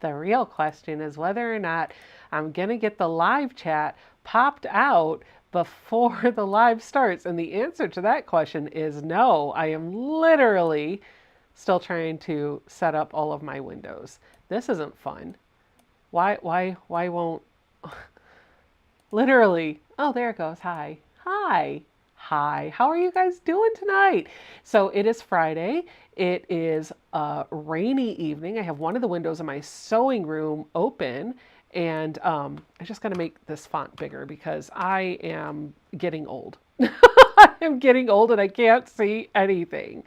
The real question is whether or not I'm going to get the live chat popped out before the live starts. And the answer to that question is no. I am literally still trying to set up all of my windows. This isn't fun. Why won't... Literally. Oh, there it goes. Hi. Hi. Hi. How are you guys doing tonight? So it is Friday. It is a rainy evening. I have one of the windows in my sewing room open, and I'm just going to make this font bigger because I am getting old. I am getting old and I can't see anything.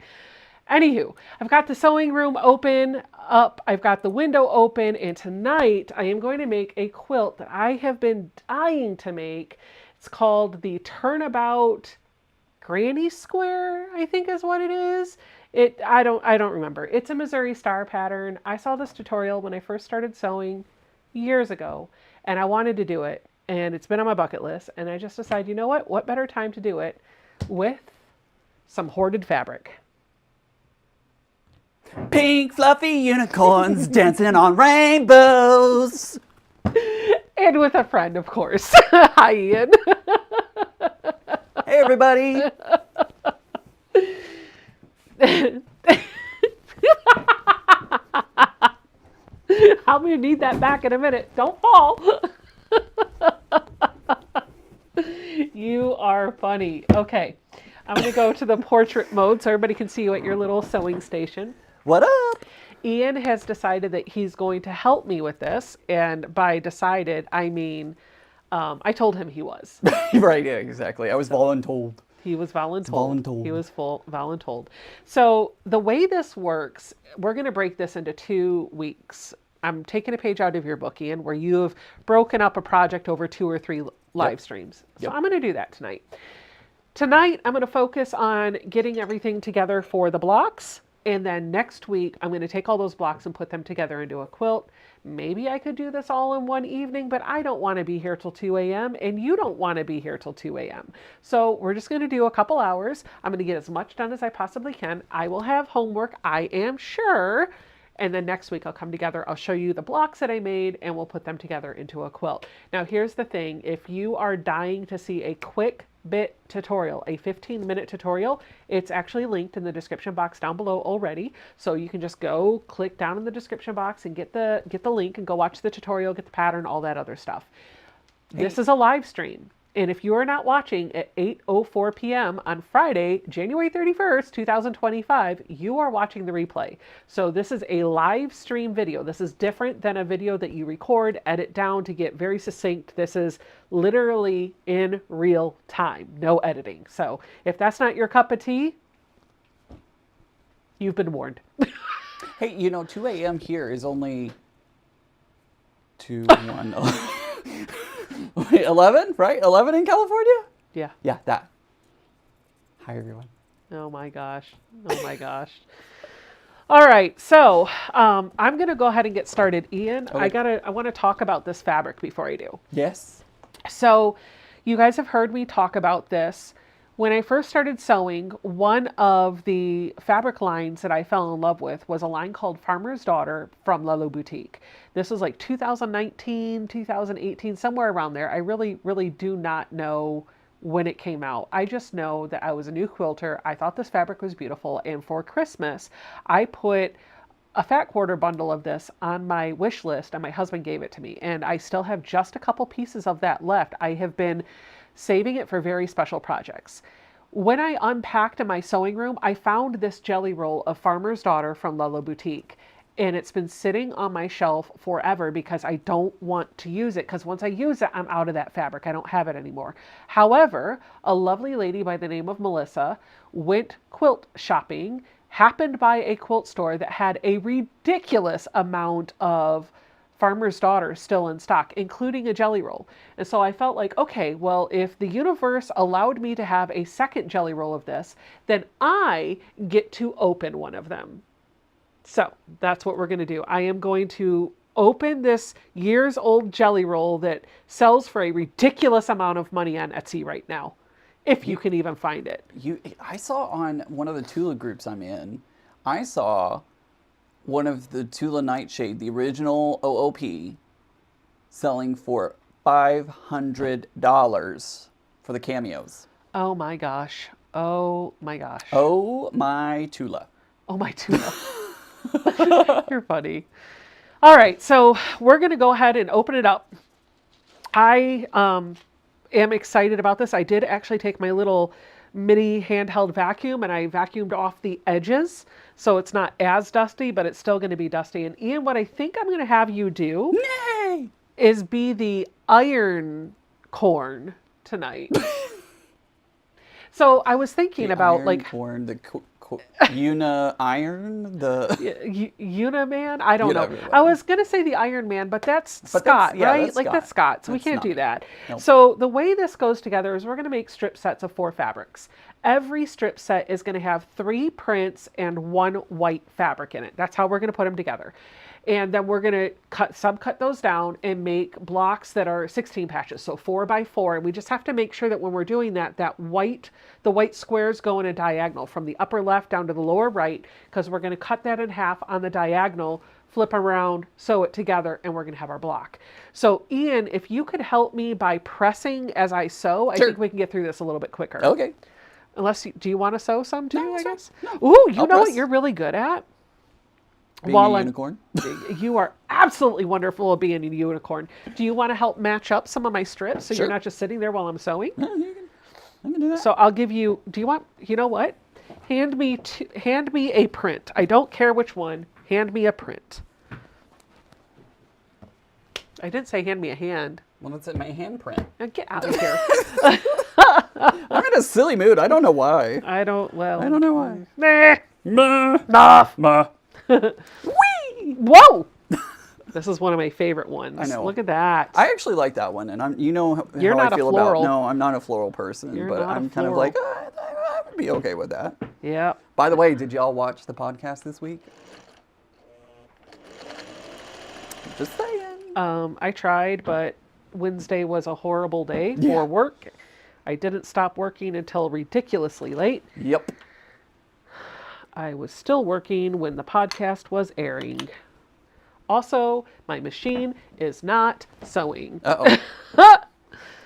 Anywho, I've got the sewing room open up. I've got the window open, and tonight I am going to make a quilt that I have been dying to make. It's called the Turnabout Granny Square, I think is what it is. I don't remember. It's a Missouri Star pattern. I saw this tutorial when I first started sewing years ago, and I wanted to do it, and it's been on my bucket list, and I just decided, you know what? What better time to do it with some hoarded fabric. Pink fluffy unicorns dancing on rainbows. And with a friend, of course. Hi, Ian. Hey, everybody. I'm going to need that back in a minute. Don't fall. You are funny. Okay. I'm going to go to the portrait mode so everybody can see you at your little sewing station. What up? Ian has decided that he's going to help me with this. And by decided, I mean, I told him he was. Right, yeah, exactly. I was voluntold. He was voluntold. Voluntold. He was voluntold. So the way this works, we're going to break this into 2 weeks. I'm taking a page out of your book, Ian, where you have broken up a project over 2 or 3 live streams. So I'm going to do that tonight. Tonight, I'm going to focus on getting everything together for the blocks. And then next week, I'm going to take all those blocks and put them together into a quilt. Maybe I could do this all in one evening, but I don't want to be here till 2 a.m. and you don't want to be here till 2 a.m. So we're just going to do a couple hours. I'm going to get as much done as I possibly can. I will have homework, I am sure. And then next week I'll come together, I'll show you the blocks that I made, and we'll put them together into a quilt. Now here's the thing, if you are dying to see a quick bit tutorial, a 15-minute tutorial, it's actually linked in the description box down below already. So you can just go click down in the description box and get the link and go watch the tutorial, get the pattern, all that other stuff. This is a live stream. And if you are not watching at 8:04 p.m. on Friday, January 31st, 2025, you are watching the replay. So this is a live stream video. This is different than a video that you record, edit down to get very succinct. This is literally in real time, no editing. So if that's not your cup of tea, you've been warned. Hey, you know, 2 a.m. here is only 2, 1, 11, right? 11 in California? Yeah. Yeah, that. Hi, everyone. Oh my gosh. Oh my gosh. All right. So I'm going to go ahead and get started. Ian, Okay. I want to talk about this fabric before I do. Yes. So you guys have heard me talk about this. When I first started sewing, one of the fabric lines that I fell in love with was a line called Farmer's Daughter from Lulu Boutique. This was like 2019, 2018, somewhere around there. I really, really do not know when it came out. I just know that I was a new quilter. I thought this fabric was beautiful. And for Christmas, I put a fat quarter bundle of this on my wish list and my husband gave it to me. And I still have just a couple pieces of that left. I have been saving it for very special projects. When I unpacked in my sewing room, I found this jelly roll of Farmer's Daughter from Lulu Boutique. And it's been sitting on my shelf forever because I don't want to use it. Because once I use it, I'm out of that fabric. I don't have it anymore. However, a lovely lady by the name of Melissa went quilt shopping, happened by a quilt store that had a ridiculous amount of Farmer's Daughter still in stock, including a jelly roll. And so I felt like, okay, well, if the universe allowed me to have a second jelly roll of this, then I get to open one of them. So that's what we're going to do. I am going to open this years old jelly roll that sells for a ridiculous amount of money on Etsy right now, if you can even find it. I saw on one of the Tula groups I'm in, I saw one of the Tula Nightshade, the original OOP, selling for $500 for the cameos. Oh my gosh. Oh my gosh. Oh my Tula. Oh my tuna. You're funny. All right, so we're going to go ahead and open it up. I am excited about this. I did actually take my little mini handheld vacuum and I vacuumed off the edges so it's not as dusty, but it's still going to be dusty. And Ian, what I think I'm going to have you do Nay! is be the iron corn tonight. So I was thinking about iron like corn, the Una iron, the Una Man. I don't know. Whatever. I was gonna say the Iron Man, but that's But Scott, that's- yeah, right? that's Like Scott. that's Scott, so we That's can't not do me. that. Nope. So the way this goes together is we're gonna make strip sets of 4 fabrics. Every strip set is gonna have 3 prints and 1 white fabric in it. That's how we're gonna put them together. And then we're gonna subcut those down and make blocks that are 16 patches, so 4 by 4. And we just have to make sure that when we're doing that, the white squares go in a diagonal from the upper left down to the lower right, because we're gonna cut that in half on the diagonal, flip around, sew it together, and we're gonna have our block. So Ian, if you could help me by pressing as I sew, I Sure. think we can get through this a little bit quicker. Okay. Do you want to sew some too, No, I it's fine. guess? No. Ooh, you I'll know what press. you're really good at? Being While a I'm- unicorn. You are absolutely wonderful at being a unicorn. Do you want to help match up some of my strips so Sure. you're not just sitting there while I'm sewing? I can do that. So I'll give you, you know what? Hand me a print. I don't care which one. Hand me a print. I didn't say hand me a hand. Well, it's in my handprint. Now get out of here. I'm in a silly mood. I don't know why. I don't know why. Nah. Ma. Enough. Ma. Whee! Whoa! This is one of my favorite ones. I know. Look at that. I actually like that one, and you know how You're not I a feel floral. about. No, I'm not a floral person, You're but not a I'm kind of floral. like I would be okay with that. Yeah. By the way, did y'all watch the podcast this week? Just saying. I tried, but Wednesday was a horrible day Yeah. for work. I didn't stop working until ridiculously late. Yep. I was still working when the podcast was airing. Also, my machine is not sewing. Uh-oh.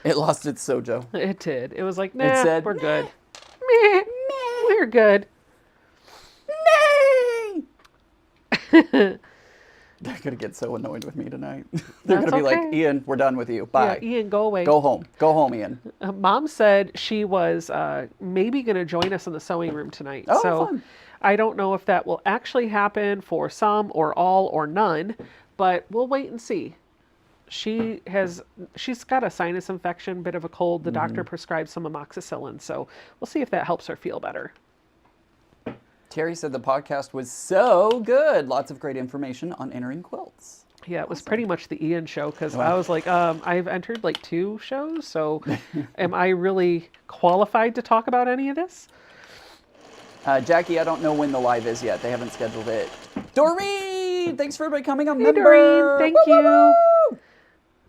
It lost its sojo. It did. It was like, nah, said, we're good. Meh. We're good. Nay. They're going to get so annoyed with me tonight. They're going That's to be like, okay. Ian, we're done with you. Bye. Yeah, Ian, go away. Go home. Go home, Ian. Mom said she was maybe going to join us in the sewing room tonight. Oh, so fun. I don't know if that will actually happen for some or all or none, but we'll wait and see. She's got a sinus infection, bit of a cold. The doctor prescribed some amoxicillin, so we'll see if that helps her feel better. Terry said the podcast was so good. Lots of great information on entering quilts. Yeah, it was pretty much the Ian show because I was like, I've entered like 2 shows, so am I really qualified to talk about any of this? Jackie, I don't know when the live is yet. They haven't scheduled it. Doreen, thanks for everybody coming on. Hey, member. Doreen, thank Woo, woo, you. woo.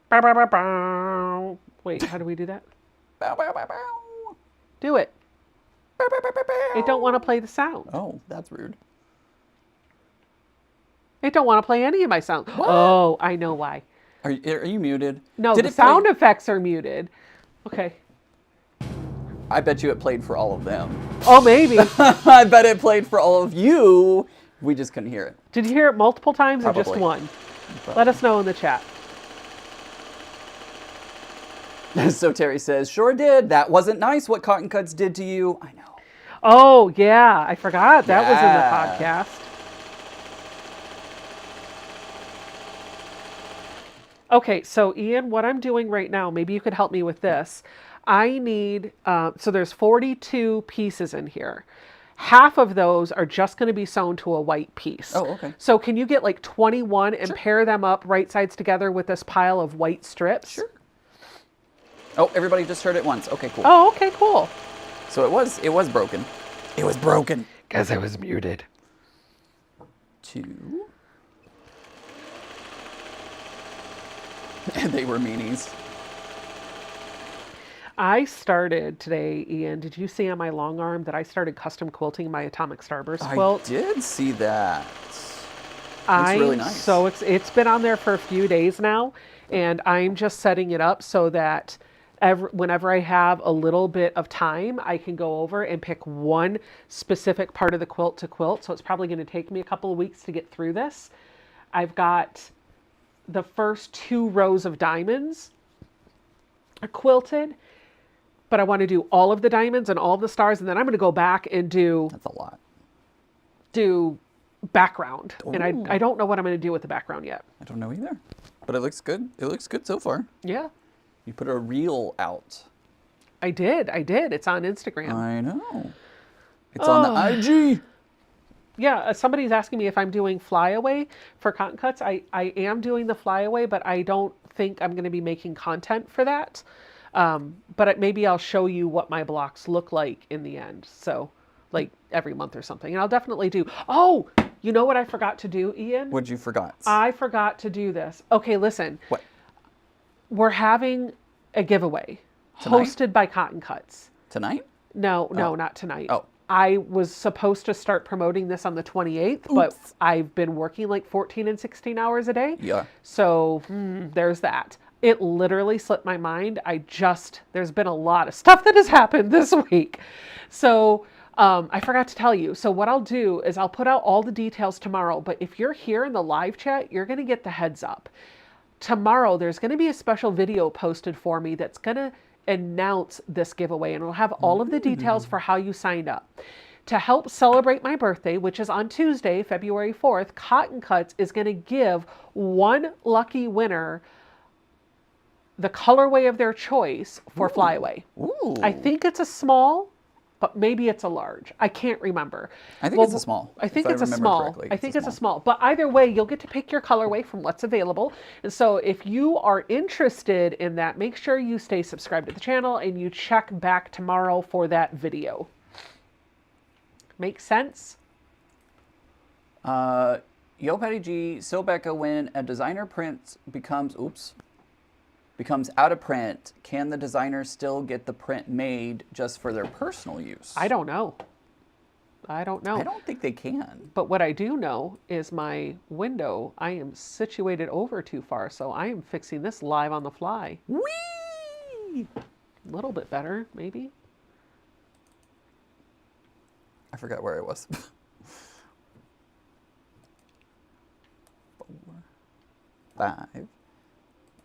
Bow, bow, bow, bow. Wait, how do we do that? Bow, bow, bow, bow. Do it. Bow, bow, bow, bow, bow. I don't want to play the sound. Oh, that's rude. I don't want to play any of my sound. What? Oh, I know why. Are you muted? No, Did the it play- sound effects are muted. Okay. I bet you it played for all of them. Oh, maybe. I bet it played for all of you. We just couldn't hear it. Did you hear it multiple times or just Probably. one? Let us know in the chat. So Terry says, sure did. That wasn't nice what Cotton Cuts did to you. I know. Oh, yeah. I forgot. That was in Yeah. the podcast. Okay, so Ian, what I'm doing right now, maybe you could help me with this. I need, so there's 42 pieces in here. Half of those are just going to be sewn to a white piece. Oh, okay. So can you get like 21 and pair them up right sides together with this pile of white strips? Sure. Oh, everybody just heard it once. Okay, cool. Oh, okay, cool. So it was broken. It was broken. Because I was muted. 2. And they were meanies. I started today, Ian, did you see on my long arm that I started custom quilting my Atomic Starburst quilt? I did see that. really nice. It's been on there for a few days now, and I'm just setting it up so that whenever I have a little bit of time, I can go over and pick one specific part of the quilt to quilt. So it's probably going to take me a couple of weeks to get through this. I've got the first 2 rows of diamonds are quilted, but I want to do all of the diamonds and all of the stars, and then I'm going to go back and do... That's a lot. Do background. Ooh. And I don't know what I'm going to do with the background yet. I don't know either. But it looks good. It looks good so far. Yeah. You put a reel out. I did. It's on Instagram. I know. It's on the IG. Yeah, somebody's asking me if I'm doing flyaway for cotton cuts. I am doing the flyaway, but I don't think I'm going to be making content for that. But maybe I'll show you what my blocks look like in the end. So, like every month or something. And I'll definitely do. Oh, you know what I forgot to do, Ian? What'd you forgot? I forgot to do this. Okay, listen. What? We're having a giveaway Tonight? hosted by Cotton Cuts. Tonight? No, not tonight. Oh. I was supposed to start promoting this on the 28th, but I've been working like 14 and 16 hours a day. Yeah. So there's that. It literally slipped my mind. There's been a lot of stuff that has happened this week. So I forgot to tell you. So what I'll do is I'll put out all the details tomorrow, but if you're here in the live chat, you're going to get the heads up. Tomorrow, there's going to be a special video posted for me that's going to announce this giveaway, and it'll have all of the details for how you signed up. To help celebrate my birthday, which is on Tuesday, February 4th, Cotton Cuts is going to give one lucky winner the colorway of their choice for flyaway. Ooh. I think it's a small, but maybe it's a large. I can't remember. I think it's a small. I think it's a small. I think it's a small. But either way, you'll get to pick your colorway from what's available. And so if you are interested in that, make sure you stay subscribed to the channel and you check back tomorrow for that video. Make sense? Yo Patty G, so Becca, when a designer print becomes out of print, can the designer still get the print made just for their personal use? I don't know. I don't think they can. But what I do know is my window, I am situated over too far, so I am fixing this live on the fly. Whee! A little bit better, maybe. I forgot where I was. 4, 5,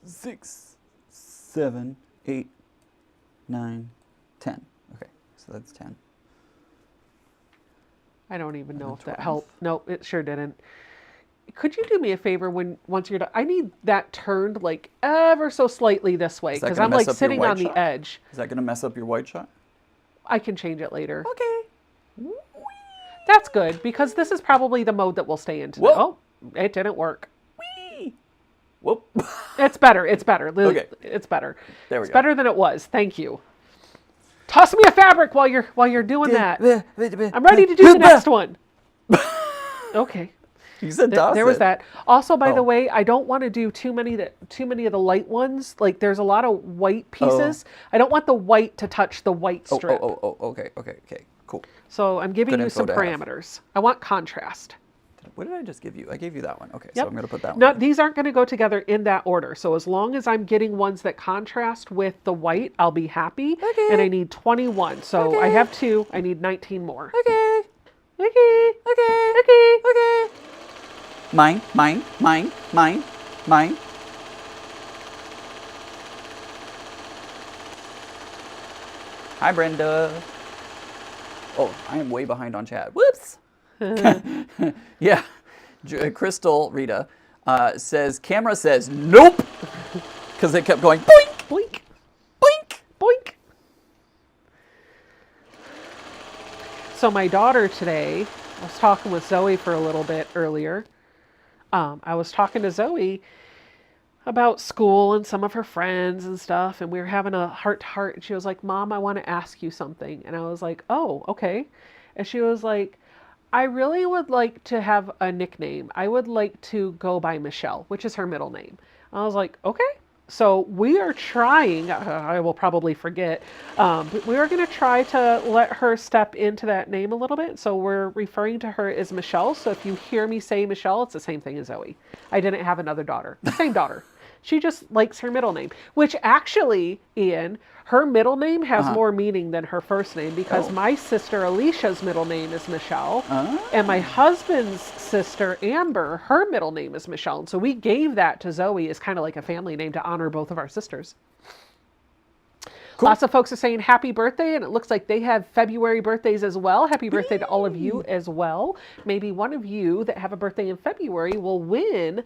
6, 7, 8, 9, 10. Okay, so that's 10. I don't even know if that helped. No, it sure didn't. Could you do me a favor once you're done? I need that turned like ever so slightly this way because I'm like sitting on the edge. Is that going to mess up your white shot? I can change it later. Okay. That's good because this is probably the mode that we'll stay in today. Oh, it didn't work. Whee! Whoop. It's better. It's better. Okay. It's better. There we It's go. better than it was. Thank you. Toss me a fabric while you're doing that. I'm ready to do the next one. Okay. You said toss there was it. that. Also, by the way, I don't want to do too many of the light ones. Like there's a lot of white pieces. I don't want the white to touch the white strip. Okay. Cool. So I'm giving Good you info some to have. parameters. I want contrast. What did I just give you? I gave you that one. Okay, Yep. so I'm going to put that one. No, in. these aren't going to go together in that order. So as long as I'm getting ones that contrast with the white, I'll be happy. Okay. And I need 21. So I have 2. I need 19 more. Okay. Okay. Mine. Hi, Brenda. Oh, I am way behind on chat. Whoops. Yeah. Crystal Rita says, camera says, nope. Because it kept going, boink, Boink. boink. Boink. So my daughter today, I was talking with Zoe for a little bit earlier. I was talking to Zoe about school and some of her friends and stuff, and we were having a heart-to-heart, and she was like, Mom, I want to ask you something. And I was like, oh, okay. And she was like, I really would like to have a nickname. I would like to go by Michelle, which is her middle name. I was like, okay. So we are trying, I will probably forget, but we are going to try to let her step into that name a little bit. So we're referring to her as Michelle. So if you hear me say Michelle, it's the same thing as Zoe. I didn't have another daughter. Same daughter. She just likes her middle name, which actually, Ian, her middle name has more meaning than her first name because my sister Alicia's middle name is Michelle. And my husband's sister, Amber, her middle name is Michelle. And so we gave that to Zoe as kind of like a family name to honor both of our sisters. Cool. Lots of folks are saying happy birthday, and it looks like they have February birthdays as well. Happy birthday to all of you as well. Maybe one of you that have a birthday in February will win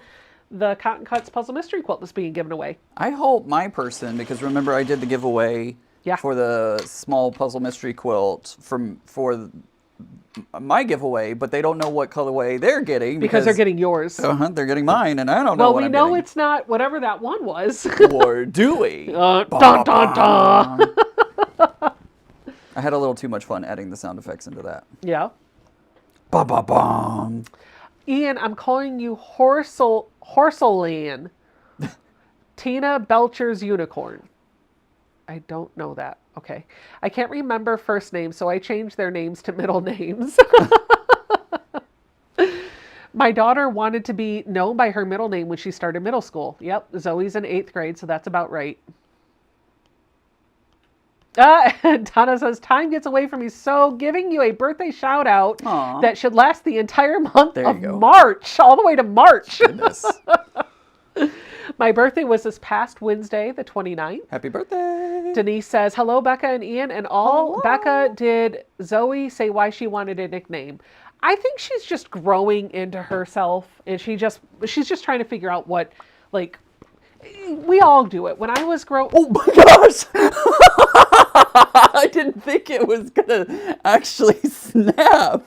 the Cotton Cuts Puzzle Mystery Quilt that's being given away. I hope my person, because remember I did the giveaway for the small puzzle mystery quilt for my giveaway, but they don't know what colorway they're getting. Because they're getting yours. They're getting mine, and I don't know what I'm getting. Well, we know it's not whatever that one was. Or do we? Dun, dun, dun. I had a little too much fun adding the sound effects into that. Yeah. Ba ba bong. Ian, I'm calling you Horseland. Tina Belcher's unicorn. I don't know that. Okay. I can't remember first names, so I changed their names to middle names. My daughter wanted to be known by her middle name when she started middle school. Yep, Zoe's in 8th grade, so that's about right. Donna says, time gets away from me, so giving you a birthday shout out that should last the entire month of March, all the way to March. Goodness. My birthday was this past Wednesday, the 29th. Happy birthday. Denise says, hello, Becca and Ian, and all. Hello. Becca, did Zoe say why she wanted a nickname? I think she's just growing into herself, and she's just trying to figure out what, like, we all do it. When I was growing... Oh my gosh! I didn't think it was going to actually snap.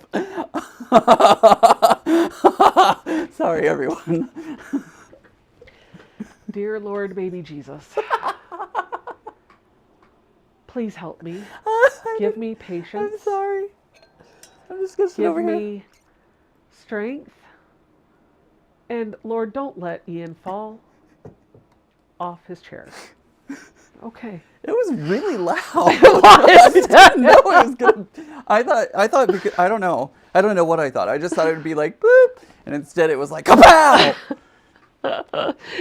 Sorry, everyone. Dear Lord, baby Jesus. Please help me. Give me patience. I'm sorry. I'm just going to sit over here. Give me strength. And Lord, don't let Ian fall off his chair. Okay. It was really loud. I didn't know it was gonna. I thought because, I don't know what I thought. I just thought it would be like boop, and instead it was like kapow.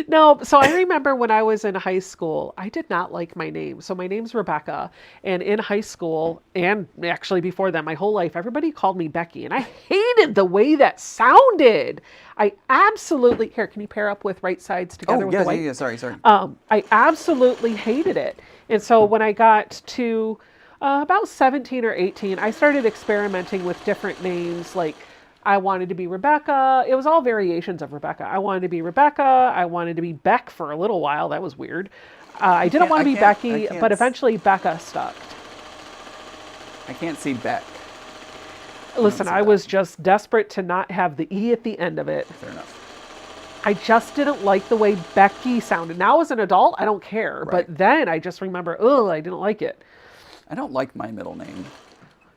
No, so I remember when I was in high school, I did not like my name. So my name's Rebecca, and in high school, and actually before that, my whole life, everybody called me Becky, and I hated the way that sounded. I absolutely, here, can you pair up with right sides together with the white? Yeah, sorry. I absolutely hated it. And so when I got to about 17 or 18, I started experimenting with different names, like I wanted to be Rebecca. It was all variations of Rebecca. I wanted to be Rebecca. I wanted to be Beck for a little while. That was weird. I didn't want to be Becky, but eventually Becca stuck. I can't see Beck. Listen, I was just desperate to not have the E at the end of it. Fair enough. I just didn't like the way Becky sounded. Now as an adult, I don't care. Right. But then I just remember, I didn't like it. I don't like my middle name.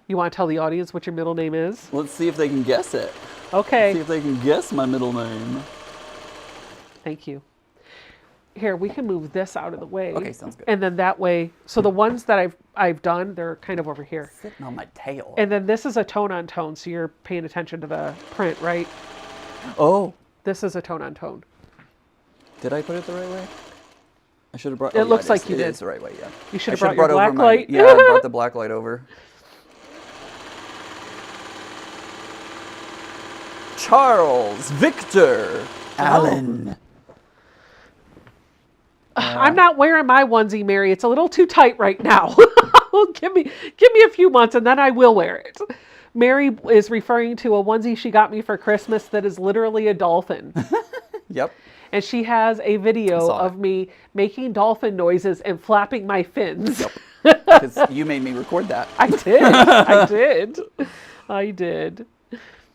You want to tell the audience what your middle name is? Let's see if they can guess it. Okay. Let's see if they can guess my middle name. Thank you. Here, we can move this out of the way. Okay, sounds good. And then that way, so the ones that I've done, they're kind of over here. Sitting on my tail. And then this is a tone on tone, so you're paying attention to the print, right? Oh. This is a tone on tone. Did I put it the right way? I should have brought. It looks like you did. It's the right way. Yeah. You should have brought your black light. Yeah, I brought the black light over. Charles Victor Allen. I'm not wearing my onesie, Mary. It's a little too tight right now. Give me a few months and then I will wear it. Mary is referring to a onesie she got me for Christmas that is literally a dolphin. Yep. And she has a video of me making dolphin noises and flapping my fins. Yep. Because you made me record that. I did. I did.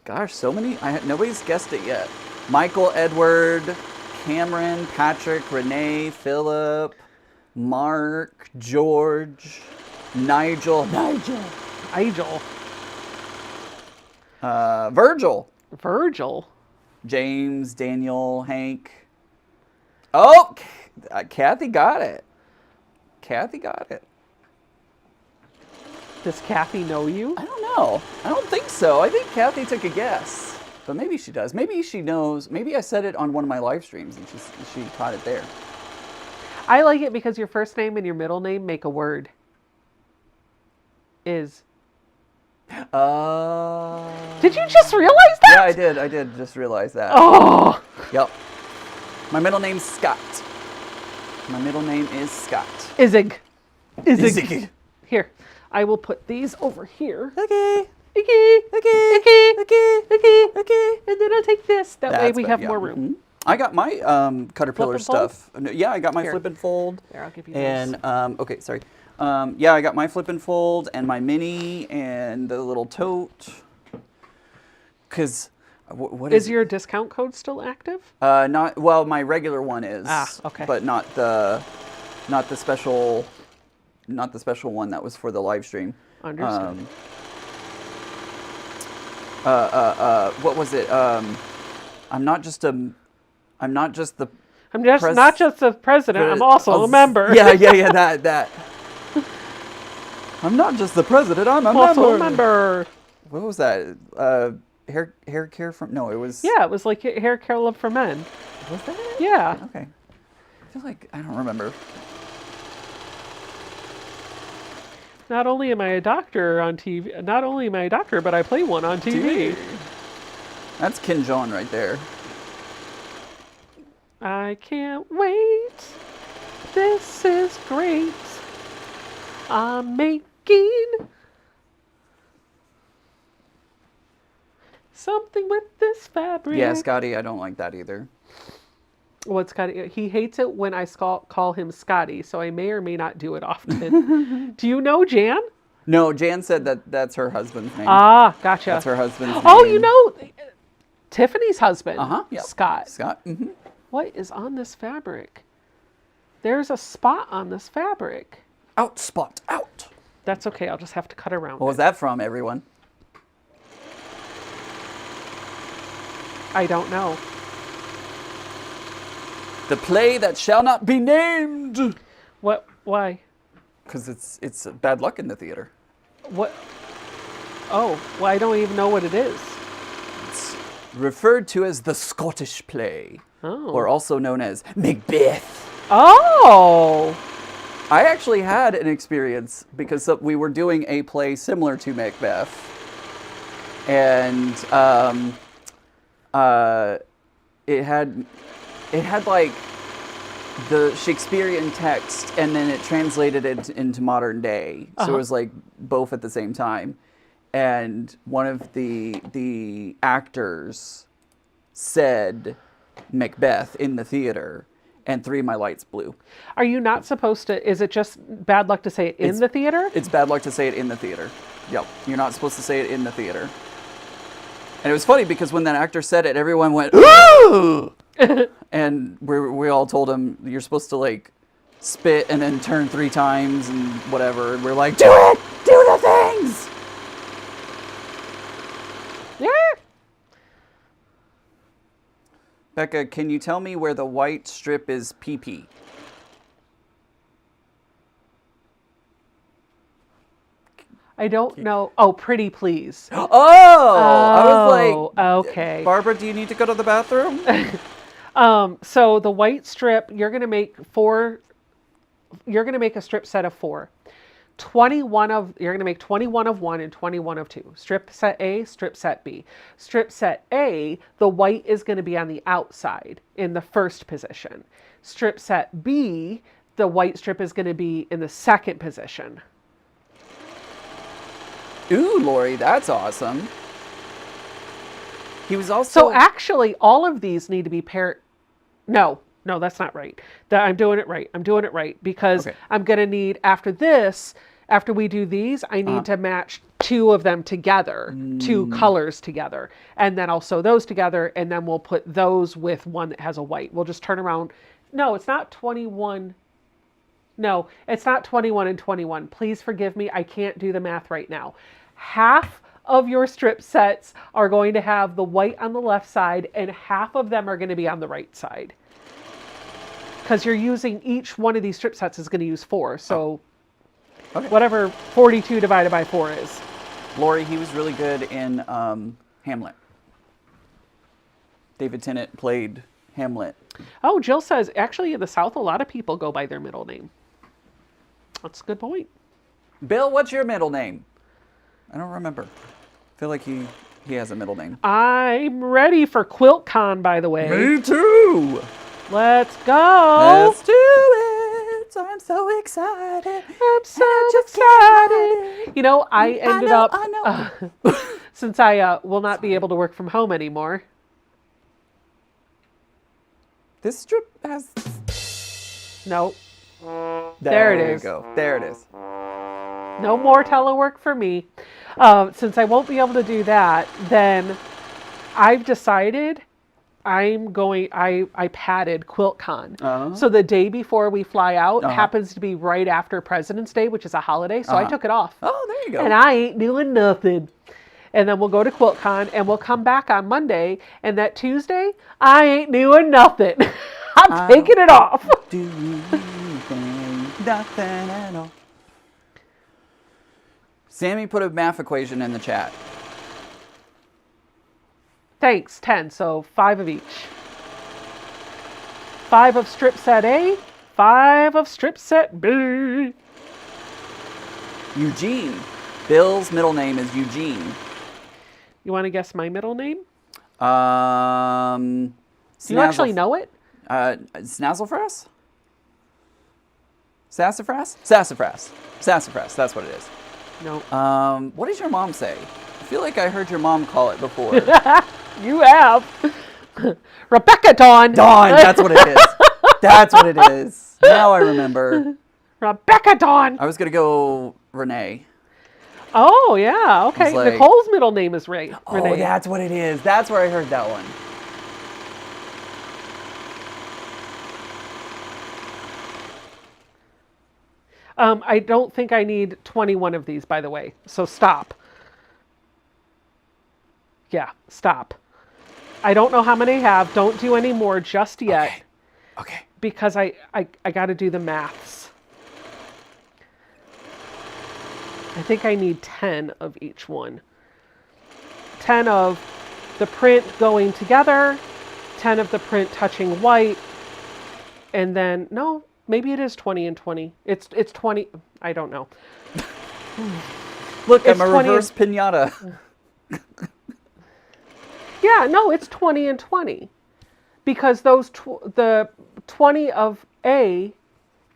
Gosh, so many. Nobody's guessed it yet. Michael, Edward, Cameron, Patrick, Renee, Philip, Mark, George, Nigel. Virgil. James, Daniel, Hank. Oh, Kathy got it. Kathy got it. Does Kathy know you? I don't know. I don't think so. I think Kathy took a guess. But maybe she does. Maybe she knows. Maybe I said it on one of my live streams and she caught it there. I like it because your first name and your middle name make a word. Is. Did you just realize that? Yeah, I did. I did just realize that. Oh! Yep. My middle name's Scott. My middle name is Scott. Izig. Izig. Here, I will put these over here. Okay. Okay. Okay. Okay. Okay. Okay. Okay. And then I'll take this. That way That's we better, have yeah. more room. Mhm. I got my Caterpillar Flip and fold? stuff. Yeah, I got my Here. flip and fold. There, I'll give you And those. okay, sorry. Yeah, I got my flip and fold and my mini and the little tote. Cause what Is your discount code still active? not well, my regular one is. Okay. But not the special one that was for the live stream. Understood. What was it? I'm not just the I'm not just the president. Pre- I'm also a member. Yeah, that. I'm not just the president. I'm a Also member. a member. What was that? Hair care from? No, it was. Yeah, it was like hair care love for men. Was that it? Yeah. Okay. I feel like I don't remember. Not only am I a doctor on TV, not only am I a doctor, but I play one on TV. That's Kin Jong right there. I can't wait. This is great. I'm making something with this fabric. Yeah, Scotty, I don't like that either. What's Scotty? He hates it when I call him Scotty, so I may or may not do it often. Do you know Jan? No, Jan said that's her husband's name. Ah, gotcha. That's her husband's name. Oh, you know, Tiffany's husband, Yep. Scott. Scott. Mm-hmm. What is on this fabric? There's a spot on this fabric. Out spot, out. That's okay. I'll just have to cut around What was it. that from, everyone? I don't know. The play that shall not be named. What? Why? Because it's bad luck in the theater. What? Oh, well, I don't even know what it is. It's referred to as the Scottish play, or also known as Macbeth. Oh! I actually had an experience because we were doing a play similar to Macbeth, and it had like the Shakespearean text, and then it translated it into modern day. So it was like both at the same time. And one of the actors said Macbeth in the theater, and 3 of my lights blew. Are you not supposed to? Is it just bad luck to say it in the theater? It's bad luck to say it in the theater. Yep, you're not supposed to say it in the theater. And it was funny because when that actor said it, everyone went, "Ooh!" And we all told him, you're supposed to like spit and then turn 3 times and whatever. And we're like, do it! Do the things! Yeah. Becca, can you tell me where the white strip is PP? I don't know. Oh, pretty please. Oh! I was like, okay. Barbara, do you need to go to the bathroom? So the white strip, you're going to make 4. You're going to make a strip set of 4. You're going to make 21 of 1 and 21 of 2. Strip set A, strip set B. Strip set A, the white is going to be on the outside in the first position. Strip set B, the white strip is going to be in the second position. Ooh, Lori, that's awesome. He was also... So actually, all of these need to be paired. No, that's not right. I'm doing it right. I'm doing it right because I'm going to need, after we do these, I need to match 2 of them together, 2 colors together. And then I'll sew those together, and then we'll put those with one that has a white. We'll just turn around. No, it's not 21. No, it's not 21 and 21. Please forgive me. I can't do the math right now. Half of your strip sets are going to have the white on the left side, and half of them are going to be on the right side. because you're using each one of these strip sets is going to use 4. So Okay. whatever 42 divided by 4 is. Lori, he was really good in Hamlet. David Tennant played Hamlet. Oh, Jill says, actually in the South, a lot of people go by their middle name. That's a good point. Bill, what's your middle name? I don't remember. I feel like he has a middle name. I'm ready for QuiltCon, by the way. Me too. Let's go. Let's do it. I'm so excited. I'm so excited. You know, I ended up, since I will not be able to work from home anymore. This strip has... Nope. There it is. There you go. There it is. No more telework for me. Since I won't be able to do that, then I've decided I padded QuiltCon. So the day before we fly out happens to be right after President's Day, which is a holiday. So I took it off. Oh, there you go. And I ain't doing nothing. And then we'll go to QuiltCon and we'll come back on Monday. And that Tuesday, I ain't doing nothing. I'm taking it off. Do anything, nothing at all. Sammy put a math equation in the chat. Thanks, 10. So 5 of each. 5 of strip set A, 5 of strip set B. Eugene. Bill's middle name is Eugene. You want to guess my middle name? Do Do you actually know it? Snazzlefrass? Sassafras? Sassafras. Sassafras, that's what it is. No. What does your mom say? I feel like I heard your mom call it before. You have. Rebecca Dawn. Dawn, that's what it is. That's what it is. Now I remember. Rebecca Dawn. I was going to go Renee. Oh, yeah. Okay. like- Nicole's middle name is Renee. Oh, that's what it is. That's where I heard that one. I don't think I need 21 of these, by the way. So stop. Yeah, stop. I don't know how many I have. Don't do any more just yet. Okay. Because I got to do the maths. I think I need 10 of each one. 10 of the print going together, 10 of the print touching white, and then, no, maybe it is 20 and 20. It's 20, I don't know. Look, It's I'm a 20 reverse pinata. Yeah, no, it's 20 and 20. Because the 20 of A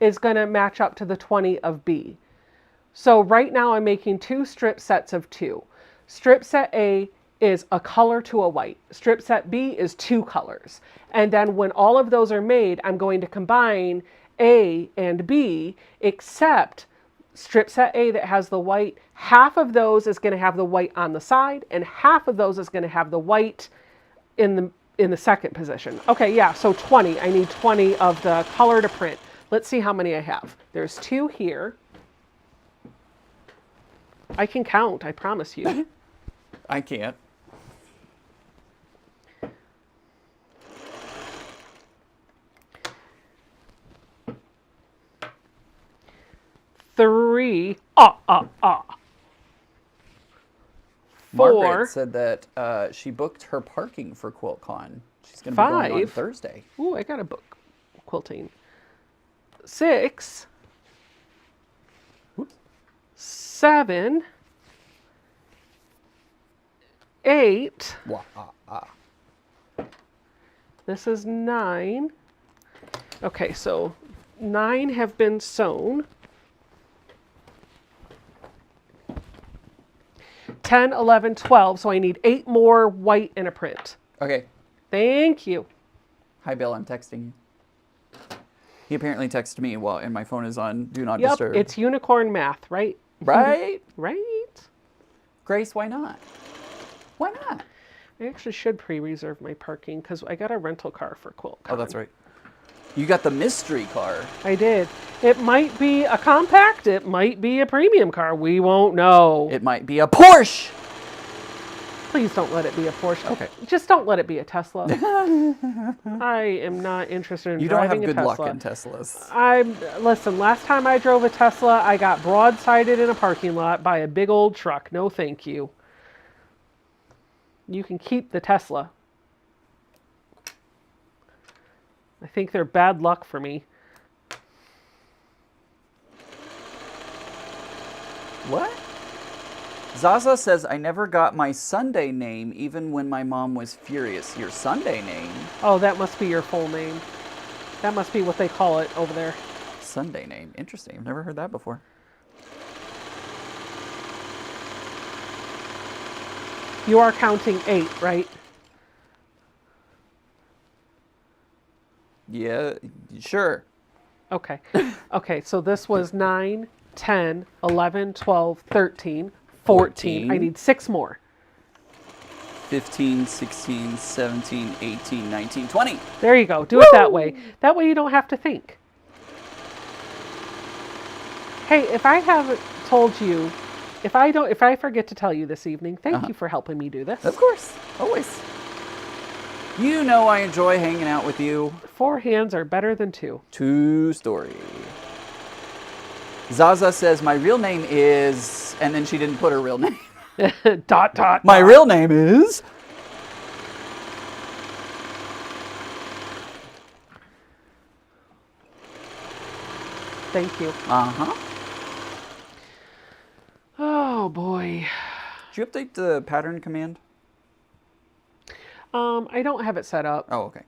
is going to match up to the 20 of B. So right now I'm making 2 strip sets of 2. Strip set A is a color to a white. Strip set B is 2 colors. And then when all of those are made, I'm going to combine A and B, except strip set A that has the white, half of those is going to have the white on the side, and half of those is going to have the white in the second position. Okay, yeah, so 20. I need 20 of the color to print. Let's see how many I have. There's 2 here. I can count, I promise you. I can't. Three. Margaret 4. said that she booked her parking for QuiltCon. She's going to be going on 5. Thursday. Ooh, I got a book. Quilting. 6. Whoops. 7. 8. This is 9. Okay, so 9 have been sewn. 10, 11, 12. So I need 8 more white in a print. Okay. Thank you. Hi, Bill. I'm texting you. He apparently texted me and my phone is on Do Not Yep, Disturb. it's unicorn math, right? Right? Right. Grace, why not? Why not? I actually should pre-reserve my parking because I got a rental car for QuiltCon. Oh, that's right. You got the mystery car. I did. It might be a compact. It might be a premium car. We won't know. It might be a Porsche. Please don't let it be a Porsche. Okay. Just don't let it be a Tesla. I am not interested in You don't have driving a good luck Tesla. in Teslas. Listen, last time I drove a Tesla, I got broadsided in a parking lot by a big old truck. No, thank you. You can keep the Tesla. I think they're bad luck for me. What? Zaza says, I never got my Sunday name even when my mom was furious. Your Sunday name? Oh, that must be your full name. That must be what they call it over there. Sunday name. Interesting. I've never heard that before. You are counting 8, right? Yeah, sure. Okay. Okay, so this was 9, 10, 11, 12, 13, 14. I need 6 more. 15, 16, 17, 18, 19, 20. There you go. Do it that way. That way you don't have to think. Hey, if I haven't told you, if I forget to tell you this evening, thank you for helping me do this. Of course. Always. You know I enjoy hanging out with you. 4 hands are better than 2. True story. Zaza says, my real name is... And then she didn't put her real name. dot, dot, My dot. real name is... Thank you. Uh-huh. Oh, boy. Did you update the pattern command? I don't have it set up. Oh, okay.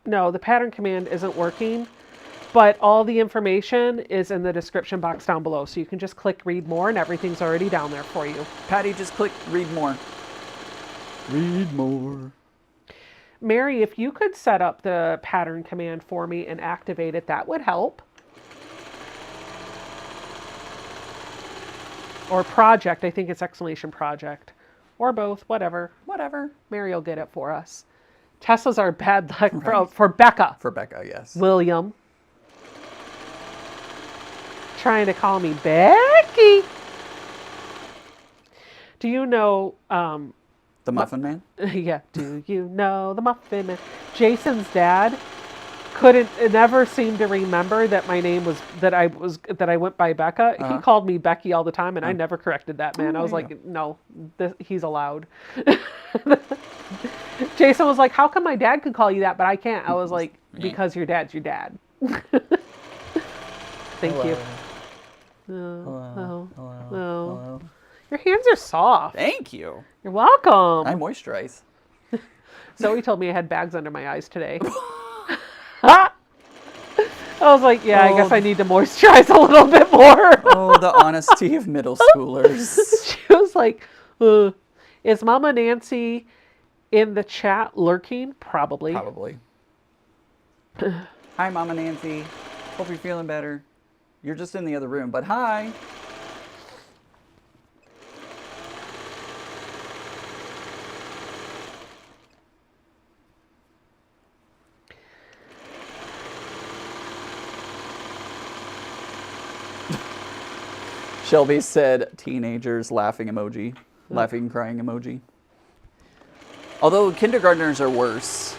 No, the pattern command isn't working, but all the information is in the description box down below. So you can just click read more and everything's already down there for you. Patty, just click read more. Read more. Mary, if you could set up the pattern command for me and activate it, that would help. Or project, I think it's exclamation project. Or both, whatever. Whatever. Mary will get it for us. Teslas are bad luck Right. for Becca. For Becca, yes. William. Trying to call me Becky. Do you know, The Muffin Man? yeah, do you know the Muffin Man? Jason's dad never seemed to remember that my name was, that I went by Becca. He called me Becky all the time and I never corrected that, man. I was like, no, he's allowed. Jason was like, how come my dad could call you that, but I can't? I was like, because your dad's your dad. Thank you. Oh. Your hands are soft. Thank you. You're welcome. I moisturize. Zoe told me I had bags under my eyes today. I was like, yeah, I guess I need to moisturize a little bit more. Oh, the honesty of middle schoolers. She was like, is Mama Nancy in the chat lurking? Probably. Probably. Hi, Mama Nancy. Hope you're feeling better. You're just in the other room, but hi. Shelby said teenagers laughing emoji. Laughing, crying emoji. Although kindergartners are worse.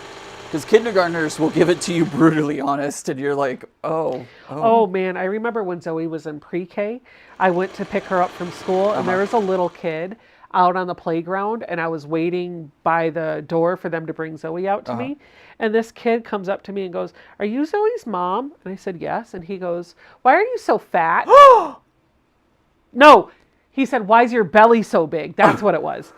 Because kindergartners will give it to you brutally honest, and you're like, oh. Oh, man, I remember when Zoe was in pre-K, I went to pick her up from school, and there was a little kid out on the playground, and I was waiting by the door for them to bring Zoe out to me. And this kid comes up to me and goes, are you Zoe's mom? And I said, yes. And he goes, why are you so fat? No, he said, why is your belly so big? That's what it was.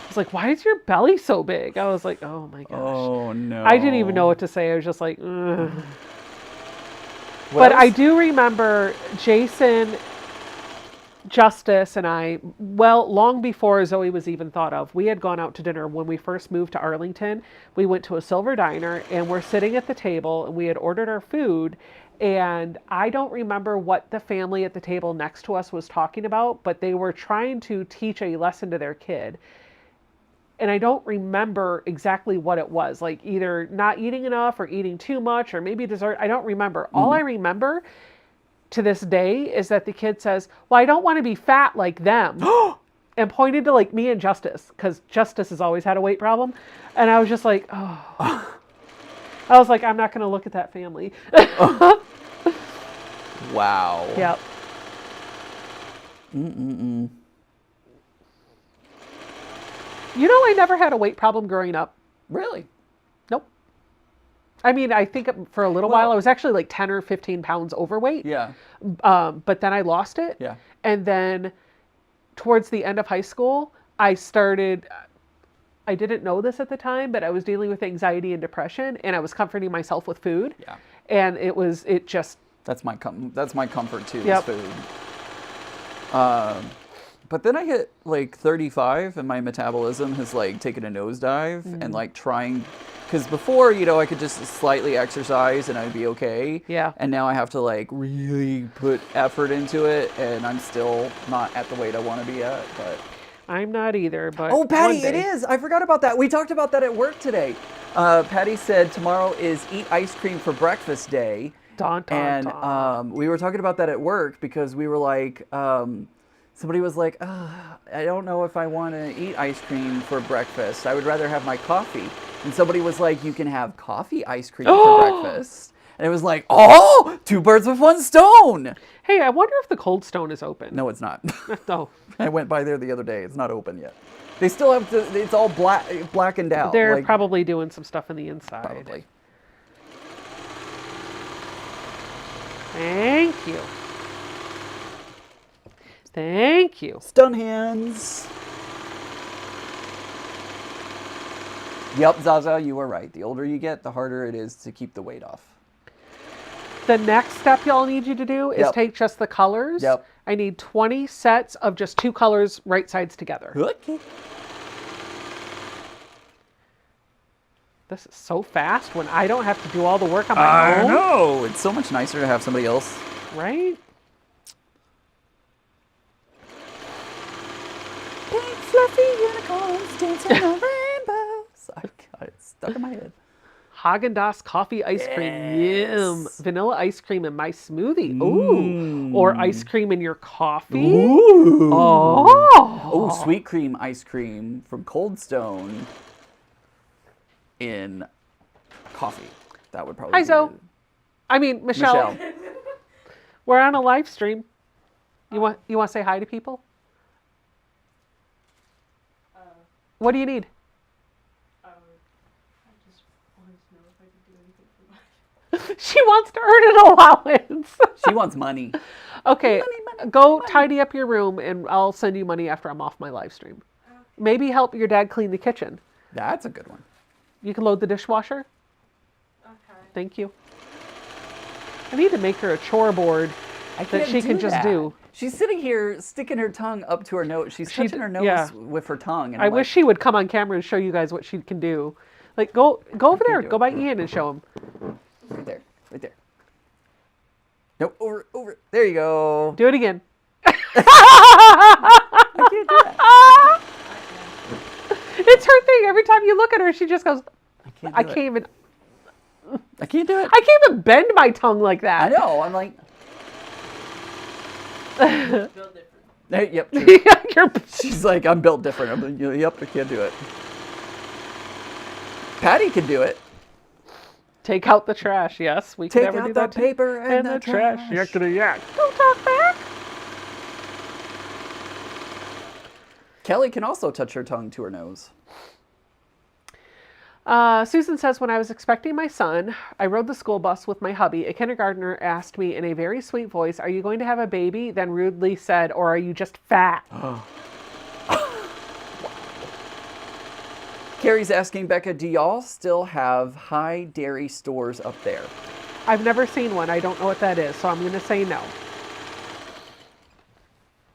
I was like, why is your belly so big? I was like, oh my gosh. Oh, no. I didn't even know what to say. I was just like, ugh. But I do remember Jason, Justice, and I, well, long before Zoe was even thought of, we had gone out to dinner when we first moved to Arlington. We went to a Silver Diner, and we're sitting at the table, and we had ordered our food. And I don't remember what the family at the table next to us was talking about, but they were trying to teach a lesson to their kid. And I don't remember exactly what it was, like either not eating enough or eating too much or maybe dessert. I don't remember. All I remember to this day is that the kid says, well, I don't want to be fat like them. And pointed to like me and Justice, because Justice has always had a weight problem. And I was just like, oh. I was like, I'm not going to look at that family. Wow. Yep. Mm-mm-mm. You know, I never had a weight problem growing up. Really? Nope. I mean, I think for a little while I was actually like 10 or 15 pounds overweight. Yeah. But then I lost it. Yeah. And then towards the end of high school, I didn't know this at the time, but I was dealing with anxiety and depression, and I was comforting myself with food. Yeah. And That's my comfort too, Yep. is food. But then I hit like 35 and my metabolism has like taken a nosedive and like trying, because before, you know, I could just slightly exercise and I'd be okay. Yeah. And now I have to like really put effort into it, and I'm still not at the weight I want to be at, but. I'm not either, but Oh, Patty, one day. it is. I forgot about that. We talked about that at work today. Patty said tomorrow is eat ice cream for breakfast day. Dun, dun, And dun. we were talking about that at work because we were like, somebody was like, I don't know if I want to eat ice cream for breakfast. I would rather have my coffee. And somebody was like, you can have coffee ice cream for breakfast. And it was like, oh, 2 birds with 1 stone. Hey, I wonder if the Cold Stone is open. No, it's not. No. I went by there the other day. It's not open yet. They still have to, it's all blackened out. They're like, probably doing some stuff in the inside. probably. Thank you. Thank you. Stun hands. Yep, Zaza, you were right. The older you get, the harder it is to keep the weight off. The next step y'all need you to do is Yep. take just the colors. Yep. I need 20 sets of just 2 colors, right sides together. Okay. This is so fast when I don't have to do all the work on my I own. know. It's so much nicer to have somebody else. Right? Pink fluffy unicorns dancing on rainbows. I got it stuck in my head. Haagen-Dazs coffee ice cream. Yes. Yum. Vanilla ice cream in my smoothie. Ooh. Or ice cream in your coffee. Ooh. Oh. Sweet cream ice cream from Cold Stone in coffee. That would probably Hi, be Zoe. good. I mean, Michelle. Michelle. We're on a live stream. You want to say hi to people? What do you need? She wants to earn an allowance. She wants money. Okay, Money, go money. tidy up your room and I'll send you money after I'm off my live stream. Maybe help your dad clean the kitchen. That's a good one. You can load the dishwasher. Okay. Thank you. I need to make her a chore board I that can't she can just that. do. She's sitting here sticking her tongue up to her nose. She's touching her nose yeah. with her tongue. And I I'm wish she would come on camera and show you guys what she can do. Like, go over there. do Go it. by Ian and show him. Right there. Right there. Nope. Over. There you go. Do it again. I can't do that. It's her thing. Every time you look at her, she just goes, I do it. can't even I can't do it. I can't even bend my tongue like I that. know. I'm like, Built different. hey, yep. True. You're, She's like, I'm built different. I'm like, yep, I can't do it. Patty can do it. take out the trash. Yes, we can Take never out do the that too. paper and the trash. trash. Yakety yak. Don't talk back. Kelly can also touch her tongue to her nose. Susan says, when I was expecting my son, I rode the school bus with my hubby. A kindergartner asked me in a very sweet voice, "Are you going to have a baby?" Then rudely said, "Or are you just fat?" Carrie's asking Becca, do y'all still have high dairy stores up there? I've never seen one. I don't know what that is, so I'm going to say no.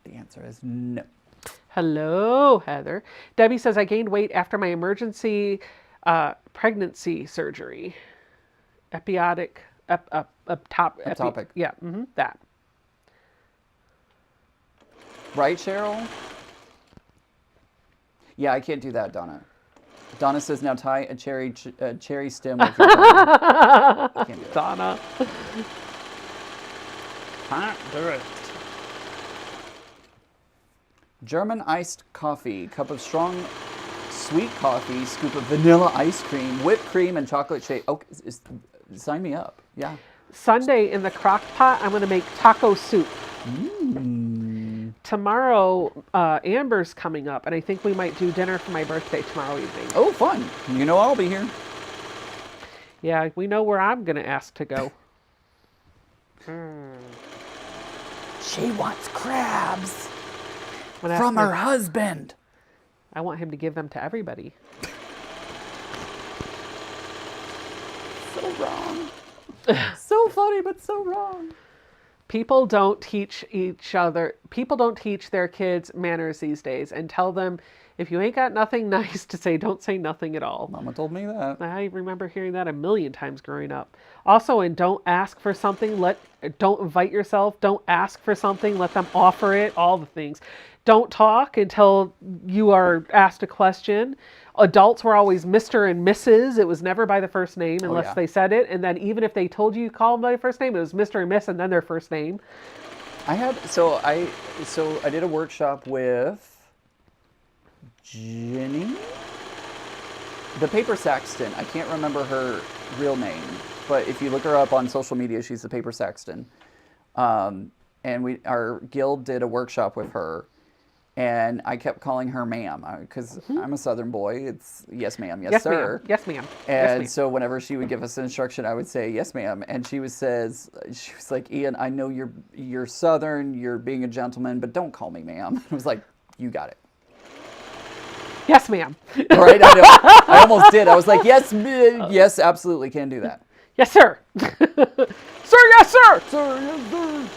The answer is no. Hello, Heather. Debbie says, I gained weight after my emergency pregnancy surgery. Ectopic. Ectopic. Yeah, that. Right, Cheryl? Yeah, I can't do that, Donna. Donna says, now tie a cherry stem with your tongue. I can't do it. Donna. Cherished. German iced coffee, cup of strong sweet coffee, scoop of vanilla ice cream, whipped cream, and chocolate shake. Oh, sign me up. Yeah. Sunday in the crock pot, I'm going to make taco soup. Tomorrow, Amber's coming up, and I think we might do dinner for my birthday tomorrow evening. Oh, fun. You know I'll be here. Yeah, we know where I'm going to ask to go. She wants crabs I'm gonna ask from my- her husband. I want him to give them to everybody. So wrong. So funny, but so wrong. People don't teach their kids manners these days and tell them if you ain't got nothing nice to say, don't say nothing at all. Mama told me that. I remember hearing that a million times growing up. Also, and don't ask for something, don't invite yourself, don't ask for something, let them offer it, all the things. Don't talk until you are asked a question. Adults were always Mr. and Mrs. It was never by the first name unless they said it. And then even if they told you call them by first name, it was Mr. and Miss and then their first name. I did a workshop with Jenny, the paper Saxton. I can't remember her real name, but if you look her up on social media, she's the paper Saxton. And our guild did a workshop with her, and I kept calling her ma'am because I'm a Southern boy. It's yes, ma'am, yes, sir. Ma'am. Yes, ma'am. And Yes, so whenever she would give us an instruction, I would say, yes, ma'am. And she was like, Ian, I know you're Southern, you're being a gentleman, but don't call me ma'am. I was like, you got it. yes, ma'am. Right? I know. I almost did. I was like, yes, yes, absolutely can do that. Yes, sir. Sir, yes, sir. Sir, yes, sir.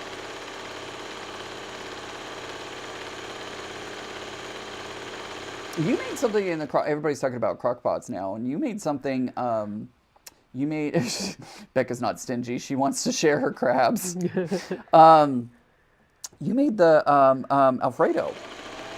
You made something in the everybody's talking about crock pots now, and you made something. You made Becca's not stingy. She wants to share her crabs. You made the Alfredo.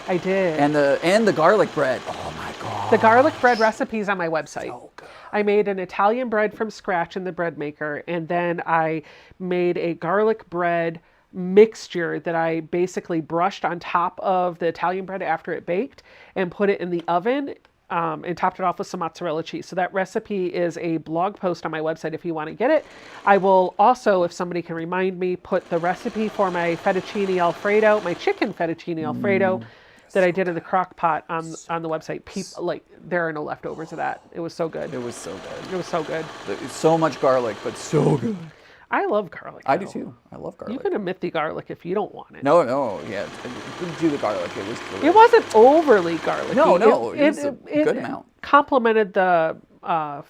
I did. And the garlic bread. Oh my god. The garlic bread recipe's on my website. So good. I made an Italian bread from scratch in the bread maker, and then I made a garlic bread mixture that I basically brushed on top of the Italian bread after it baked and put it in the oven and topped it off with some mozzarella cheese. So that recipe is a blog post on my website if you want to get it. I will also, if somebody can remind me, put the recipe for my fettuccine Alfredo, my chicken fettuccine Alfredo that I did in the crock pot on the website. There are no leftovers of that. It was so good. It was so good. It was so good. So much garlic, but so good. I love garlic. I do though. too. I love garlic. You can omit the garlic if you don't want it. No, yeah. Do the garlic. It was delicious. It wasn't overly garlicky. No, it was a good amount. Complemented the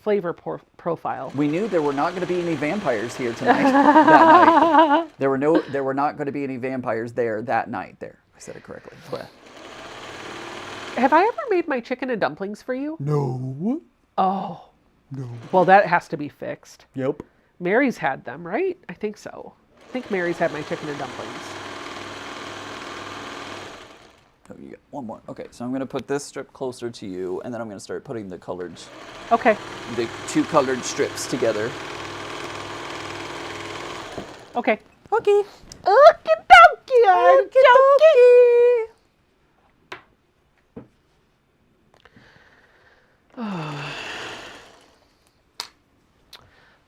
flavor profile. We knew there were not going to be any vampires here tonight. That night. There were not going to be any vampires there that night. There, I said it correctly. But. Have I ever made my chicken and dumplings for you? No. Oh. No. Well, that has to be fixed. Yep. Mary's had them, right? I think so. I think Mary's had my chicken and dumplings. Oh, you got one more. Okay, so I'm going to put this strip closer to you, and then I'm going to start putting the Okay. the two colored strips together. Okay. Okay. Okie dokie. Okie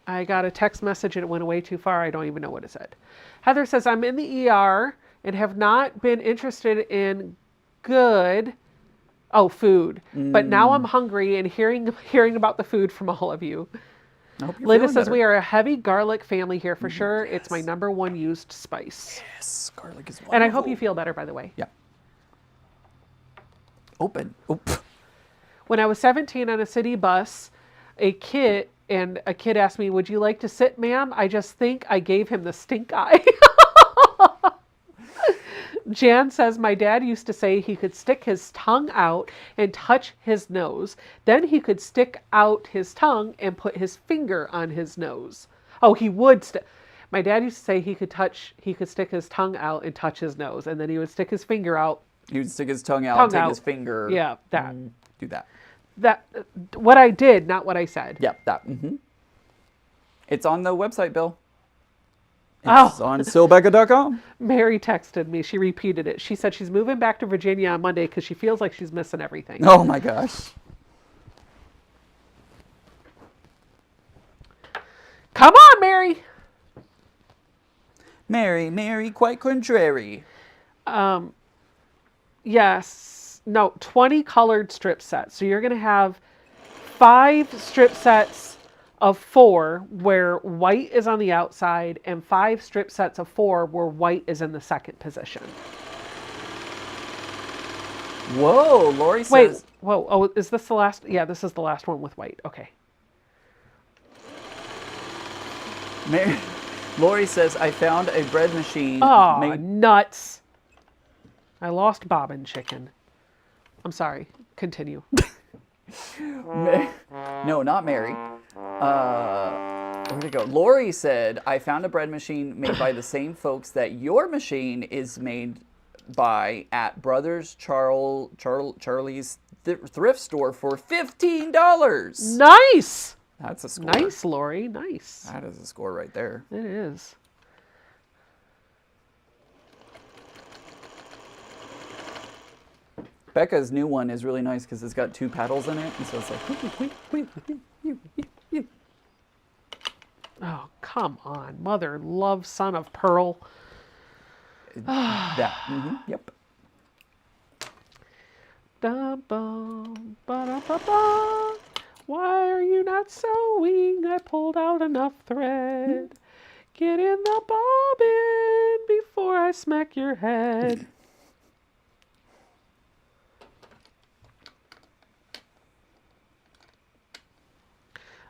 I got a text message and it went way too far. I don't even know what it said. Heather says, I'm in the ER and have not been interested in food. But now I'm hungry and hearing about the food from all of you. I hope you're Linda feeling says, better. we are a heavy garlic family here for sure. It's my #1 used spice. Yes, garlic is wonderful. And I hope you feel better, by the way. Yeah. Open. Oop. When I was 17 on a city bus, a kid asked me, would you like to sit, ma'am? I just think I gave him the stink eye. Jan says, my dad used to say he could stick his tongue out and touch his nose. Then he could stick out his tongue and put his finger on his nose. Oh, he would. My dad used to say he could stick his tongue out and touch his nose. And then he would stick his finger out. He would stick his tongue out, take his finger. Yeah, that. Do that. That, what I did, not what I said. Yeah, that. It's on the website, Bill. It's Oh. on stillbecca.com. Mary texted me. She repeated it. She said she's moving back to Virginia on Monday because she feels like she's missing everything. Oh my gosh. Come on, Mary. Mary, quite contrary. Yes. No, 20 colored strip sets. So you're going to have 5 strip sets of 4 where white is on the outside and 5 strip sets of 4 where white is in the second position. Whoa, Lori Wait, says. whoa. Oh, is this the last? Yeah, this is the last one with white. Okay. Lori says, I found a bread machine Oh, made. nuts. I lost bobbin chicken. I'm sorry. Continue. No, not Mary. Where'd it go? Lori said, I found a bread machine made by the same folks that your machine is made by at Brothers Charlie's thrift store for $15. Nice. That's a score. Nice, Lori. Nice. That is a score right there. It is. Becca's new one is really nice because it's got 2 paddles in it, and so it's like. Oh, come on. Mother, love, son of pearl. That. Yep. Da-bum, ba-da-ba-ba. Why are you not sewing? I pulled out enough thread. Get in the bobbin before I smack your head.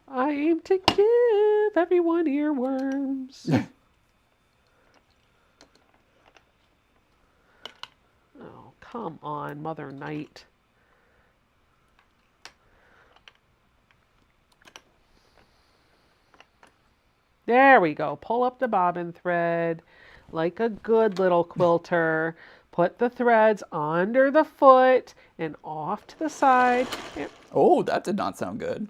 I aim to give everyone earworms. Oh, come on, Mother Night. There we go. Pull up the bobbin thread like a good little quilter. Put the threads under the foot and off to the side. Oh, that did not sound good.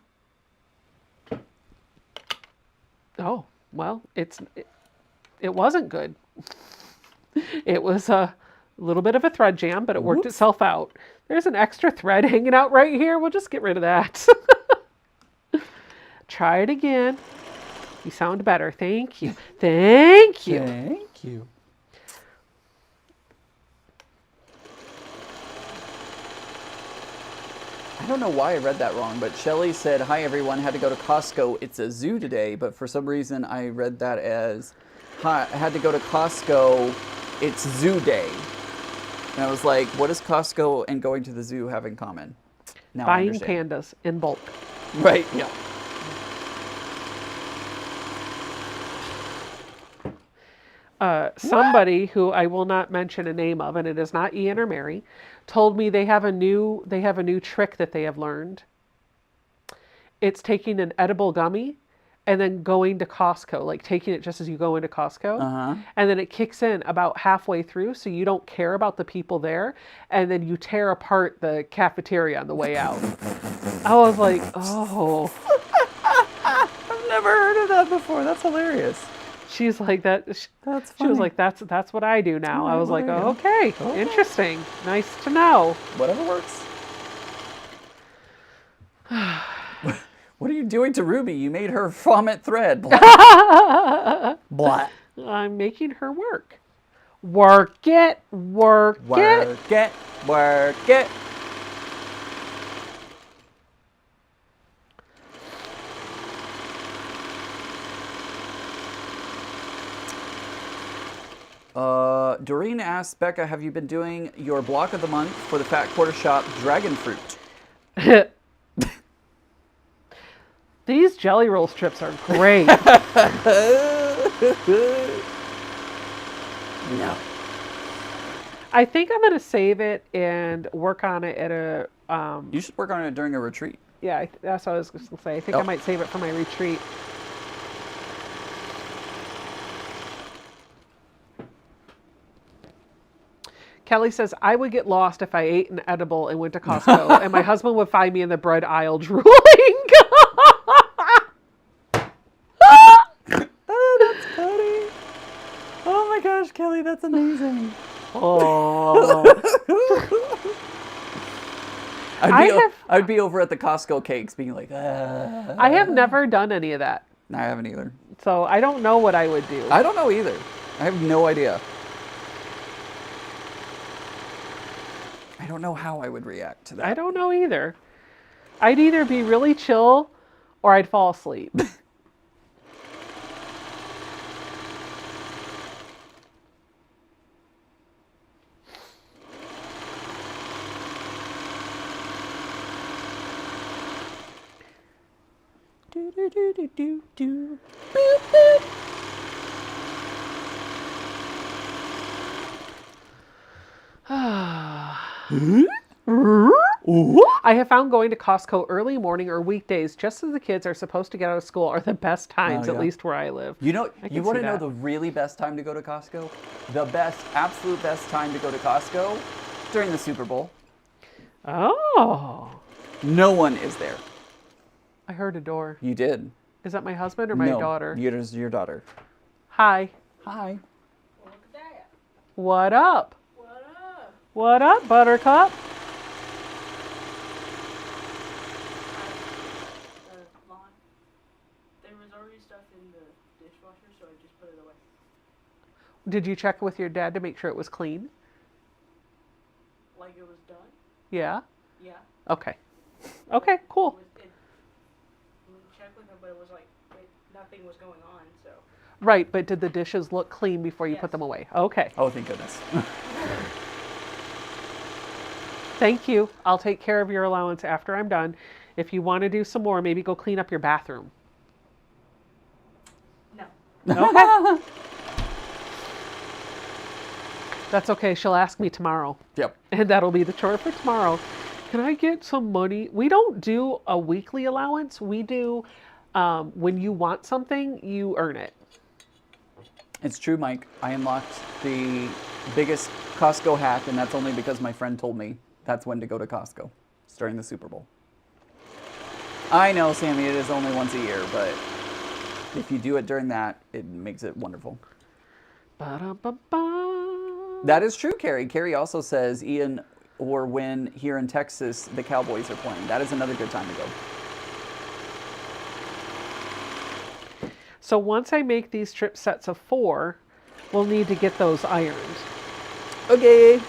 Oh, well, it wasn't good. It was a little bit of a thread jam, but it worked itself out. There's an extra thread hanging out right here. We'll just get rid of that. Try it again. You sound better. Thank you. Thank you. Thank you. I don't know why I read that wrong, but Shelly said, hi everyone, had to go to Costco. It's a zoo today, but for some reason I read that as, hi, I had to go to Costco. It's zoo day. And I was like, what does Costco and going to the zoo have in common? Now I Buying understand. pandas in bulk. Right, yeah. Somebody who I will not mention a name of, and it is not Ian or Mary, told me they have a new trick that they have learned. It's taking an edible gummy and then going to Costco, like taking it just as you go into Costco. And then it kicks in about halfway through, so you don't care about the people there, and then you tear apart the cafeteria on the way out. I was like, oh. I've never heard of that before. That's hilarious. She's like that. That's She was funny. like, that's what I do now. I was well, like, there you oh, go. okay, interesting, nice to know. Whatever works. What are you doing to Ruby? You made her vomit thread. Blah. Blah. I'm making her work. Work it, work it. Work it, work it. Doreen asks, Becca, have you been doing your block of the month for the Fat Quarter Shop Dragon Fruit? These jelly roll strips are great. No. I think I'm gonna save it and work on it at a. You should work on it during a retreat. Yeah, that's what I was gonna say. I think I might save it for my retreat. Kelly says, I would get lost if I ate an edible and went to Costco, and my husband would find me in the bread aisle drooling. Oh, that's funny. Really? That's amazing. Oh. I'd be over at the Costco cakes being like, I have never done any of that. I haven't either. So I don't know what I would do. I don't know either. I have no idea. I don't know how I would react to that. I don't know either. I'd either be really chill or I'd fall asleep. Do, do, do, do, do, do. Boop, boop. I have found going to Costco early morning or weekdays just as the kids are supposed to get out of school are the best times, Oh, yeah. at least where I live. You know, I can you want see to know that. the really best time to go to Costco? The best, absolute best time to go to Costco? During the Super Bowl. Oh, No one is there. I heard a door. You did. Is that my husband or my No, daughter? your daughter. Hi. Hi. Look at that. What up? What up? What up, Buttercup? Lawn. There was already stuff in the dishwasher, so I just put it away. Did you check with your dad to make sure it was clean? Like it was done? Yeah? Yeah. Okay. Okay, cool. We checked with him, but it was like nothing was going on, so. Right, but did the dishes look clean before you put Yes. them away? Okay. Oh, thank goodness. Thank you. I'll take care of your allowance after I'm done. If you want to do some more, maybe go clean up your bathroom. No. Okay. That's okay. She'll ask me tomorrow. Yep. And that'll be the chore for tomorrow. Can I get some money? We don't do a weekly allowance. We do when you want something, you earn it. It's true, Mike. I unlocked the biggest Costco hack, and that's only because my friend told me that's when to go to Costco. It's during the Super Bowl. I know, Sammy, it is only once a year, but if you do it during that, it makes it wonderful. Ba-da-ba-ba. That is true, Carrie. Carrie also says Ian or when here in Texas the Cowboys are playing. That is another good time to go. So once I make these strip sets of 4, we'll need to get those ironed. Okay.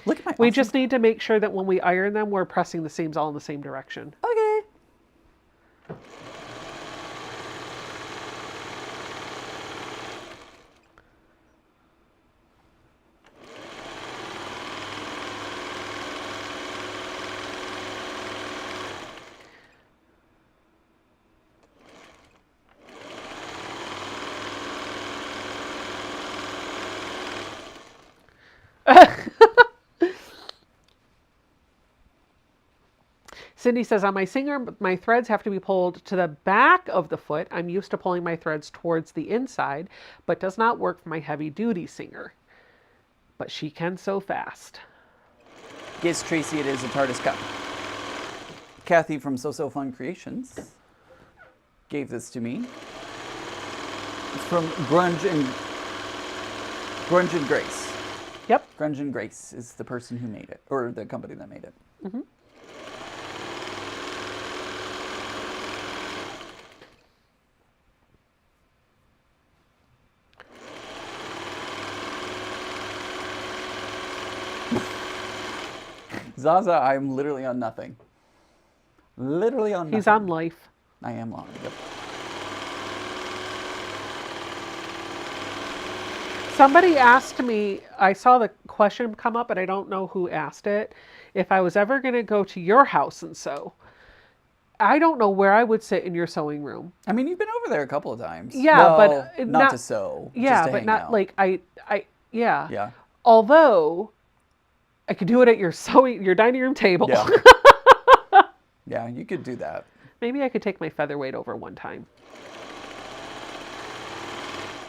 Look at my We awesome- just need to make sure that when we iron them, we're pressing the seams all in the same direction. Okay. Cindy says, on my singer, my threads have to be pulled to the back of the foot. I'm used to pulling my threads towards the inside, but does not work for my heavy duty singer. But she can sew fast. Yes, Tracy, it is a TARDIS cup. Kathy from So Fun Creations gave this to me. It's from Grunge and Grace. Yep. Grunge and Grace is the person who made it, or the company that made it. Mm-hmm. Zaza, I'm literally on nothing. Literally on nothing. He's on life. I am on, yep. Somebody asked me, I saw the question come up, but I don't know who asked it, if I was ever going to go to your house and sew. I don't know where I would sit in your sewing room. I mean, you've been over there a couple of times. Yeah, Well, but not to sew. Yeah, just to but hang not out. like yeah. Yeah. Although I could do it at your dining room table. Yeah. Yeah, you could do that. Maybe I could take my featherweight over one time.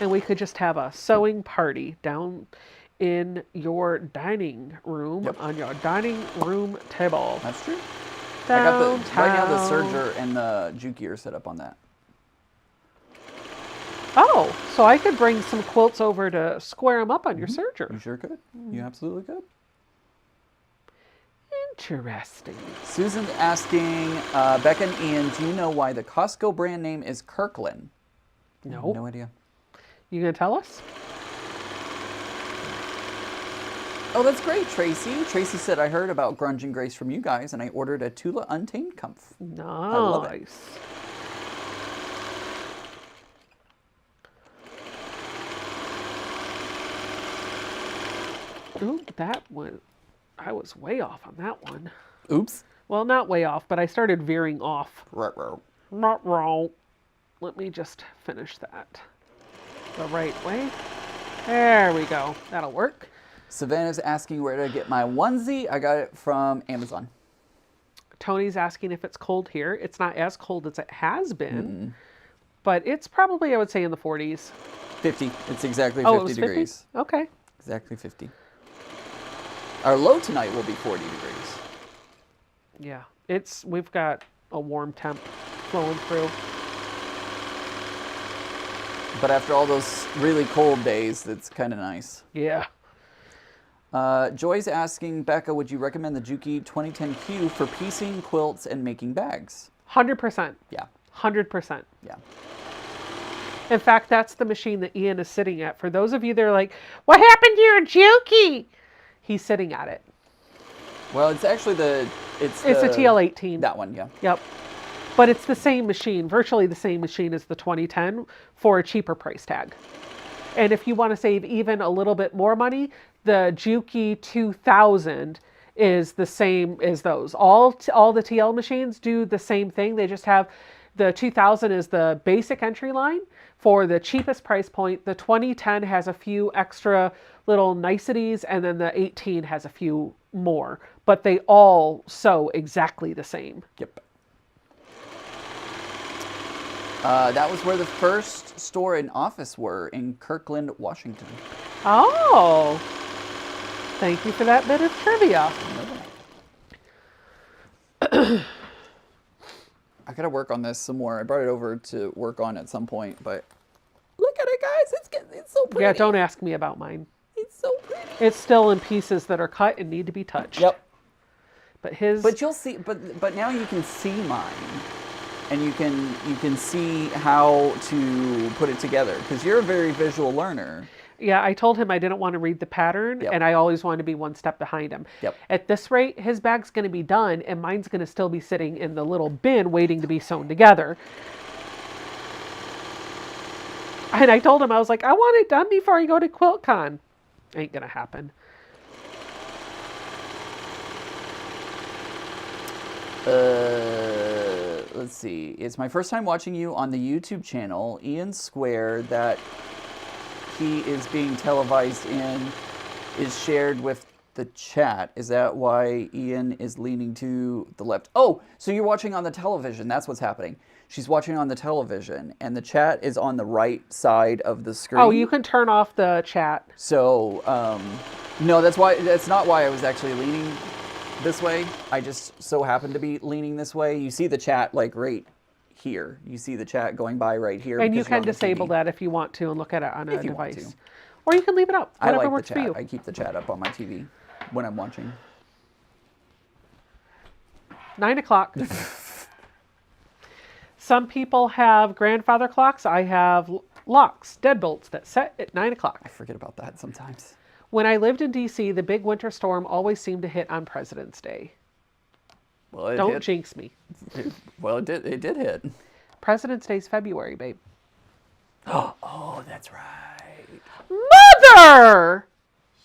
And we could just have a sewing party down in your dining room, Yep. on your dining room table. That's true. I got the right now the Downtown. serger and the juki are set up on that. Oh, so I could bring some quilts over to square them up on your You serger. sure could. You absolutely could. Interesting. Susan's asking, Becca and Ian, do you know why the Costco brand name is Kirkland? No. No idea. You gonna tell us? Oh, that's great, Tracy. Tracy said, I heard about Grunge and Grace from you guys, and I ordered a Tula Untamed Comf. Nice. love it. Ooh, that one. I was way off on that one. Oops. Well, not way off, but I started veering off. Ruh-roh. Not wrong. Let me just finish that the right way. There we go. That'll work. Savannah's asking where to get my onesie. I got it from Amazon. Tony's asking if it's cold here. It's not as cold as it has been, but it's probably, I would say, in the 40s. 50. It's exactly 50 Oh, it was 50? degrees. Okay. Exactly 50. Our low tonight will be 40 degrees. Yeah. We've got a warm temp flowing through. But after all those really cold days, it's kind of nice. Yeah. Joy's asking, Becca, would you recommend the Juki 2010Q for piecing, quilts, and making bags? 100%. Yeah. 100%. Yeah. In fact, that's the machine that Ian is sitting at. For those of you that are like, what happened to your Juki? He's sitting at it. Well, it's actually it's a TL18. That one, yeah. Yep. But it's the same machine, virtually the same machine as the 2010 for a cheaper price tag. And if you want to save even a little bit more money, the Juki 2000 is the same as those. All the TL machines do the same thing. They just have the 2000 is the basic entry line for the cheapest price point. The 2010 has a few extra little niceties, and then the 18 has a few more. But they all sew exactly the same. Yep. That was where the first store and office were, in Kirkland, Washington. Oh, thank you for that bit of trivia. I gotta work on this some more. I brought it over to work on at some point, but look at it, guys. It's so pretty. Yeah, don't ask me about mine. It's so pretty. It's still in pieces that are cut and need to be touched. Yep. But his. But you'll see. But now you can see mine, and you can see how to put it together, because you're a very visual learner. Yeah, I told him I didn't want to read the pattern, Yep. and I always wanted to be one step behind him. Yep. At this rate, his bag's going to be done, and mine's going to still be sitting in the little bin waiting to be sewn together. And I told him, I was like, I want it done before I go to QuiltCon. Ain't going to happen. Let's see. It's my first time watching you on the YouTube channel. Ian Square, that he is being televised in, is shared with the chat. Is that why Ian is leaning to the left? Oh, so you're watching on the television. That's what's happening. She's watching on the television, and the chat is on the right side of the screen. Oh, you can turn off the chat. So, no, that's not why I was actually leaning this way. I just so happened to be leaning this way. You see the chat like right here. You see the chat going by right here. And you because you're can on the disable TV. that if you want to and look at it on a If you want device. to. Or you can leave it up. I Whatever like works the for chat. you. I keep the chat up on my TV when I'm watching. 9 o'clock. Some people have grandfather clocks. I have locks, deadbolts that set at 9 o'clock. I forget about that sometimes. When I lived in D.C., the big winter storm always seemed to hit on President's Day. Well, it Don't hit. jinx me. Well, it did hit. President's Day's February, babe. Oh, that's right. Mother!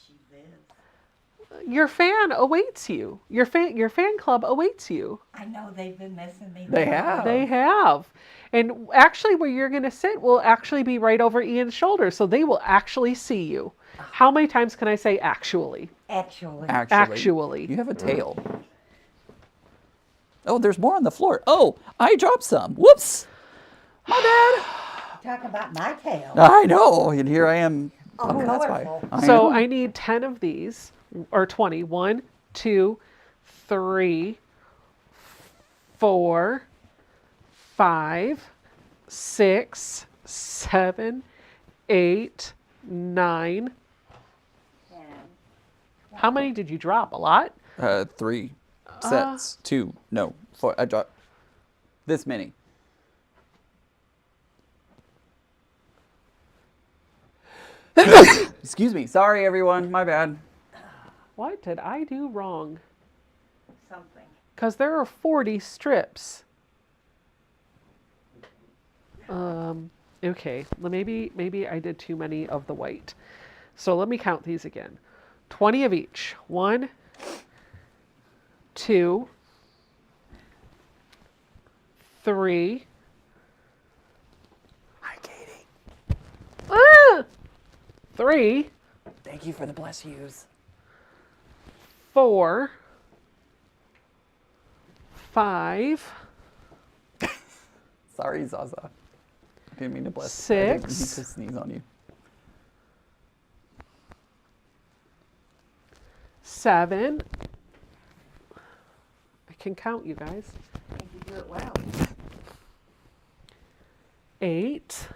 She lives. Your fan awaits you. Your fan club awaits you. I know they've been missing me. They have. They have. And actually, where you're going to sit will actually be right over Ian's shoulder, so they will actually see you. How many times can I say actually? Actually. Actually. You have a tail. Oh, there's more on the floor. Oh, I dropped some. Whoops. My bad. Talk about my tail. I know. And here I am. Oh, That's why. colorful. I So know. I need 10 of these, or 20. 1, 2, 3, 4, 5, 6, 7, 8, 9. And How many did you drop? A lot? 3 sets. 2. No, 4. I dropped this many. Excuse me. Sorry, everyone. My bad. What did I do wrong? something. Because there are 40 strips. Okay, well, maybe I did too many of the white. So let me count these again. 20 of each. 1, 2, 3. Hi, Katie. 3, Thank you for the bless yous. 4, 5, Sorry, Zaza. I didn't mean to bless. I 6. didn't mean to sneeze on you. 7. I can count, you guys. And you do it well. 8,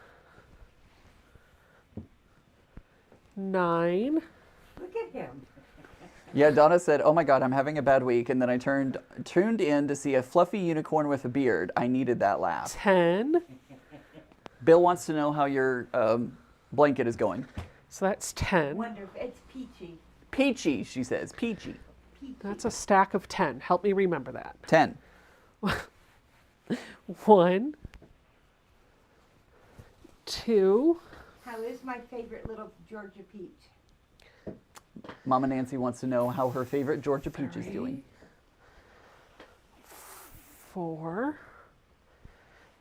9. Look at him. Yeah, Donna said, "Oh my God, I'm having a bad week," and then I tuned in to see a fluffy unicorn with a beard. I needed that laugh. 10. Bill wants to know how your blanket is going. So that's 10. Wonder if it's peachy. Peachy, she says. Peachy. Peachy. That's a stack of 10. Help me remember that. 10. 1, 2, How is my favorite little Georgia peach? Mama Nancy wants to know how her favorite Georgia peach is doing. 4,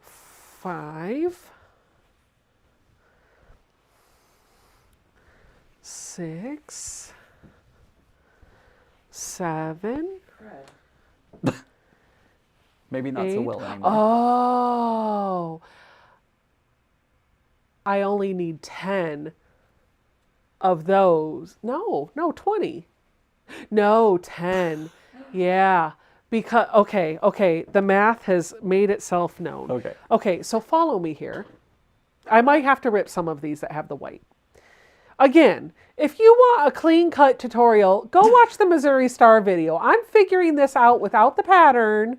5, 6, 7. Good. Maybe not so 8. well anymore. Oh. I only need 10 of those. No, 20. No, 10. Yeah. Because, okay. The math has made itself known. Okay. Okay, so follow me here. I might have to rip some of these that have the white. Again, if you want a clean cut tutorial, go watch the Missouri Star video. I'm figuring this out without the pattern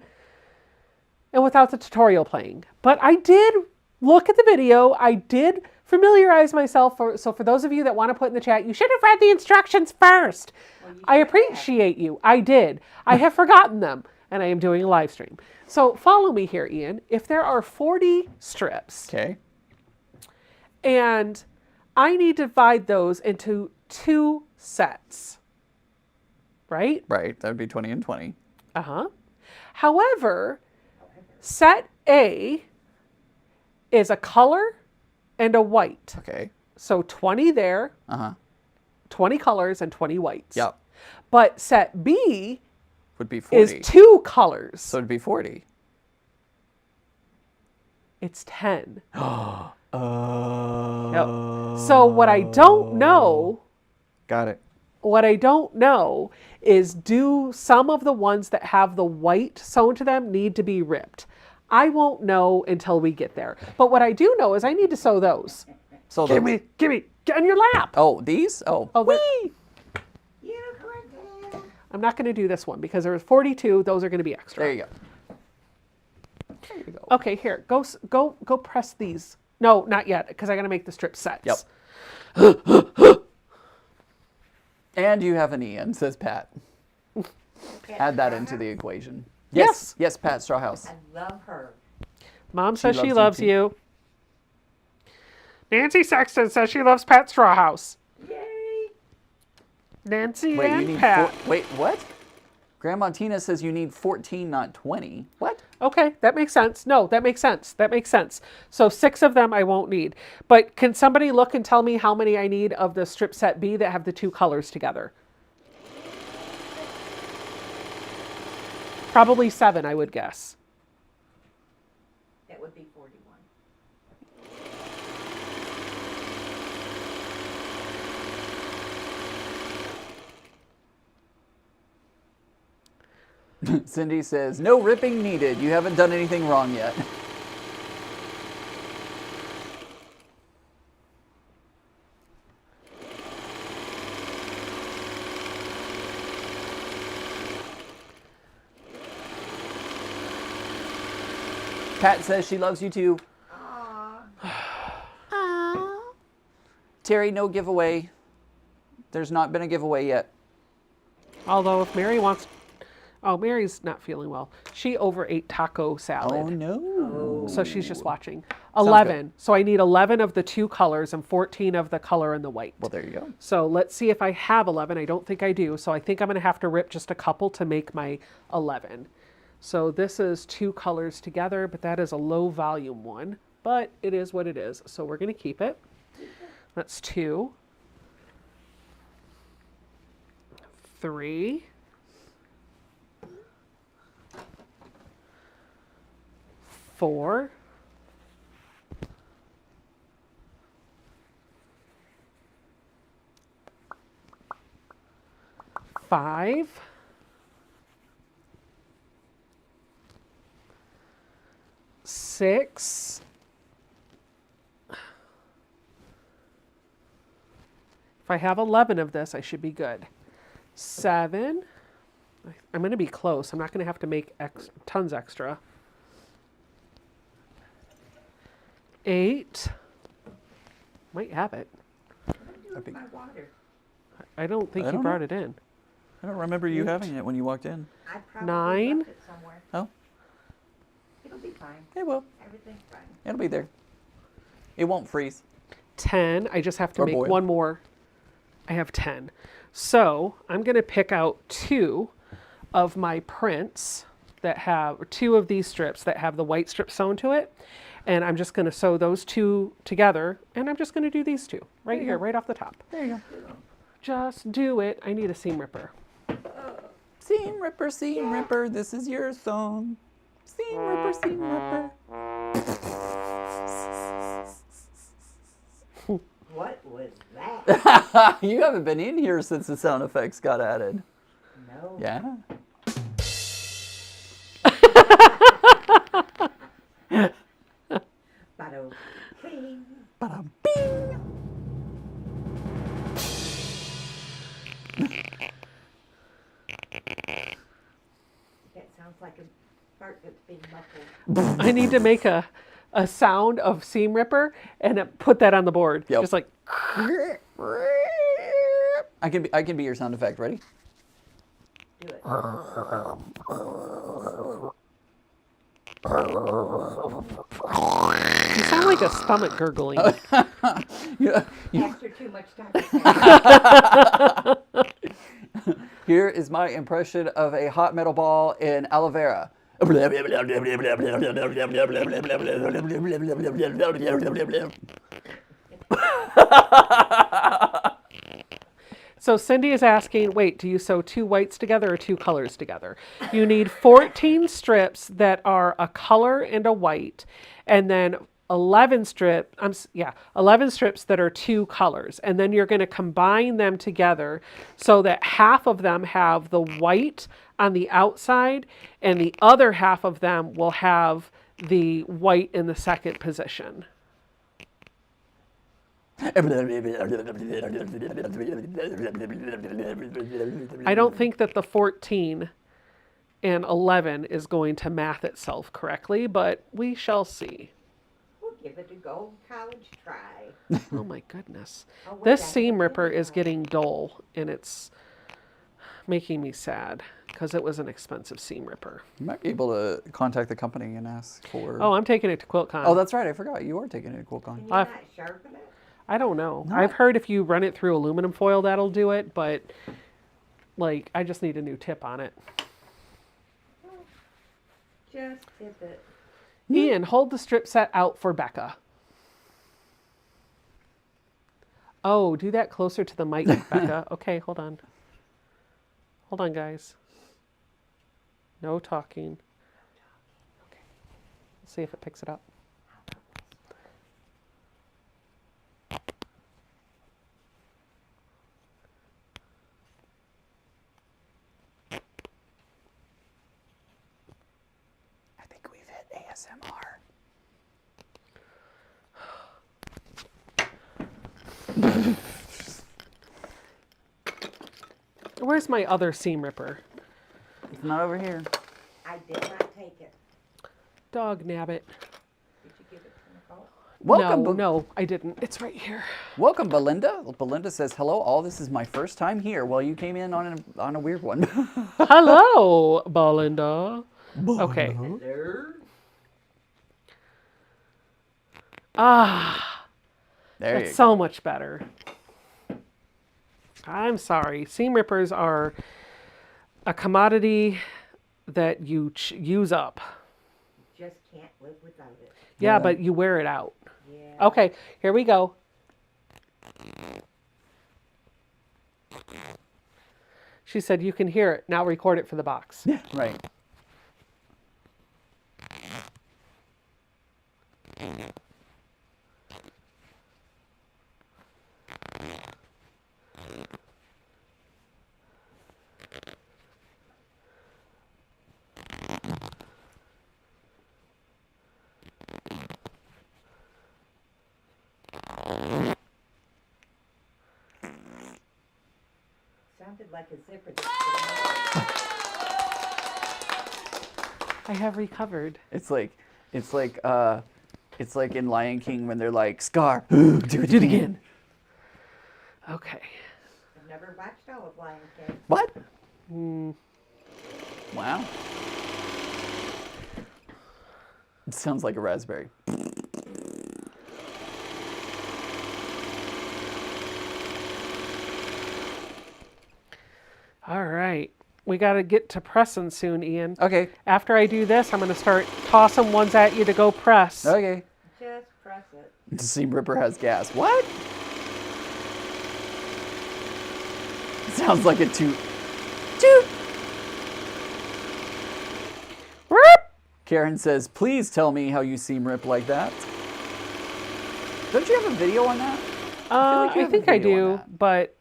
and without the tutorial playing. But I did look at the video. I did familiarize myself. So for those of you that want to put in the chat, you should have read the instructions first. Well, you I should have. appreciate you. I did. I have forgotten them, and I am doing a live stream. So follow me here, Ian. If there are 40 strips, Okay. and I need to divide those into 2 sets, right? Right. That would be 20 and 20. However, set A is a color and a white. Okay. So 20 there, Uh-huh. 20 colors and 20 whites. Yep. But set B Would be 40. is 2 colors. So it'd be 40. It's 10. Oh. Yep. So what I don't know is, do some of the ones that have the white sewn to them need to be ripped? I won't know until we get there. But what I do know is I need to sew those. So Give me, get on your lap. Oh, these? Oh. Oh, Whee! Unicorn. I'm not going to do this one because there was 42. Those are going to be extra. There you go. There you go. Okay, here, go press these. No, not yet, because I got to make the strip sets. Yep. And you have an Ian, says Pat. Add that into the equation. Yes. Yes, Pat Strawhouse. I love her. Mom says she loves loves you you. Nancy Sexton says she loves Pat Strawhouse. Yay! Nancy Wait, you and need Pat. wait, what? Grandma Tina says you need 14, not 20. What? Okay, that makes sense. No, that makes sense. That makes sense. So 6 of them I won't need. But can somebody look and tell me how many I need of the strip set B that have the 2 colors together? Probably 7, I would guess. That would be 41. Cindy says, no ripping needed. You haven't done anything wrong yet. Pat says she loves you too. Aw. Terry, no giveaway. There's not been a giveaway yet. Although if Mary wants... Oh, Mary's not feeling well. She overate taco salad. Oh, no. So she's just watching. Sounds 11. So I need 11 of the 2 colors and 14 of the color and the white. Well, there you go. So let's see if I have 11. I don't think I do. So I think I'm going to have to rip just a couple to make my 11. So this is 2 colors together, but that is a low volume one. But it is what it is. So we're going to keep it. That's 2. 3. 4. 5. 6. If I have 11 of this, I should be good. 7. I'm going to be close. I'm not going to have to make tons extra. 8. Might have it. Where's my water? I don't think I you don't brought know. it in. I don't remember you 8. having it when you walked in. I probably 9. left it somewhere. Oh, It'll be fine. it will. Everything's fine. It'll be there. It won't freeze. 10. I just have to Or make boil. one more. I have 10. So I'm going to pick out 2 of my prints that have 2 of these strips that have the white strip sewn to it. And I'm just going to sew those 2 together. And I'm just going to do these 2 right here, right off the top. There you go. Just do it. I need a seam ripper. Seam ripper, this is your song. Seam ripper, seam ripper. What was that? You haven't been in here since the sound effects got added. No. Yeah. Bada bing. Bada bing. That sounds like a fart that's being muffled. I need to make a sound of seam ripper and put that on the board. Yep. Just like, I can be your sound effect. Ready? Do it. you sound like a stomach gurgling. Yeah. After too much time. Here is my impression of a hot metal ball in aloe vera. So Cindy is asking, wait, do you sew 2 whites together or 2 colors together? You need 14 strips that are a color and a white, and then 11 strips that are 2 colors. And then you're going to combine them together so that half of them have the white on the outside and the other half of them will have the white in the second position. I don't think that the 14 and 11 is going to math itself correctly, but we shall see. We'll give it a go college try. Oh my goodness. Oh, wait, This I seam haven't ripper seen is it. getting dull and it's making me sad because it was an expensive seam ripper. You might be able to contact the company and ask for. Oh, I'm taking it to QuiltCon. Oh, that's right. I forgot. You are taking it to QuiltCon. Can you I've- not sharpen it? I don't know. No. I've heard if you run it through aluminum foil, that'll do it, but like, I just need a new tip on it. Just tip it. Ian, hold the strip set out for Becca. Oh, do that closer to the mic, Becca. Okay, hold on. Hold on, guys. No talking. Okay. Let's see if it picks it up. I think we've hit ASMR. Where's my other seam ripper? It's not over here. I did not take it. Dog nabbit. Did you give it to Nicole? Welcome, No, I didn't. It's right here. welcome, Belinda. Belinda says, hello, all. This is my first time here. Well, you came in on a weird one. Hello, Belinda. Okay. Hello? Ah, There you that's go. so much better. I'm sorry. Seam rippers are a commodity that you use up. Just can't live without it. Yeah, Yeah. but you wear it out. Yeah. Okay, here we go. She said you can hear it. Now record it for the box. Right. Sounded like a zipper that's I have recovered. It's like in Lion King when they're like, Scar, do it again. Okay. I've never watched all of Lion King. What? Wow. It sounds like a raspberry. All right. We got to get to pressing soon, Ian. Okay. After I do this, I'm going to start tossing ones at you to go press. Okay. Just press it. The seam ripper has gas. What? Sounds like a toot. Toot! Whoop! Karen says, please tell me how you seam rip like that. Don't you have a video on that? like you I have a think I video on do, but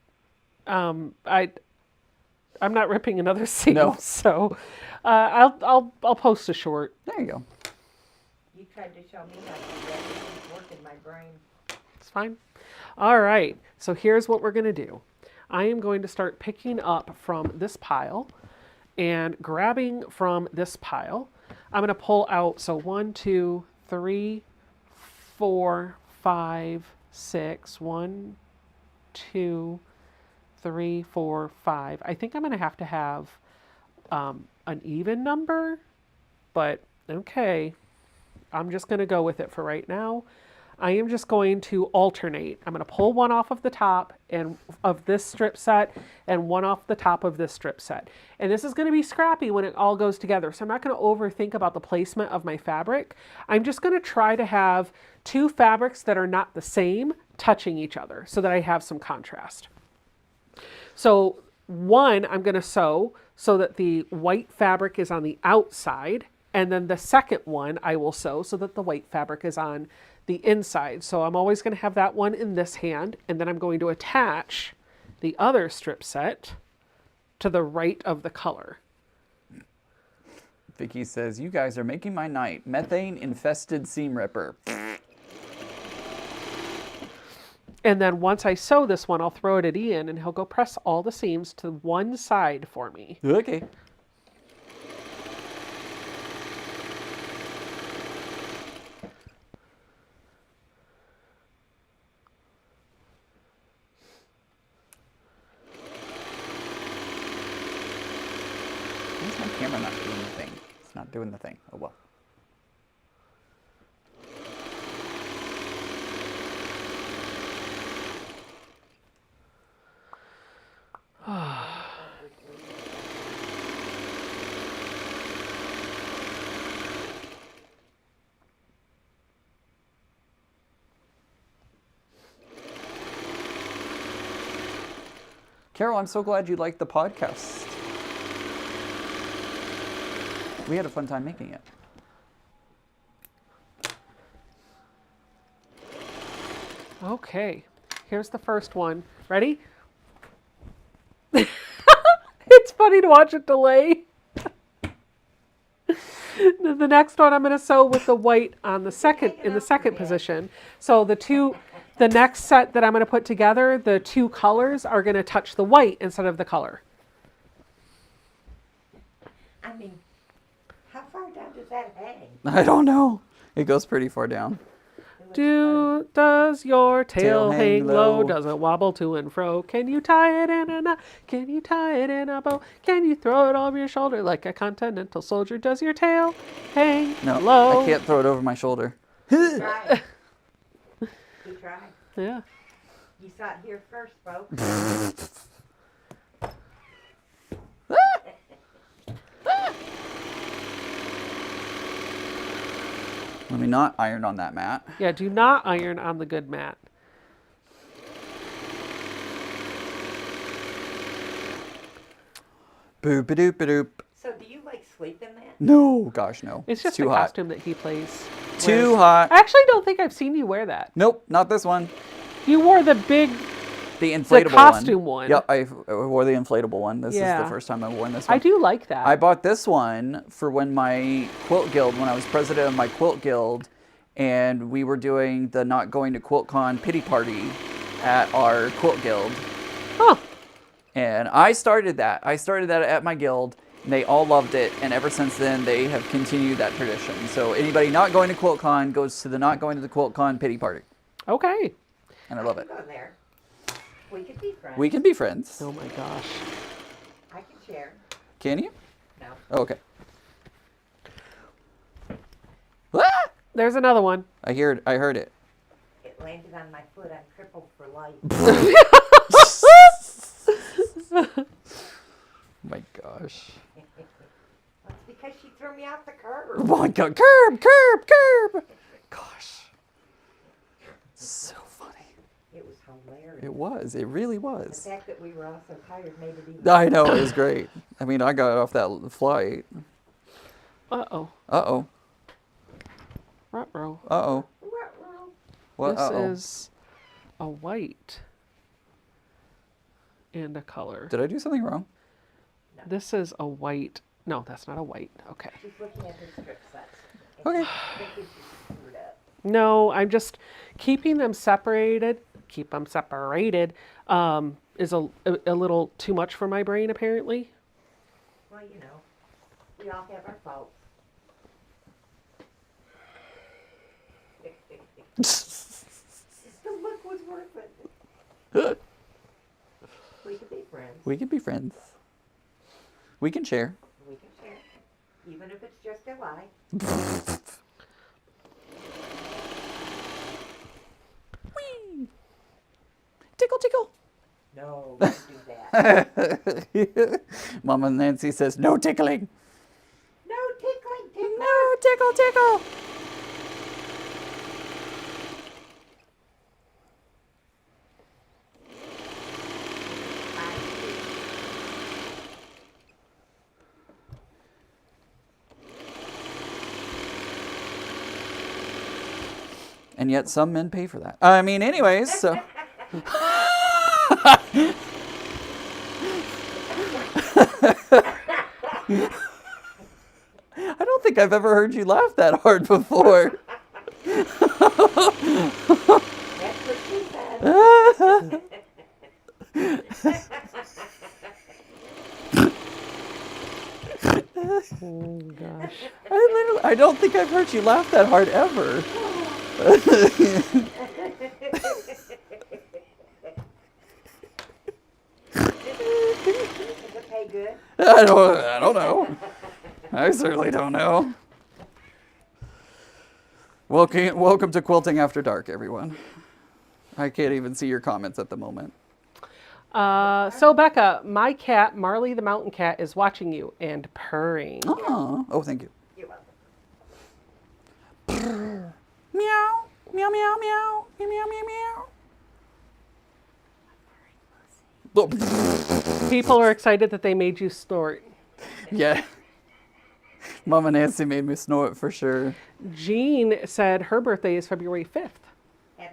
I'm not ripping another seam, No. so I'll post a short. There you go. You tried to show me how to do that. It didn't work in my brain. It's fine. All right, so here's what we're going to do. I am going to start picking up from this pile and grabbing from this pile. I'm going to pull out, so 1, 2, 3, 4, 5, 6, 1, 2, 3, 4, 5. I think I'm going to have an even number, but okay. I'm just going to go with it for right now. I am just going to alternate. I'm going to pull one off of the top and of this strip set and one off the top of this strip set. And this is going to be scrappy when it all goes together. So I'm not going to overthink about the placement of my fabric. I'm just going to try to have two fabrics that are not the same touching each other so that I have some contrast. So one, I'm going to sew so that the white fabric is on the outside. And then the second one I will sew so that the white fabric is on the inside. So I'm always going to have that one in this hand, and then I'm going to attach the other strip set to the right of the color. Vicky says, you guys are making my night. Methane infested seam ripper. And then once I sew this one, I'll throw it at Ian and he'll go press all the seams to one side for me. Okay. Why is my camera not doing the thing? It's not doing the thing. Oh well. Carol, I'm so glad you liked the podcast. We had a fun time making it. Okay, here's the first one. Ready? It's funny to watch it delay. The next one I'm going to sew with the white on the second, in the second position. So the next set that I'm going to put together, the two colors are going to touch the white instead of the color. I mean, How far down does that hang? I don't know. It goes pretty far down. Does your tail hang hang low? low? Does it wobble to and fro? Can you tie it in a knot? Can you tie it in a bow? Can you throw it over your shoulder like a continental soldier? Does your tail hang No, low? I can't throw it over my shoulder. Try. You try. Yeah. You saw it here first, folks. Let me not iron on that mat. Yeah, do not iron on the good mat. Boop-a-doop-a-doop. So do you like sleep in that? No, gosh, no. It's just too the hot. costume that he plays. Too wears. hot. I actually don't think I've seen you wear that. Nope, not this one. You wore the big, The inflatable costume one. Yep, I wore the inflatable one. This is Yeah. the first time I've worn this one. I do like that. I bought this one for when my quilt guild, when I was president of my quilt guild, and we were doing the Not Going to QuiltCon pity party at our quilt guild. Huh. And I started that. I started that at my guild, and they all loved it. And ever since then, they have continued that tradition. So anybody not going to QuiltCon goes to the Not Going to the QuiltCon pity party. Okay. And I love it. Go there. We could be friends. We can be friends. Oh my gosh. I can share. Can you? No. Oh, okay. Ah! There's another one. I heard it. It landed on my foot. I'm crippled for life. My gosh. That's because she threw me off the curb. Oh my god. Curb. Gosh. So funny. It was hilarious. It was. It really The was. fact that we were all so tired made it even. I know. It was great. I mean, I got off that flight. Uh-oh. Uh-oh. Ruh-roh. Uh-oh. Ruh-roh. What? This Uh-oh. is a white and a color. Did I do something wrong? This is a white. No, that's not a white. Okay. She's looking at her strip sets. Okay. I think she's screwed up. No, I'm just keeping them separated. Keep them separated is a little too much for my brain, apparently. Well, you know, we all have our faults. The look was worth it. We could be friends. We can be friends. We can share. We can share. Even if it's just a lie. Whee! Tickle, tickle. No, don't do that. Mama Nancy says, no tickling. No tickling, tickle. No, tickle, tickle. And yet some men pay for that. I mean, anyways, so. I don't think I've ever heard you laugh that hard before. That's what she said. Oh gosh. I don't think I've heard you laugh that hard ever. Does it pay good? I don't know. I certainly don't know. Welcome to Quilting After Dark, everyone. I can't even see your comments at the moment. So Becca, my cat, Marley the mountain cat, is watching you and purring. Oh, thank you. You're welcome. Meow, meow, meow, meow, meow, meow, meow, meow. People are excited that they made you snort. Yeah. Mama Nancy made me snort for sure. Jean said her birthday is February 5th.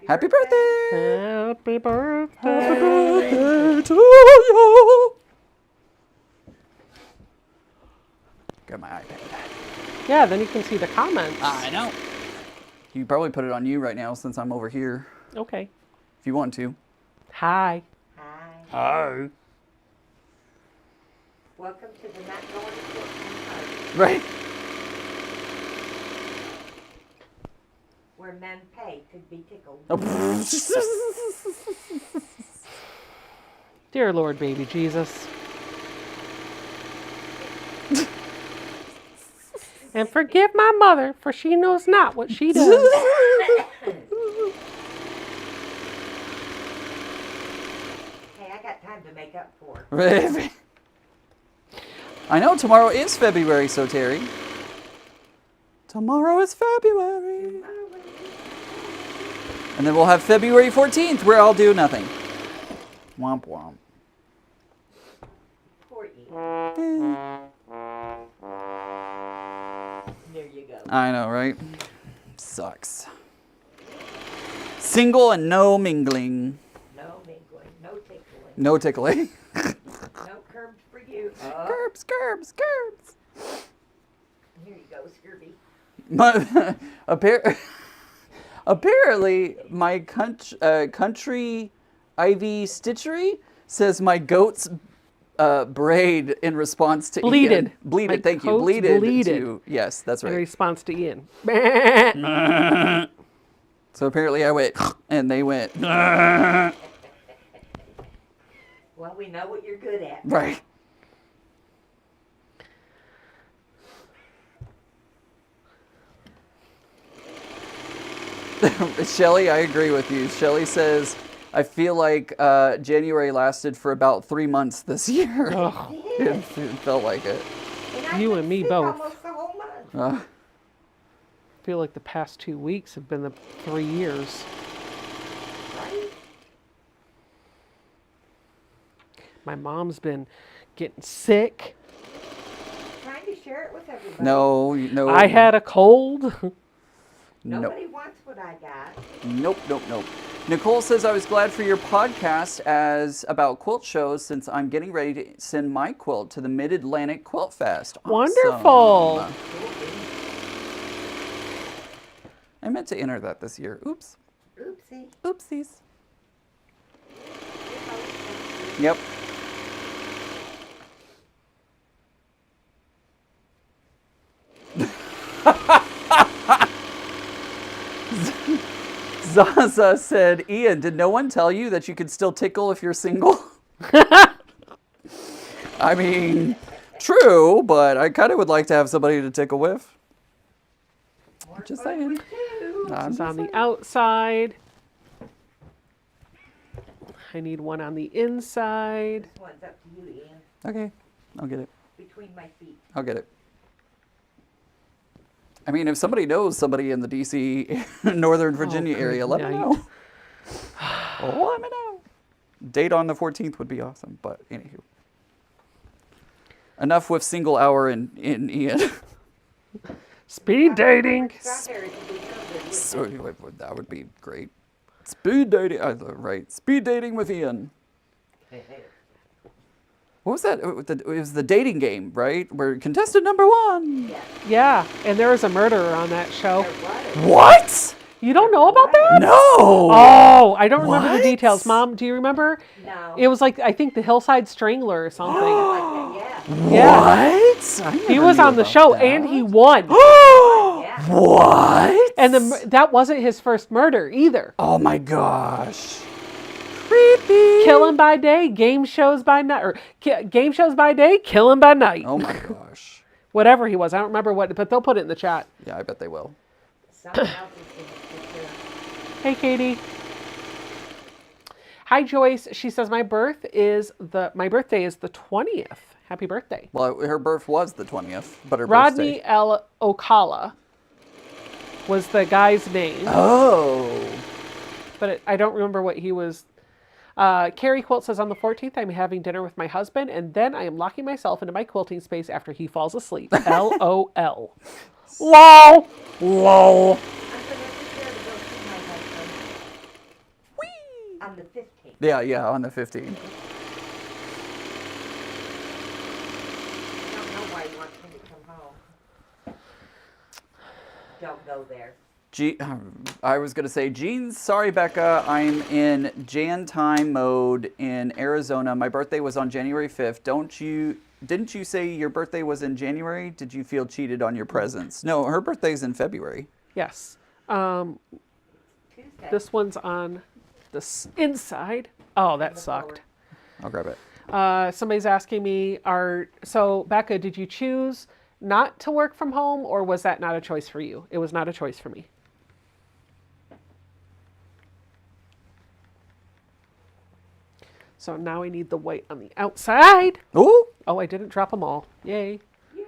Happy birthday! Happy birthday. Happy birthday to you! Got my iPad. Yeah, then you can see the comments. I know. You can probably put it on you right now since I'm over here, Okay. if you want to. Hi. Hi. Hi. Welcome to the Not Going to Quilting party. Right. and pay to be tickled. Dear Lord, baby Jesus. And forgive my mother, for she knows not what she does. Hey, I got time to make up for. I know tomorrow is February, so Terry. Tomorrow is February. And then we'll have February 14th where I'll do nothing. Womp womp. Poor Ian. There you go. I know, right? Sucks. Single and no mingling. No mingling, no tickling. No tickling. No curbs for you. Curbs, curbs, curbs. Here you go, Scurvy. Apparently, my country Ivy Stitchery says my goat's braid in response to Bleeded. Ian. Bleeded, My thank you. goat's Bleeded. bleeded. Yes, that's In right. response to Ian. So apparently I went, and they went. Well, we know what you're good at. Right. Shelly, I agree with you. Shelly says, I feel like January lasted for about 3 months this year. Ugh. It felt like it. And You I've and been me sick both. almost the whole month. Uh, I feel like the past 2 weeks have been the 3 years. Right? My mom's been getting sick. Trying to share it with everybody. no. I had a cold. Nope. Nobody wants what I got. Nope. Nicole says, I was glad for your podcast about quilt shows since I'm getting ready to send my quilt to the Mid-Atlantic Quilt Fest. Awesome. Wonderful. I meant to enter that this year. Oops. Oopsie. Oopsies. Yep. Zaza said, Ian, did no one tell you that you could still tickle if you're single? I mean, true, but I kind of would like to have somebody to tickle with. Just saying. I'm It's just on saying. the outside. I need one on the inside. This one's up to you, Ian. Okay, I'll get it. Between my feet. I'll get it. I mean, if somebody knows somebody in the D.C. Northern Virginia good area, let me night. know. Let me know. Date on the 14th would be awesome, but anywho. Enough with single hour in Ian. Speed dating. Got there, it could be no good, wouldn't it? So that would be great. Speed dating, right? Speed dating with Ian. What was that? It was the dating game, right? Where contestant number 1. Yeah, Yeah, and there was a murderer on that show. there was. What? You don't know about that? No. Oh, I don't remember the What? details. Mom, do you remember? No. It was like, I think, the Hillside Strangler or something. Yeah. Yeah. What? I He never was knew on the about show that. and he won. Yeah. What? And that wasn't his first murder either. Oh my gosh. Creepy. Kill him by day, game shows by night, or game shows by day, kill him by night. Oh my gosh. Whatever he was, I don't remember what, but they'll put it in the chat. Yeah, I bet they will. Someone else is in it for sure. Hey, Katie. Hi, Joyce. She says my birthday is the 20th. Happy birthday. Well, her birth was the 20th, but her Rodney birthday. L. Ocala was the guy's name, Oh. but I don't remember what he was. Carrie Quilt says on the 14th, I'm having dinner with my husband, and then I am locking myself into my quilting space after he falls asleep. LOL. LOL. Lol. I'm gonna prepare to go see my husband Whee! on the 15th. Yeah, on the 15th. I don't know why he wants me to come home. Don't go there. I was going to say, Jeans, sorry, Becca. I'm in Jan time mode in Arizona. My birthday was on January 5th. Didn't you say your birthday was in January? Did you feel cheated on your presents? No, her birthday's in February. Yes. Tuesday. This one's on the inside. Oh, that the sucked. I'll grab it. Somebody's asking me, so Becca, did you choose not to work from home, or was that not a choice for you? It was not a choice for me. So now I need the white on the outside. Ooh! Oh, I didn't drop them all. Yay. Yay.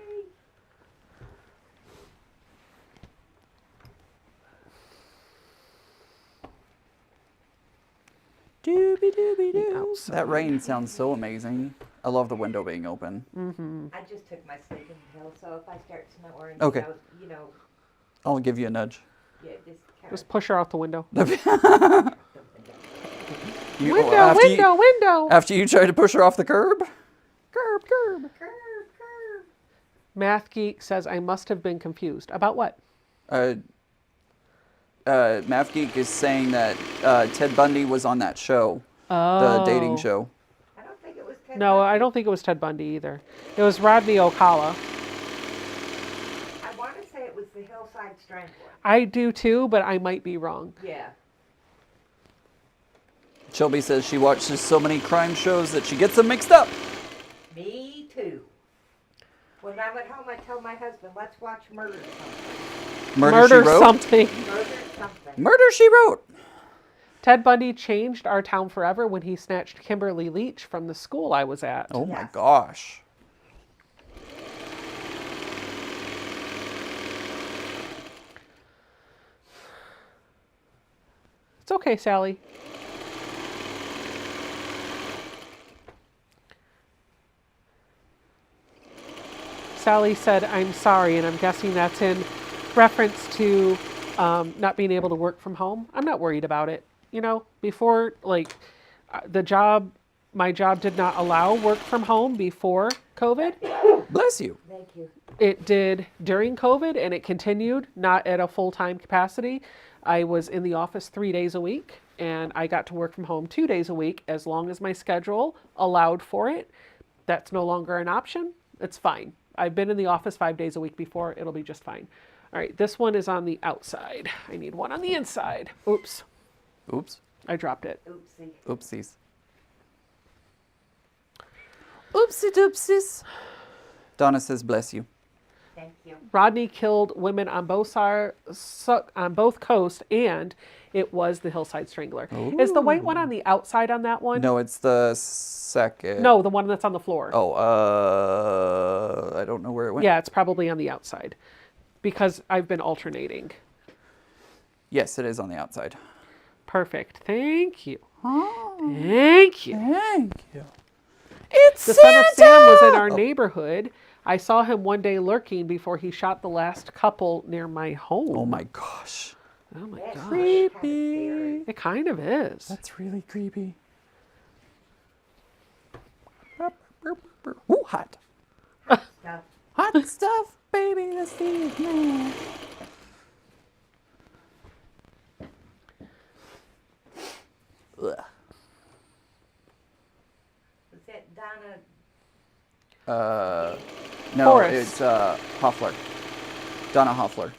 Doobie doobie The doo. outside. That rain sounds so amazing. I love the window being open. I just took my sleeping pill, so if I start snoring, Okay. you know, I'll give you a nudge. yeah, just kind Just push her out the window. You- Window, after window, you, window. After you try to push her off the curb? Curb. curve. Math Geek says I must have been confused. About what? Math Geek is saying that Ted Bundy was on that show, the dating show. I don't think it was Ted No, Bundy. I don't think it was Ted Bundy either. It was Rodney Ocala. I want to say it was the Hillside Strangler. I do too, but I might be wrong. Yeah. Shelby says she watches so many crime shows that she gets them mixed up. Me too. When I'm at home, I tell my husband, let's watch Murder Something. Murder, She Wrote. something. Murder Something. Murder, She Wrote. Ted Bundy changed our town forever when he snatched Kimberly Leach from the school I was at. Oh my Yes. gosh. It's okay, Sally. Sally said, I'm sorry, and I'm guessing that's in reference to not being able to work from home. I'm not worried about it. You know, before, like, my job did not allow work from home before COVID. Bless you. Thank you. It did during COVID, and it continued, not at a full-time capacity. I was in the office 3 days a week, and I got to work from home 2 days a week as long as my schedule allowed for it. That's no longer an option. It's fine. I've been in the office 5 days a week before. It'll be just fine. All right, this one is on the outside. I need one on the inside. Oops, Oops. I dropped it. Oopsie. Oopsies. Oopsie doopsies. Donna says, bless you. Thank you. Rodney killed women on both coasts, and it was the Hillside Strangler. Is the white one on the outside on that one? No, it's the second. No, the one that's on the floor. Oh, I don't know where it went. Yeah, it's probably on the outside because I've been alternating. Yes, it is on the outside. Perfect. Thank you. Oh, Thank you. thank you. It's The son of Sam was in our Oh. neighborhood. I saw him one day lurking before he shot the last couple near my home. Oh my gosh. Oh my That's gosh. really kind of scary. It kind of is. That's really creepy. Ooh, hot. Stuff. Hot stuff, baby, this evening. Ugh. Was that Donna? No, Forrest. it's Hoffler. Donna Hoffler.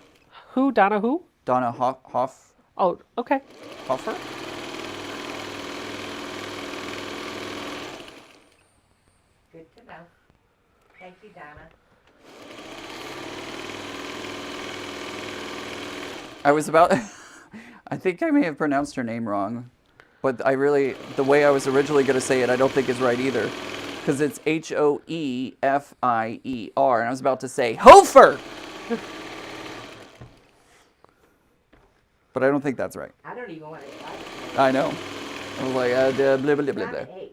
Who? Donna who? Donna Oh, okay. Hoffer? Good to know. Thank you, Donna. I was about, I think I may have pronounced her name wrong, but the way I was originally going to say it, I don't think is right either. Because it's Hoefier, and I was about to say Hofer! But I don't think that's right. I don't even want to try it. I know. I was like, blah, blah, blah, blah, blah. Donna H.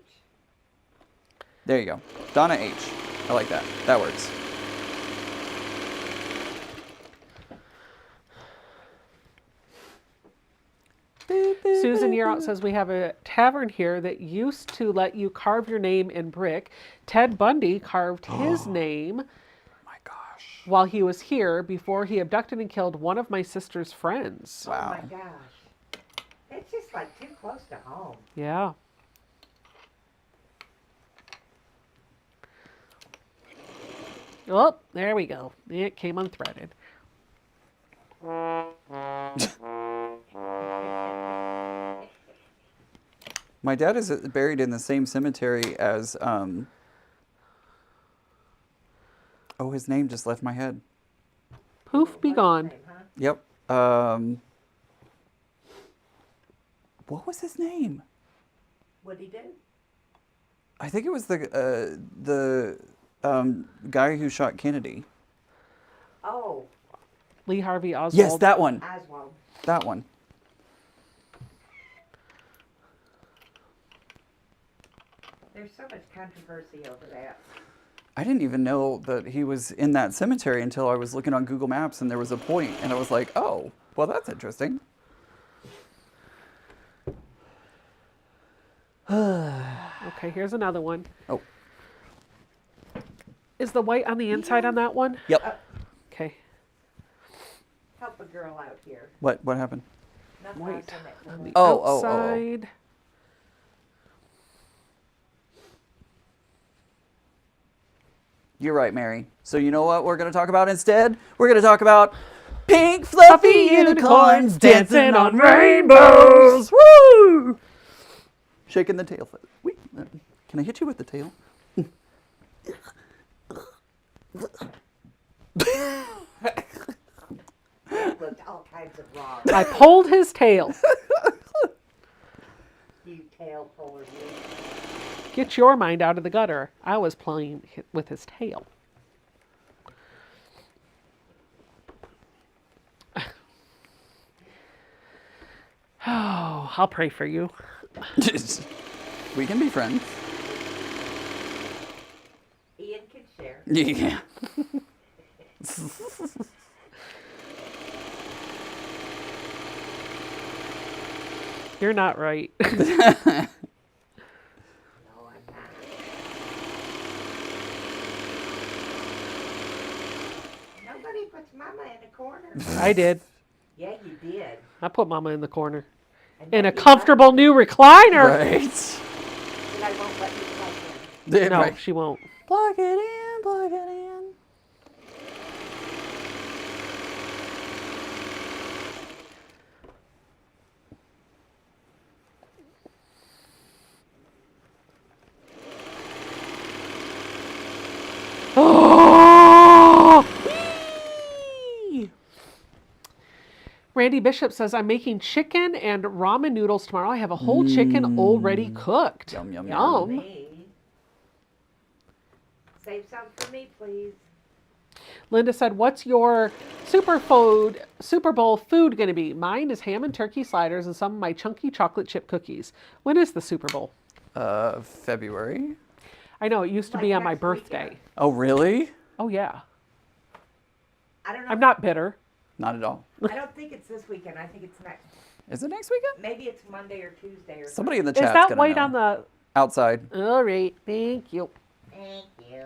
There you go. Donna H. I like that. That works. Susan Yearout says we have a tavern here that used to let you carve your name in brick. Ted Bundy carved his name My gosh. while he was here before he abducted and killed one of my sister's friends. Wow. Oh my gosh. It's just like too close to home. Yeah. Oh, there we go. It came unthreaded. My dad is buried in the same cemetery as, oh, his name just left my head. Poof, be gone. Yep. What was his name? What'd he do? I think it was the guy who shot Kennedy. Oh, Lee Harvey Oswald. Yes, that one. Oswald. That one. There's so much controversy over that. I didn't even know that he was in that cemetery until I was looking on Google Maps and there was a point, and I was like, oh, well, that's interesting. Okay, here's another one. Oh, Is the white on the inside on that one? yep. Okay. Help a girl out here. What happened? Nothing White else in that on the Oh. outside. You're right, Mary. So you know what we're going to talk about instead? We're going to talk about pink fluffy unicorns dancing on rainbows. Woo! Shaking the tail. Wait, can I hit you with the tail? Looked all kinds of wrong. I pulled his tail. You tail puller, you. Get your mind out of the gutter. I was playing with his tail. Oh, I'll pray for you. We can be friends. Ian can share. Yeah. You're not right. No, I'm not. Nobody puts Mama in a corner. I did. Yeah, you did. I put Mama in the corner. And In then a you comfortable new recliner. Right. And I won't let you plug in. No, Right. she won't. Plug it in, plug it in. Oh! Randy Bishop says, I'm making chicken and ramen noodles tomorrow. I have a whole chicken already cooked. Yum, yum, Yum. Me. Save some for me, please. Linda said, what's your Super Bowl food going to be? Mine is ham and turkey sliders and some of my chunky chocolate chip cookies. When is the Super Bowl? February. I know, it used to Like be on my next birthday. weekend. Oh, really? Oh, yeah. I don't know. I'm not bitter. Not at all. I don't think it's this weekend. I think it's next. Is it next weekend? Maybe it's Monday or Tuesday or Somebody in the Is chat's that gonna white know. on the... Outside. All right, thank you. something. Thank you.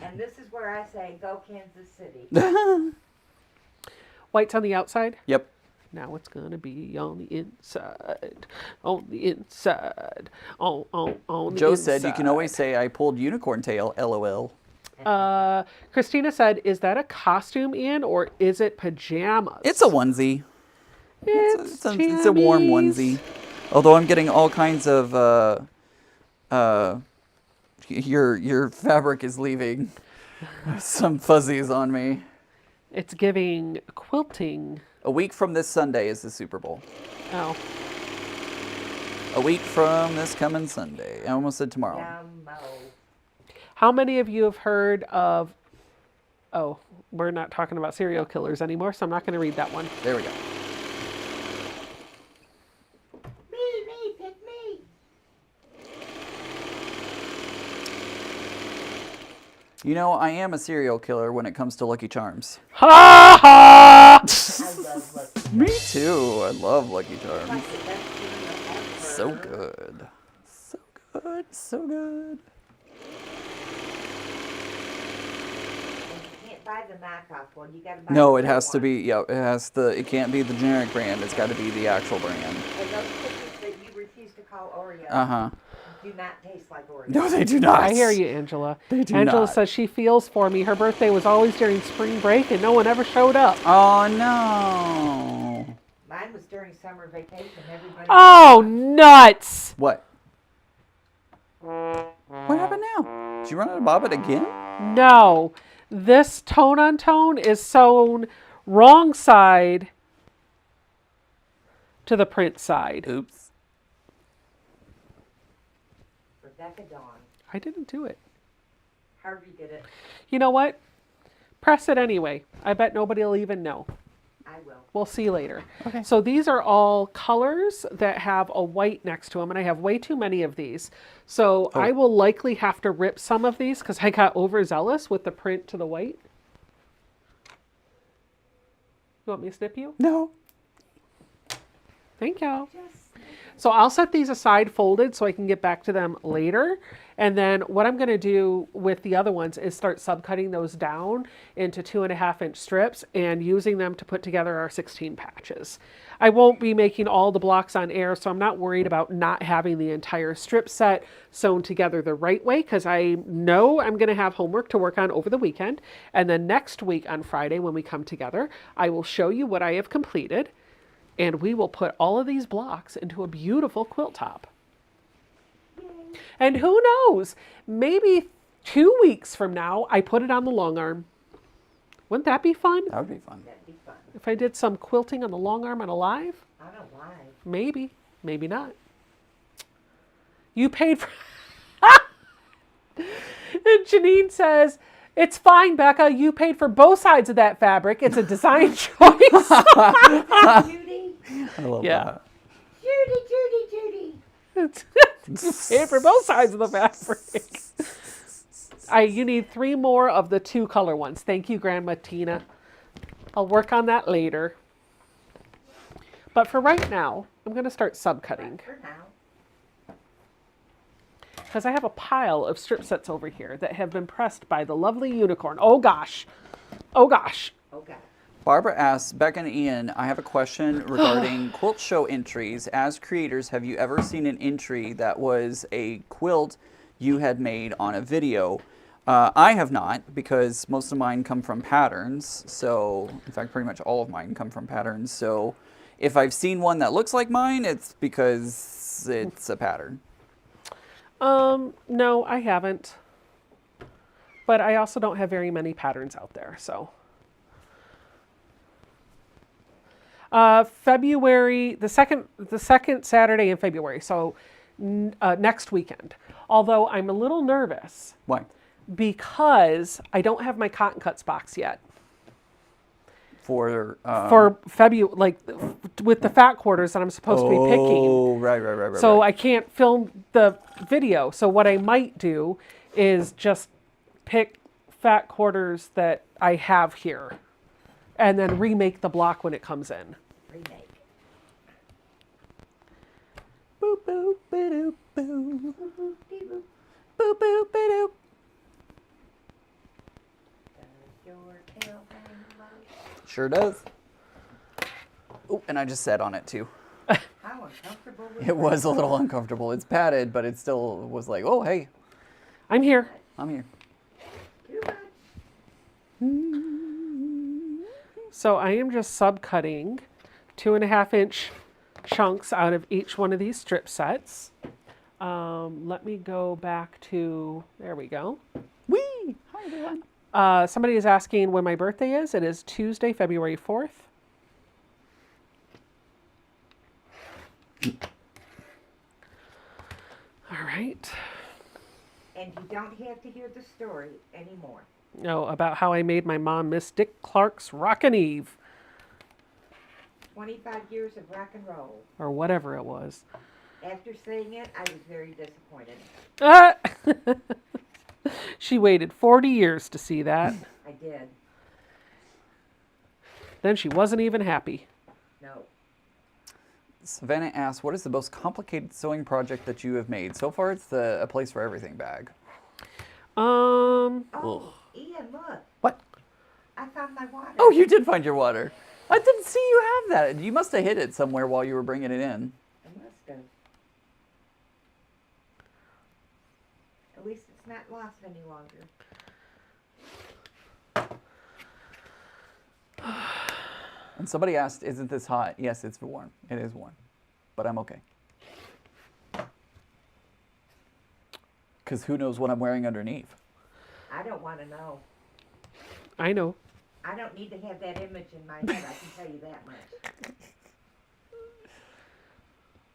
And this is where I say, go Kansas City. White's on the outside? Yep. Now it's gonna be on the inside. On the inside. On the Joe inside. said you can always say I pulled unicorn tail, LOL. Christina said, is that a costume, Ian, or is it pajamas? It's a onesie. It's It's a warm jammies. onesie. Although I'm getting all kinds of your fabric is leaving some fuzzies on me. It's giving quilting. A week from this Sunday is the Super Bowl. Oh, A week from this coming Sunday. I almost said tomorrow. Yummo. how many of you have heard of... Oh, we're not talking about serial killers anymore, so I'm not going to read that one. There we go. Me, pick me. You know, I am a serial killer when it comes to Lucky Charms. Ha ha! I love Lucky. Me too. I love Lucky Charms. Like the best cereal ever. So good. So good. So good. And you can't buy the knockoff one. You gotta buy No, the it real has to one. be, yeah, it can't be the generic brand. It's got to be the actual brand. And those cookies that you refuse to call Oreo Uh-huh. do not taste like Oreo. No, they do not. I hear you, Angela. They do Angela not. says she feels for me. Her birthday was always during spring break and no one ever showed up. Oh, no. Mine during summer vacation. Everybody. Oh, nuts! What? What happened now? Did you run out of bobbin again? No. This tone on tone is sewn wrong side to the print side. Oops. Rebecca Dawn. I didn't do it. Harvey did it. You know what? Press it anyway. I bet nobody will even know. I will. We'll see later. Okay. So these are all colors that have a white next to them, and I have way too many of these. So I will likely have to rip some of these because I got overzealous with the print to the white. You want me to snip you? No. Thank you. So I'll set these aside folded so I can get back to them later. And then what I'm going to do with the other ones is start subcutting those down into 2.5-inch strips and using them to put together our 16 patches. I won't be making all the blocks on air, so I'm not worried about not having the entire strip set sewn together the right way because I know I'm going to have homework to work on over the weekend. And then next week on Friday when we come together, I will show you what I have completed. And we will put all of these blocks into a beautiful quilt top. And who knows, maybe 2 weeks from now, I put it on the long arm. Wouldn't that be fun? That would be fun. That'd be fun. If I did some quilting on the long arm on a live? I don't lie. Maybe, maybe not. You paid for... And Janine says, it's fine, Becca. You paid for both sides of that fabric. It's a design choice. Judy. I love Yeah. Judy. You paid for both sides of the fabric. You need 3 more of the 2 color ones. Thank you, Grandma Tina. I'll work on that later. But for right now, I'm going to start subcutting For now. because I have a pile of strip sets over here that have been pressed by the lovely unicorn. Oh gosh. Oh gosh. Okay. Barbara asks, Becca and Ian, I have a question regarding quilt show entries. As creators, have you ever seen an entry that was a quilt you had made on a video? I have not, because most of mine come from patterns. So, in fact, pretty much all of mine come from patterns. So, if I've seen one that looks like mine, it's because it's a pattern. No, I haven't. But I also don't have very many patterns out there, so. February, the second Saturday in February, so next weekend. Although I'm a little nervous Why? because I don't have my cotton cuts box yet. For February, like with the fat quarters that I'm supposed to be picking. Oh, right. So I can't film the video. So what I might do is just pick fat quarters that I have here and then remake the block when it comes in. Remake. Boop, boop, ba-doop, boo. Boop-de-boop. Boop, boop, ba-doop. Does your tail hang low? Sure does. Oh, and I just sat on it too. How uncomfortable was It was a little uncomfortable. It's padded, but it still was like, oh, hey, I'm here. I'm here. Too much. So I am just subcutting 2.5-inch chunks out of each one of these strip sets. Let me go back to, there we go. Whee! Hi, everyone. Somebody is asking when my birthday is. It is Tuesday, February 4th. All right. And you don't have to hear the story anymore. No, about how I made my mom miss Dick Clark's Rockin' Eve, 25 years of rock and roll. or whatever it was. After saying it, I was very disappointed. Ah! She waited 40 years to see that. I did. Then she wasn't even happy. No. Savannah asks, what is the most complicated sewing project that you have made? So far, it's the A Place for Everything bag. Oh, Ugh. Ian, look. What? I found my water. Oh, you did find your water. I didn't see you have that. You must have hid it somewhere while you were bringing it in. I must have. At least it's not lost any longer. And somebody asked, isn't this hot? Yes, it's warm. It is warm. But I'm okay. Because who knows what I'm wearing underneath? I don't want to know. I know. I don't need to have that image in my head. I can tell you that much.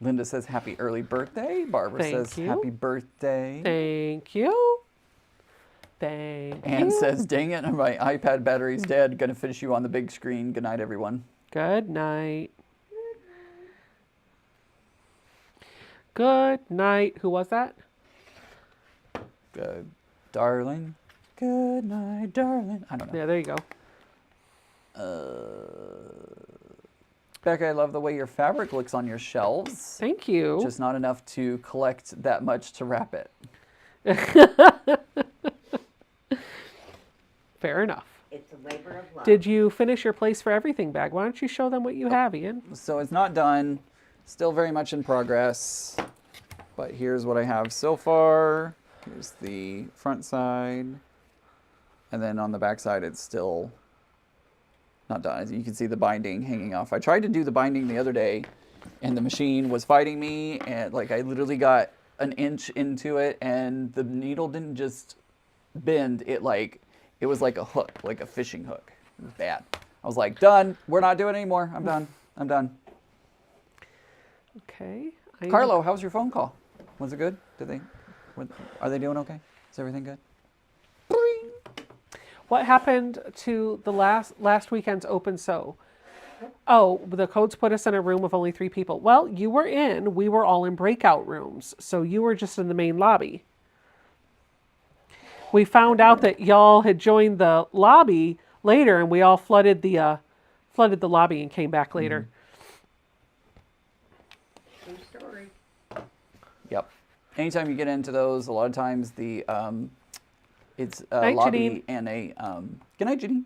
Linda says, happy early birthday. Barbara Thank says, you. happy birthday. Thank you. Thank Anne you. says, dang it, my iPad battery's dead. Gonna finish you on the big screen. Good night, everyone. Good night. Good night. Who was that? Darling. Good night, darling. I don't know. Yeah, there you go. Becca, I love the way your fabric looks on your shelves. Thank you. Just not enough to collect that much to wrap it. Fair enough. It's a labor of love. Did you finish your place for everything bag? Why don't you show them what you have, Ian? So it's not done. Still very much in progress. But here's what I have so far. Here's the front side. And then on the back side, it's still not done. As you can see the binding hanging off. I tried to do the binding the other day, and the machine was fighting me. And like I literally got an inch into it, and the needle didn't just bend. It was like a hook, like a fishing hook. It was bad. I was like, done. We're not doing it anymore. I'm done. I'm done. Okay. Carlo, how was your phone call? Was it good? Are they doing okay? Is everything good? What happened to the last weekend's open sew? Oh, the codes put us in a room of only 3 people. Well, you were in. We were all in breakout rooms, so you were just in the main lobby. We found out that y'all had joined the lobby later, and we all flooded the lobby and came back later. True story. Yep. Anytime you get into those, a lot of times it's a Night, lobby Janine. and a good night, Janine.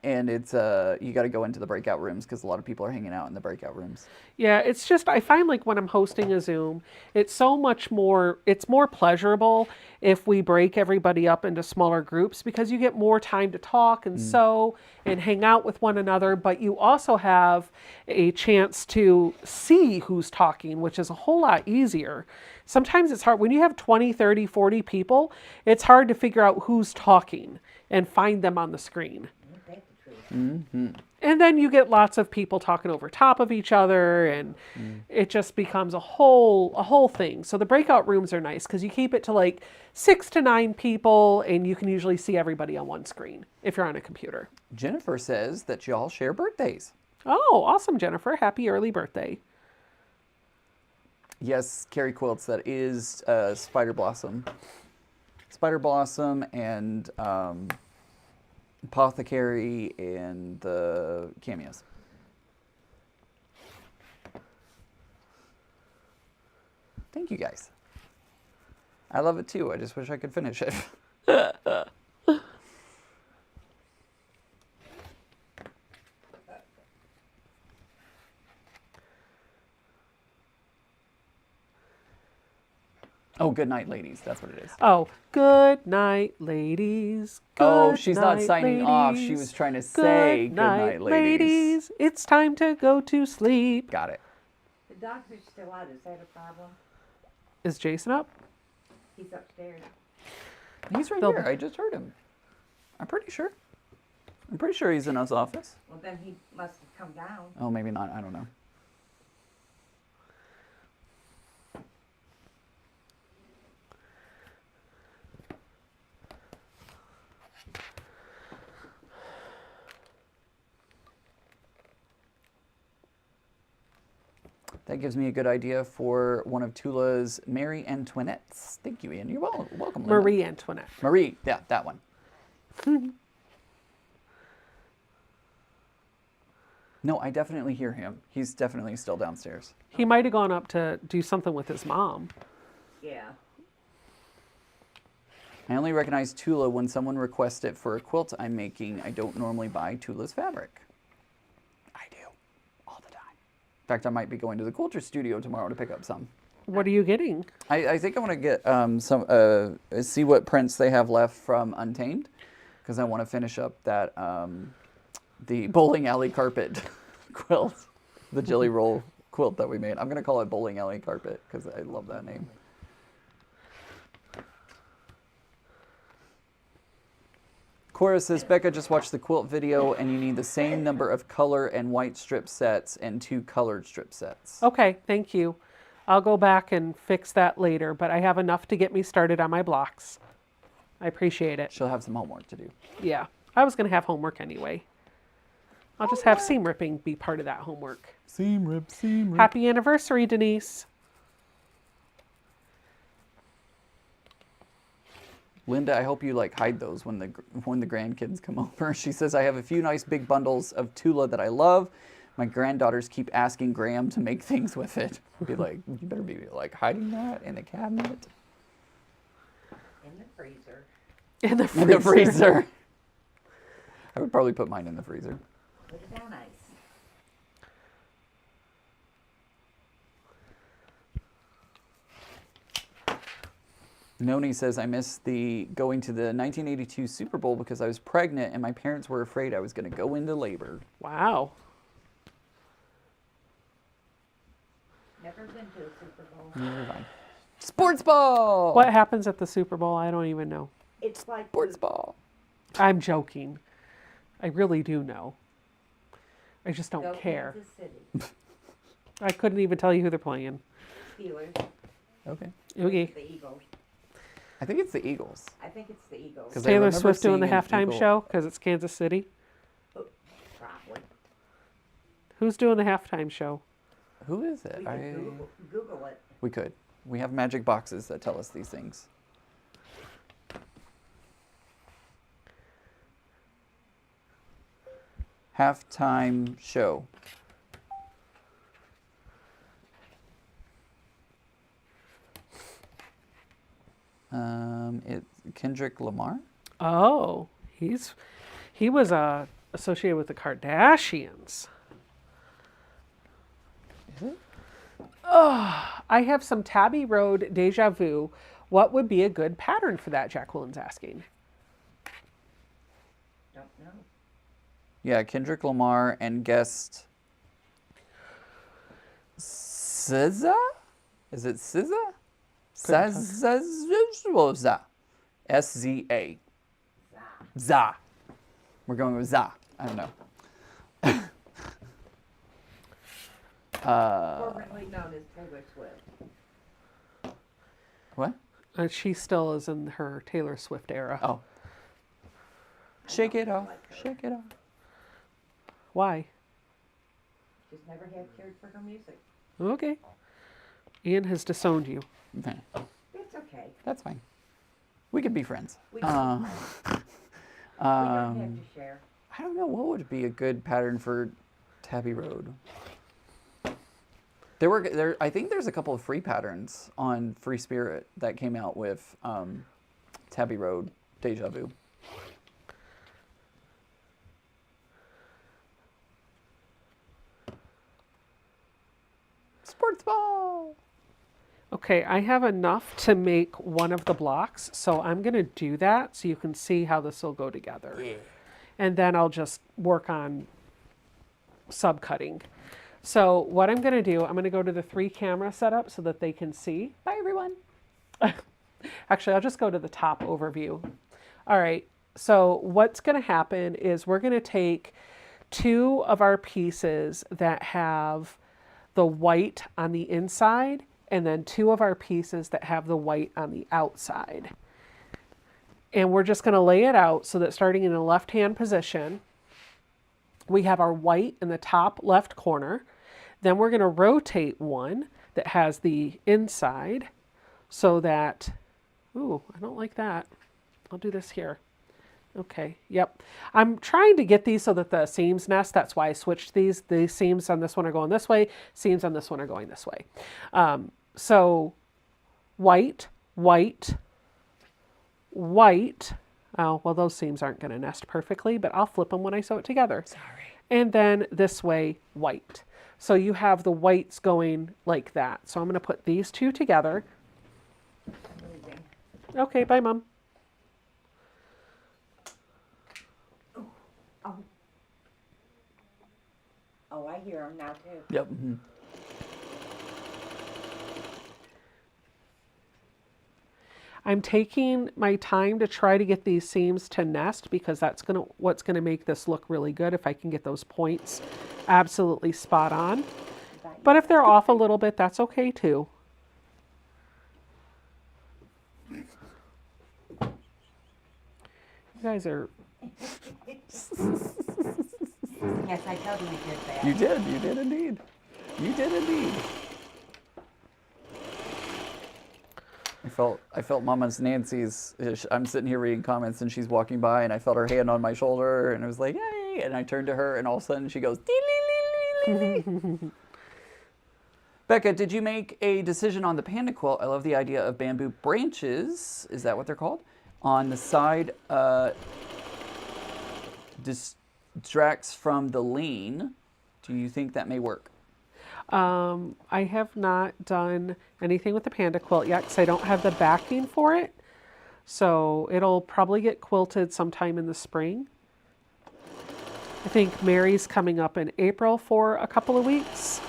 And it's you got to go into the breakout rooms because a lot of people are hanging out in the breakout rooms. Yeah, it's just, I find like when I'm hosting a Zoom, it's more pleasurable if we break everybody up into smaller groups because you get more time to talk and sew and hang out with one another, but you also have a chance to see who's talking, which is a whole lot easier. Sometimes it's hard. When you have 20, 30, 40 people, it's hard to figure out who's talking and find them on the screen. That's the truth. Mm-hmm. And then you get lots of people talking over top of each other, and it just becomes a whole thing. So the breakout rooms are nice because you keep it to like 6 to 9 people, and you can usually see everybody on one screen if you're on a computer. Jennifer says that y'all share birthdays. Oh, awesome, Jennifer. Happy early birthday. Yes, Carrie Quilts, that is Spider Blossom. Spider Blossom and Apothecary and the cameos. Thank you guys. I love it too. I just wish I could finish it. Oh, good night, ladies. That's what it is. Oh, good night, ladies. Oh, Good she's not night, signing off. She ladies. was trying to say good night, ladies. It's time to go to sleep. Got it. The doctor's still out. Is that a problem? Is Jason up? He's upstairs. He's right They'll- here. I just heard him. I'm pretty sure. I'm pretty sure he's in his office. Well, then he must have come down. Oh, maybe not. I don't know. That gives me a good idea for one of Tula's Mary Antoinettes. Thank you, Ian. You're welcome. Linda. Marie Antoinette. Marie, yeah, that one. No, I definitely hear him. He's definitely still downstairs. He might have gone up to do something with his mom. Yeah. I only recognize Tula when someone requests it for a quilt I'm making. I don't normally buy Tula's fabric. I do, all the time. In fact, I might be going to the quilter studio tomorrow to pick up some. What are you getting? I think I want to get see what prints they have left from Untamed, because I want to finish up that the bowling alley carpet quilt, the jelly roll quilt that we made. I'm going to call it bowling alley carpet because I love that name. Cora says, Becca just watched the quilt video and you need the same number of color and white strip sets and 2 colored strip sets. Okay, thank you. I'll go back and fix that later, but I have enough to get me started on my blocks. I appreciate it. She'll have some homework to do. Yeah, I was going to have homework anyway. I'll just have seam ripping be part of that homework. Seam rip, seam rip. Happy anniversary, Denise. Linda, I hope you like hide those when the grandkids come over. She says, I have a few nice big bundles of Tula that I love. My granddaughters keep asking Graham to make things with it. Be like, you better be like hiding that in the cabinet. In the freezer. In the freezer. In the freezer. I would probably put mine in the freezer. Put it on ice. Noni says, I missed the going to the 1982 Super Bowl because I was pregnant and my parents were afraid I was going to go into labor. Wow. Never been to a Super Bowl. Never mind. Sports ball! What happens at the Super Bowl? I don't even know. It's like Sports ball. I'm joking. I really do know. I just don't Go care. Kansas City. I couldn't even tell you who they're playing. Steelers. Okay. Okay. The Eagles. I think it's the Eagles. I think it's the Eagles. 'Cause I Taylor remember Swift doing the seeing an halftime Eagle- show because it's Kansas City. Oh, probably. Who's doing the halftime show? Who is it? We could Google it. We could. We have magic boxes that tell us these things. Halftime show. It's Kendrick Lamar. Oh, he was associated with the Kardashians. Is it? I have some Tabby Road Deja Vu. What would be a good pattern for that? Jacqueline's asking. Don't know. Yeah, Kendrick Lamar and guest SZA? Is it SZA? SZA. S-Z-A. Za. We're going with Za. I don't know. Formerly known as Taylor Swift. What? She still is in her Taylor Swift era. Oh. Shake it off. Shake it off. Why? She's never had cared for her music. Okay. Ian has disowned you. Okay. It's okay. That's fine. We could be friends. We don't have to share. I don't know what would be a good pattern for Tabby Road. I think there's a couple of free patterns on Free Spirit that came out with Tabby Road Deja Vu. Sports ball. Okay, I have enough to make one of the blocks, so I'm going to do that so you can see how this will go together. Yeah. And then I'll just work on subcutting. So what I'm going to do, I'm going to go to the 3 camera setup so that they can see. Bye, everyone. Actually, I'll just go to the top overview. All right, so what's going to happen is we're going to take 2 of our pieces that have the white on the inside and then 2 of our pieces that have the white on the outside. And we're just going to lay it out so that starting in the left-hand position, we have our white in the top left corner. Then we're going to rotate one that has the inside so that, ooh, I don't like that. I'll do this here. Okay, yep. I'm trying to get these so that the seams nest. That's why I switched these. The seams on this one are going this way. Seams on this one are going this way. So white, white, white. Oh, well, those seams aren't going to nest perfectly, but I'll flip them when I sew it together. Sorry. And then this way, white. So you have the whites going like that. So I'm going to put these 2 together. Moving. Okay, bye, Mom. Oh. Oh, I hear them now too. Yep. Mhm. I'm taking my time to try to get these seams to nest because that's what's gonna make this look really good if I can get those points absolutely spot on. But if they're off a little bit, that's okay too. You guys are... Yes, I totally did that. You did. You did indeed. You did indeed. I felt Mama's Nancy's. I'm sitting here reading comments, and she's walking by, and I felt her hand on my shoulder, and I was like, "Yay!" And I turned to her, and all of a sudden she goes, "Dee-lee-lee-lee-lee." Becca, did you make a decision on the panda quilt? I love the idea of bamboo branches. Is that what they're called? On the side, distracts from the lean. Do you think that may work? I have not done anything with the panda quilt yet because I don't have the backing for it. So it'll probably get quilted sometime in the spring. I think Mary's coming up in April for a couple of weeks,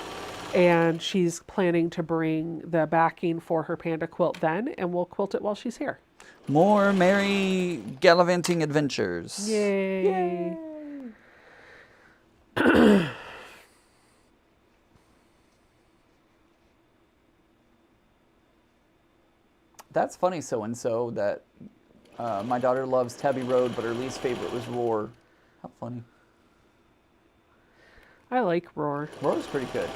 and she's planning to bring the backing for her panda quilt then, and we'll quilt it while she's here. More merry gallivanting adventures. Yay! That's funny, so-and-so, that my daughter loves Tabby Road, but her least favorite was Roar. How funny. I like Roar. Roar's pretty good.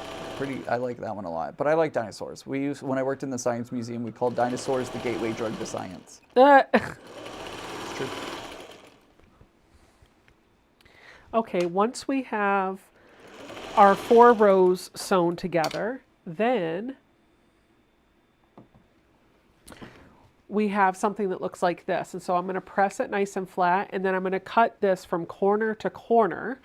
I like that one a lot. But I like dinosaurs. When I worked in the Science Museum, we called dinosaurs the gateway drug to science. It's true. Okay, once we have our 4 rows sewn together, then we have something that looks like this. And so I'm going to press it nice and flat, and then I'm going to cut this from corner to corner.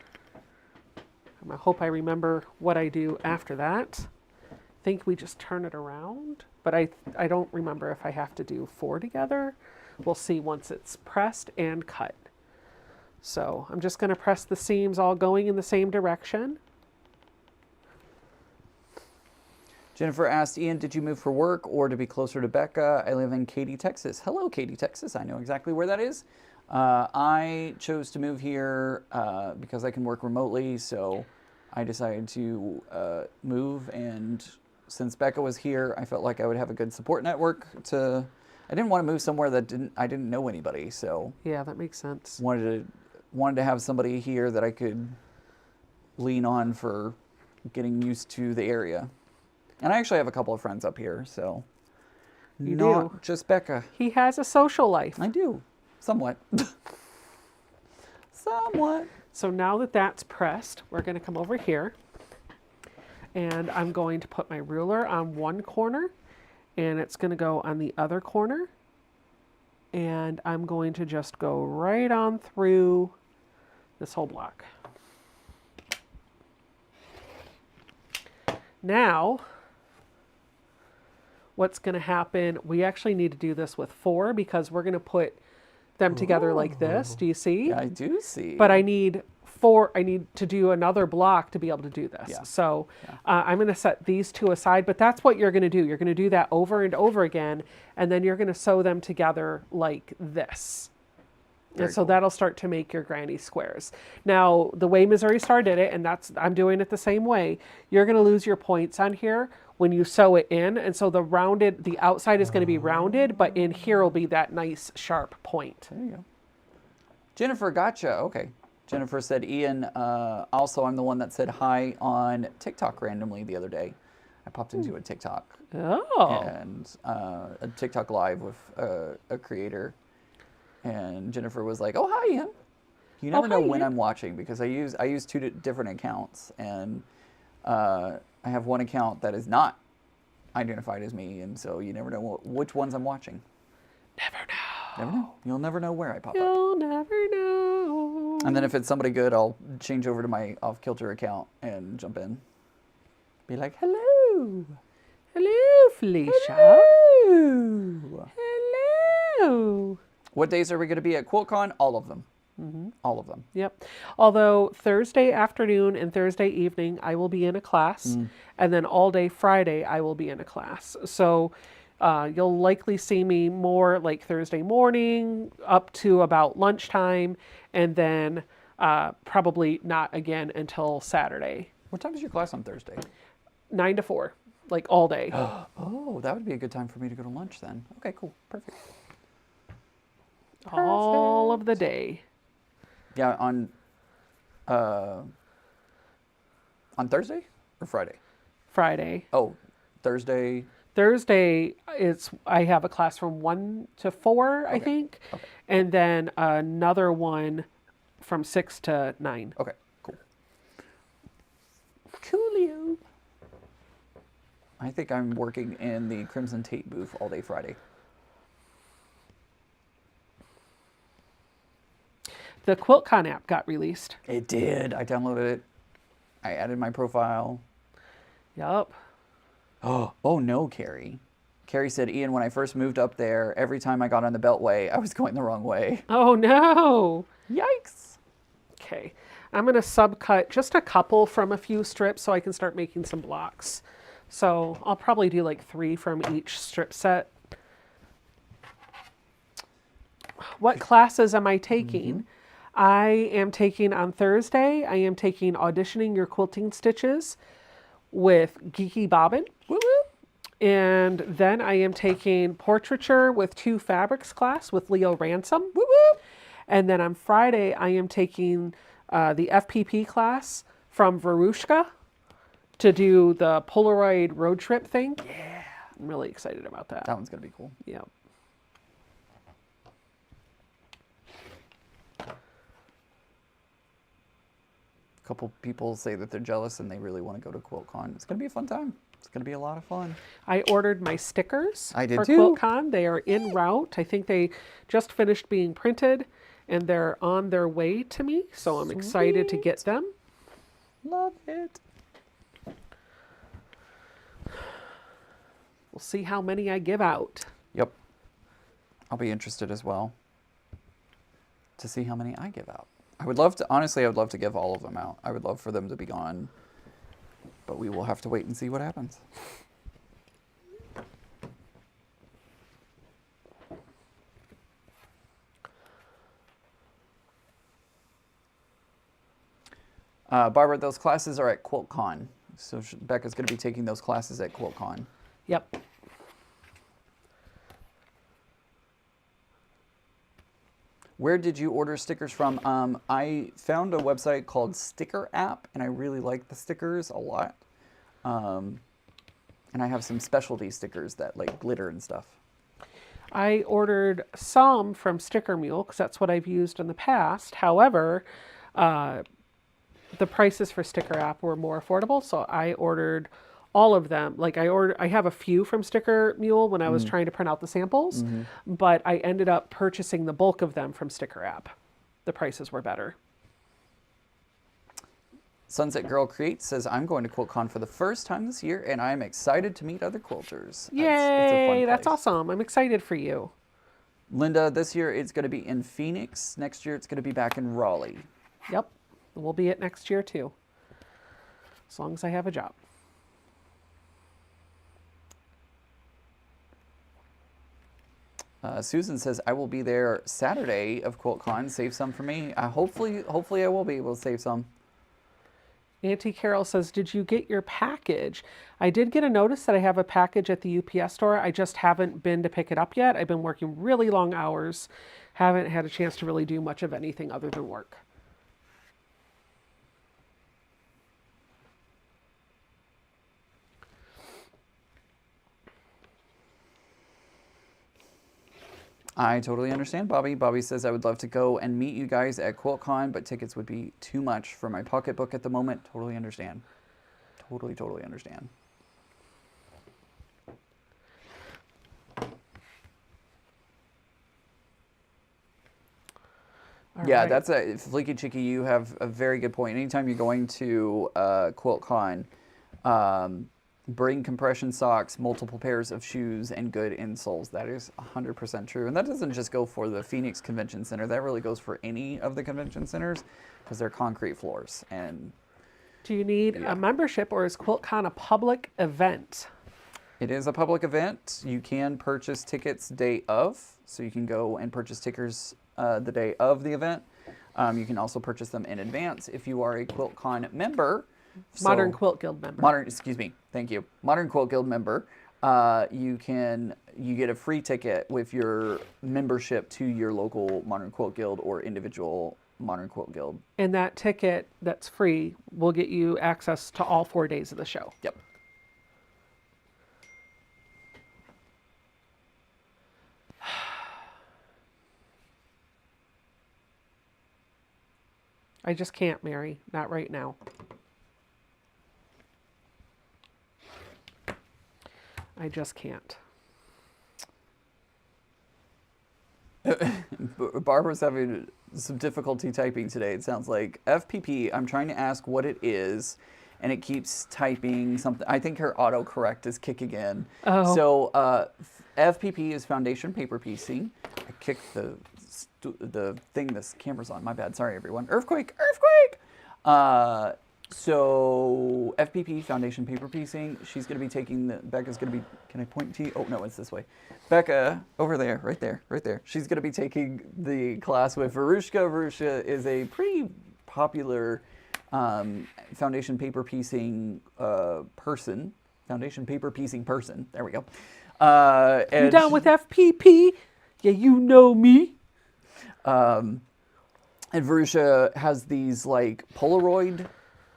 I hope I remember what I do after that. I think we just turn it around, but I don't remember if I have to do 4 together. We'll see once it's pressed and cut. So I'm just going to press the seams all going in the same direction. Jennifer asked, Ian, did you move for work or to be closer to Becca? I live in Katy, Texas. Hello, Katy, Texas. I know exactly where that is. I chose to move here because I can work remotely, so I decided to move. And since Becca was here, I felt like I would have a good support network. I didn't want to move somewhere that I didn't know anybody, so yeah, that makes sense. Wanted to have somebody here that I could lean on for getting used to the area. And I actually have a couple of friends up here, so You not do. just Becca. He has a social life. I do, somewhat. Somewhat. So now that that's pressed, we're going to come over here, and I'm going to put my ruler on one corner, and it's going to go on the other corner, and I'm going to just go right on through this whole block. Now, what's going to happen, we actually need to do this with 4 because we're going to put them together like this. Do you see? Yeah, I do see. But I need 4, I need to do another block to be able to do this. Yeah. So I'm going to set these 2 aside, but that's what you're going to do. You're going to do that over and over again, and then you're going to sew them together like this. Very And so cool. that'll start to make your granny squares. Now, the way Missouri Star did it, and I'm doing it the same way, you're going to lose your points on here when you sew it in. And so the outside is going to be rounded, but in here will be that nice sharp point. There you go. Jennifer, gotcha. Okay. Jennifer said, Ian, also I'm the one that said hi on TikTok randomly the other day. I popped into a TikTok. Oh. And a TikTok live with a creator. And Jennifer was like, oh, hi, Ian. You never know hi, when Ian. I'm watching because I use 2 different accounts. And I have one account that is not identified as me. And so you never know which ones I'm watching. Never know. Never know. You'll never know where I pop up. You'll never know. And then if it's somebody good, I'll change over to my off-kilter account and jump in. Be like, hello. Hello, Felicia. Hello. Hello. What days are we going to be at QuiltCon? All of them. All of them. Yep. Although Thursday afternoon and Thursday evening, I will be in a class, and then all day Friday, I will be in a class. So you'll likely see me more like Thursday morning up to about lunchtime, and then probably not again until Saturday, What time is your class on Thursday? 9 to 4, like all day. Oh, that would be a good time for me to go to lunch then. Okay, cool. Perfect. All of the day. Yeah, on Thursday or Friday? Friday. Oh, Thursday. Thursday, I have a class from 1 to 4, I think, Okay. and then another one from 6 to 9. Okay, cool. Coolio. I think I'm working in the Crimson Tape booth all day Friday. The QuiltCon app got released. It did. I downloaded it. I added my profile. Yup. Oh no, Carrie. Carrie said, Ian, when I first moved up there, every time I got on the Beltway, I was going the wrong way. Oh no. Yikes. Okay. I'm going to subcut just a couple from a few strips so I can start making some blocks. So I'll probably do like 3 from each strip set. What classes am I taking? I am taking on Thursday, I am taking Auditioning Your Quilting Stitches with Geeky Bobbin. Woo woo. And then I am taking Portraiture with 2 Fabrics class with Leo Ransom. Woo woo. And then on Friday, I am taking the FPP class from Verushka to do the Polaroid road trip thing. Yeah. I'm really excited about that. That one's going to be cool. Yeah. A couple people say that they're jealous and they really want to go to QuiltCon. It's going to be a fun time. It's going to be a lot of fun. I ordered my stickers I did for too. QuiltCon. They are en route. I think they just finished being printed and they're on their way to me. So I'm excited to get them. Love it. We'll see how many I give out. Yep. I'll be interested as well to see how many I give out. I would love to, honestly, I would love to give all of them out. I would love for them to be gone, but we will have to wait and see what happens. Barbara, those classes are at QuiltCon. So Becca's going to be taking those classes at QuiltCon. Yep. Where did you order stickers from? I found a website called Sticker App, and I really like the stickers a lot. And I have some specialty stickers that like glitter and stuff. I ordered some from Sticker Mule because that's what I've used in the past. However, the prices for Sticker App were more affordable, so I ordered all of them. Like I have a few from Sticker Mule when I was trying to print out the samples, but I ended up purchasing the bulk of them from Sticker App. The prices were better. Sunset Girl Creates says, I'm going to QuiltCon for the first time this year, and I'm excited to meet other quilters. Yay, it's a fun that's place. awesome. I'm excited for you. Linda, this year it's going to be in Phoenix. Next year it's going to be back in Raleigh. Yep, we'll be it next year too, as long as I have a job. Susan says, I will be there Saturday of QuiltCon. Save some for me. Hopefully I will be able to save some. Auntie Carol says, did you get your package? I did get a notice that I have a package at the UPS store. I just haven't been to pick it up yet. I've been working really long hours. Haven't had a chance to really do much of anything other than work. I totally understand, Bobby. Bobby says, I would love to go and meet you guys at QuiltCon, but tickets would be too much for my pocketbook at the moment. Totally understand. Totally understand. Yeah, right. that's a Fleeky Chicky. You have a very good point. Anytime you're going to QuiltCon, bring compression socks, multiple pairs of shoes, and good insoles. That is 100% true. And that doesn't just go for the Phoenix Convention Center. That really goes for any of the convention centers because they're concrete floors. And Do you need a membership, or is QuiltCon a public event? it is a public event. You can purchase tickets day of, so you can go and purchase tickets the day of the event. You can also purchase them in advance if you are a QuiltCon member. Modern Quilt Guild member. Thank you. Modern Quilt Guild member. You get a free ticket with your membership to your local Modern Quilt Guild or individual Modern Quilt Guild. And that ticket that's free will get you access to all 4 days of the show. Yep. I just can't, Mary. Not right now. I just can't. Barbara's having some difficulty typing today. It sounds like FPP. I'm trying to ask what it is, and it keeps typing something. I think her autocorrect is kicking in. Oh. So FPP is foundation paper piecing. I kicked the thing this camera's on. My bad. Sorry, everyone. Earthquake! So FPP, foundation paper piecing. She's going to be taking Becca's going to be, can I point to you? Oh, no, it's this way. Becca, over there, right there. She's going to be taking the class with Verushka. Verushka is a pretty popular foundation paper piecing person. Foundation paper piecing person. There we go. You down with FPP? Yeah, you know me. And Verushka has these like Polaroid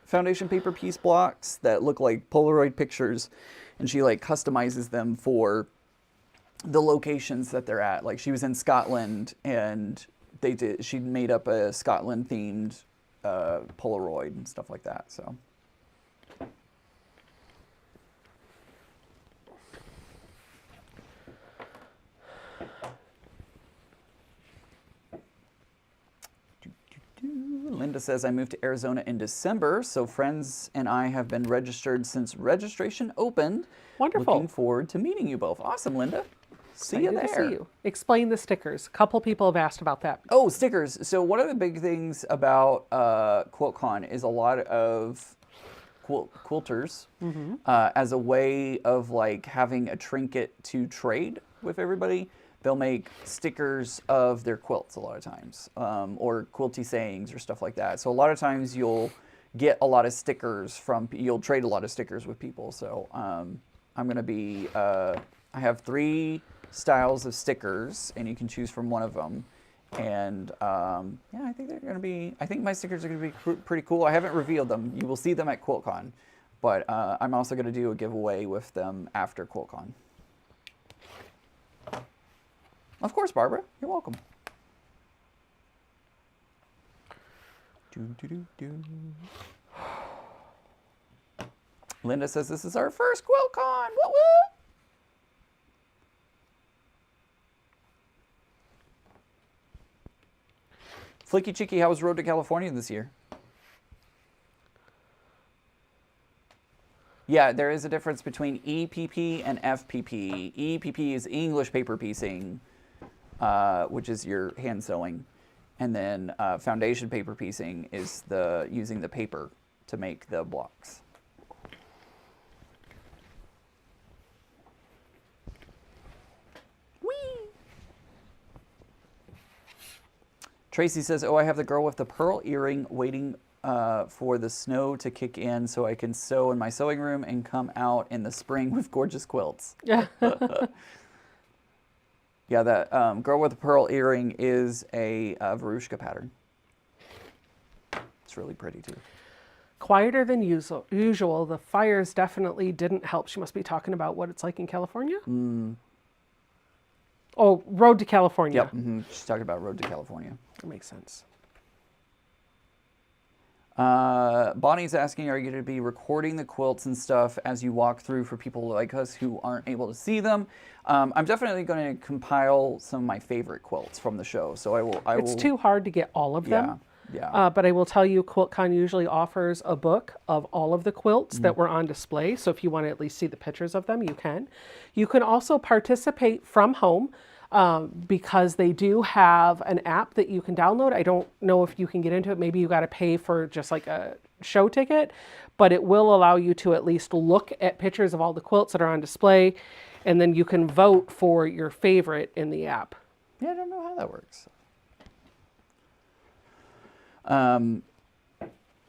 foundation paper piece blocks that look like Polaroid pictures, and she like customizes them for the locations that they're at. Like she was in Scotland, and she made up a Scotland themed Polaroid and stuff like that. So Linda says, I moved to Arizona in December, so friends and I have been registered since registration opened. Wonderful. Looking forward to meeting you both. Awesome, Linda. See you Excited there. to see you. Explain the stickers. A couple people have asked about that. Oh, stickers. So one of the big things about QuiltCon is a lot of quilters as a way of like having a trinket to trade with everybody. They'll make stickers of their quilts a lot of times, or quilty sayings or stuff like that. So a lot of times you'll get a lot of stickers you'll trade a lot of stickers with people. So I'm going to be, I have 3 styles of stickers, and you can choose from one of them. And yeah, I think I think my stickers are going to be pretty cool. I haven't revealed them. You will see them at QuiltCon, but I'm also going to do a giveaway with them after QuiltCon. Of course, Barbara. You're welcome. Linda says this is our first QuiltCon. Woo woo! Flicky Cheeky, how was Road to California this year? Yeah, there is a difference between EPP and FPP. EPP is English paper piecing, which is your hand sewing. And then foundation paper piecing is using the paper to make the blocks. Whee! Tracy says, oh, I have the girl with the pearl earring waiting for the snow to kick in so I can sew in my sewing room and come out in the spring with gorgeous quilts. Yeah. Yeah, that girl with the pearl earring is a Verushka pattern. It's really pretty too. Quieter than usual. The fires definitely didn't help. She must be talking about what it's like in California. Oh, Road to California. Yep, she's talking about Road to California. That makes sense. Bonnie's asking, are you going to be recording the quilts and stuff as you walk through for people like us who aren't able to see them? I'm definitely going to compile some of my favorite quilts from the show. So I will. It's too hard to get all of them. Yeah. But I will tell you, QuiltCon usually offers a book of all of the quilts that were on display. So if you want to at least see the pictures of them, you can. You can also participate from home because they do have an app that you can download. I don't know if you can get into it. Maybe you got to pay for just like a show ticket, but it will allow you to at least look at pictures of all the quilts that are on display, and then you can vote for your favorite in the app. Yeah, I don't know how that works.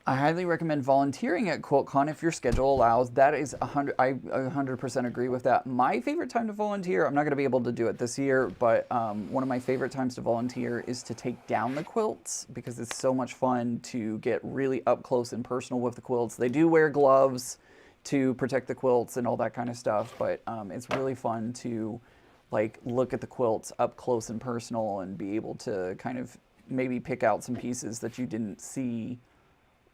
I highly recommend volunteering at QuiltCon if your schedule allows. That is 100. I 100% agree with that. My favorite time to volunteer, I'm not going to be able to do it this year, but one of my favorite times to volunteer is to take down the quilts because it's so much fun to get really up close and personal with the quilts. They do wear gloves to protect the quilts and all that kind of stuff, but it's really fun to like look at the quilts up close and personal and be able to kind of maybe pick out some pieces that you didn't see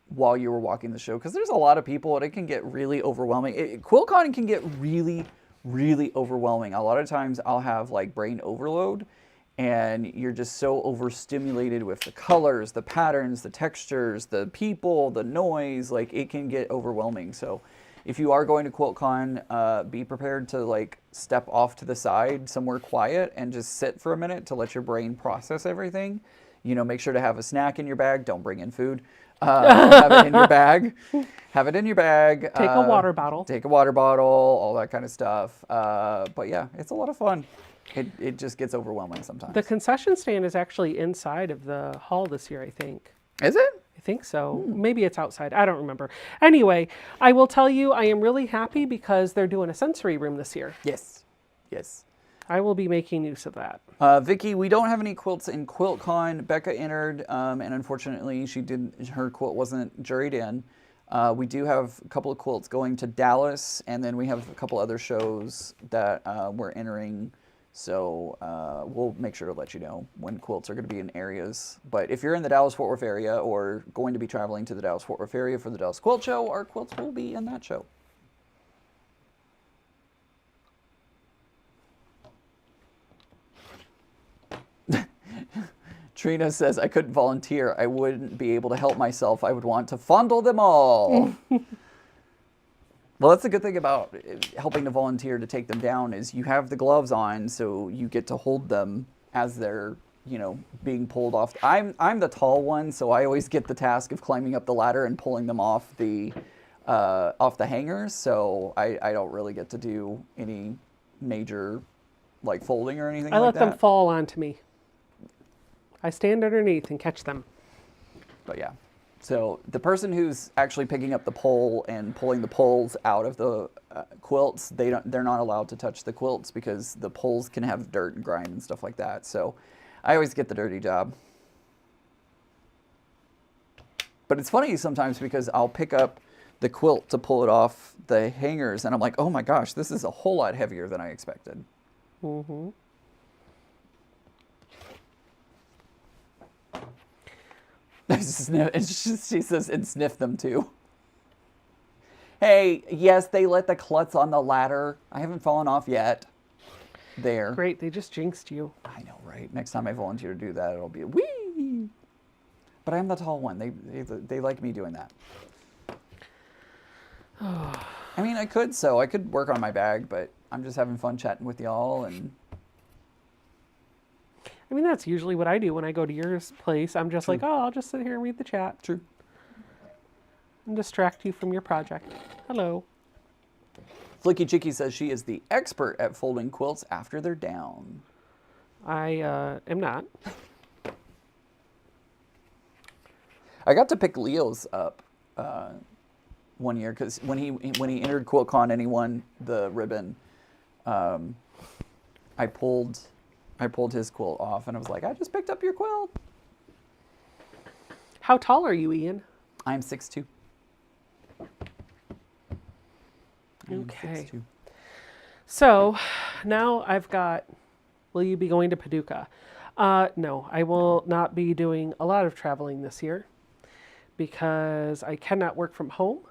while you were walking the show, because there's a lot of people and it can get really overwhelming. QuiltCon can get really, really overwhelming. A lot of times I'll have like brain overload and you're just so overstimulated with the colors, the patterns, the textures, the people, the noise, like it can get overwhelming. So if you are going to QuiltCon, be prepared to like step off to the side somewhere quiet and just sit for a minute to let your brain process everything. You know, make sure to have a snack in your bag. Don't bring in food. Have it in your bag. Have it in your bag. Take a water bottle. Take a water bottle, all that kind of stuff. But yeah, it's a lot of fun. It just gets overwhelming sometimes. The concession stand is actually inside of the hall this year, I think. Is it? I think so. Maybe it's outside. I don't remember. Anyway, I will tell you, I am really happy because they're doing a sensory room this year. Yes. Yes. I will be making use of that. Vicky, we don't have any quilts in QuiltCon. Becca entered, and unfortunately, her quilt wasn't juried in. We do have a couple of quilts going to Dallas, and then we have a couple other shows that we're entering. So we'll make sure to let you know when quilts are going to be in areas. But if you're in the Dallas-Fort Worth area or going to be traveling to the Dallas-Fort Worth area for the Dallas Quilt Show, our quilts will be in that show. Trina says, I couldn't volunteer. I wouldn't be able to help myself. I would want to fondle them all. Well, that's the good thing about helping to volunteer to take them down is you have the gloves on, so you get to hold them as they're, you know, being pulled off. I'm the tall one, so I always get the task of climbing up the ladder and pulling them off the hangers. So I don't really get to do any major like folding or anything. I like let them that. fall onto me. I stand underneath and catch them. But yeah. So the person who's actually picking up the pole and pulling the poles out of the quilts, they're not allowed to touch the quilts because the poles can have dirt and grime and stuff like that. So I always get the dirty job. But it's funny sometimes because I'll pick up the quilt to pull it off the hangers and I'm like, oh my gosh, this is a whole lot heavier than I expected. Mm-hmm. She says, and sniff them too. Hey, yes, they let the klutz on the ladder. I haven't fallen off yet. There. Great, they just jinxed you. I know, right? Next time I volunteer to do that, it'll be a wee. But I'm the tall one. They like me doing that. I mean, I could work on my bag, but I'm just having fun chatting with y'all and. I mean, that's usually what I do when I go to your place. I'm just like, oh, I'll just sit here and read the chat. True. And distract you from your project. Hello. Flicky Chicky says she is the expert at folding quilts after they're down. I am not. I got to pick Leo's up one year because when he entered QuiltCon and he won the ribbon, I pulled his quilt off and I was like, I just picked up your quilt. How tall are you, Ian? I'm 6'2". Okay. 6'2". So now I've got, will you be going to Paducah? No, I will not be doing a lot of traveling this year because I cannot work from home.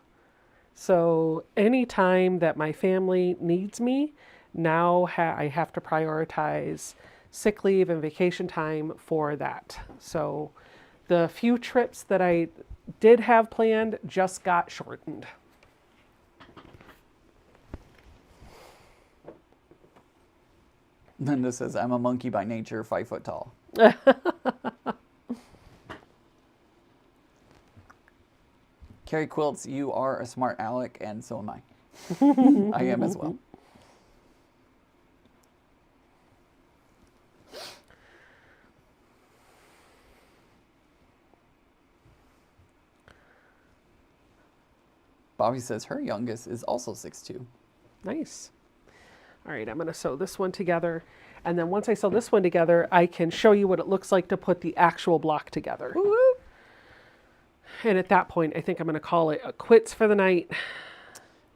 So anytime that my family needs me, now I have to prioritize sick leave and vacation time for that. So The few trips that I did have planned just got shortened. Linda says, I'm a monkey by nature, 5 foot tall. Carrie Quilts, you are a smart aleck, and so am I. I am as well. Bobby says her youngest is also 6'2". Nice. All right, I'm going to sew this one together. And then once I sew this one together, I can show you what it looks like to put the actual block together. Woo-hoo. And at that point, I think I'm going to call it quits for the night.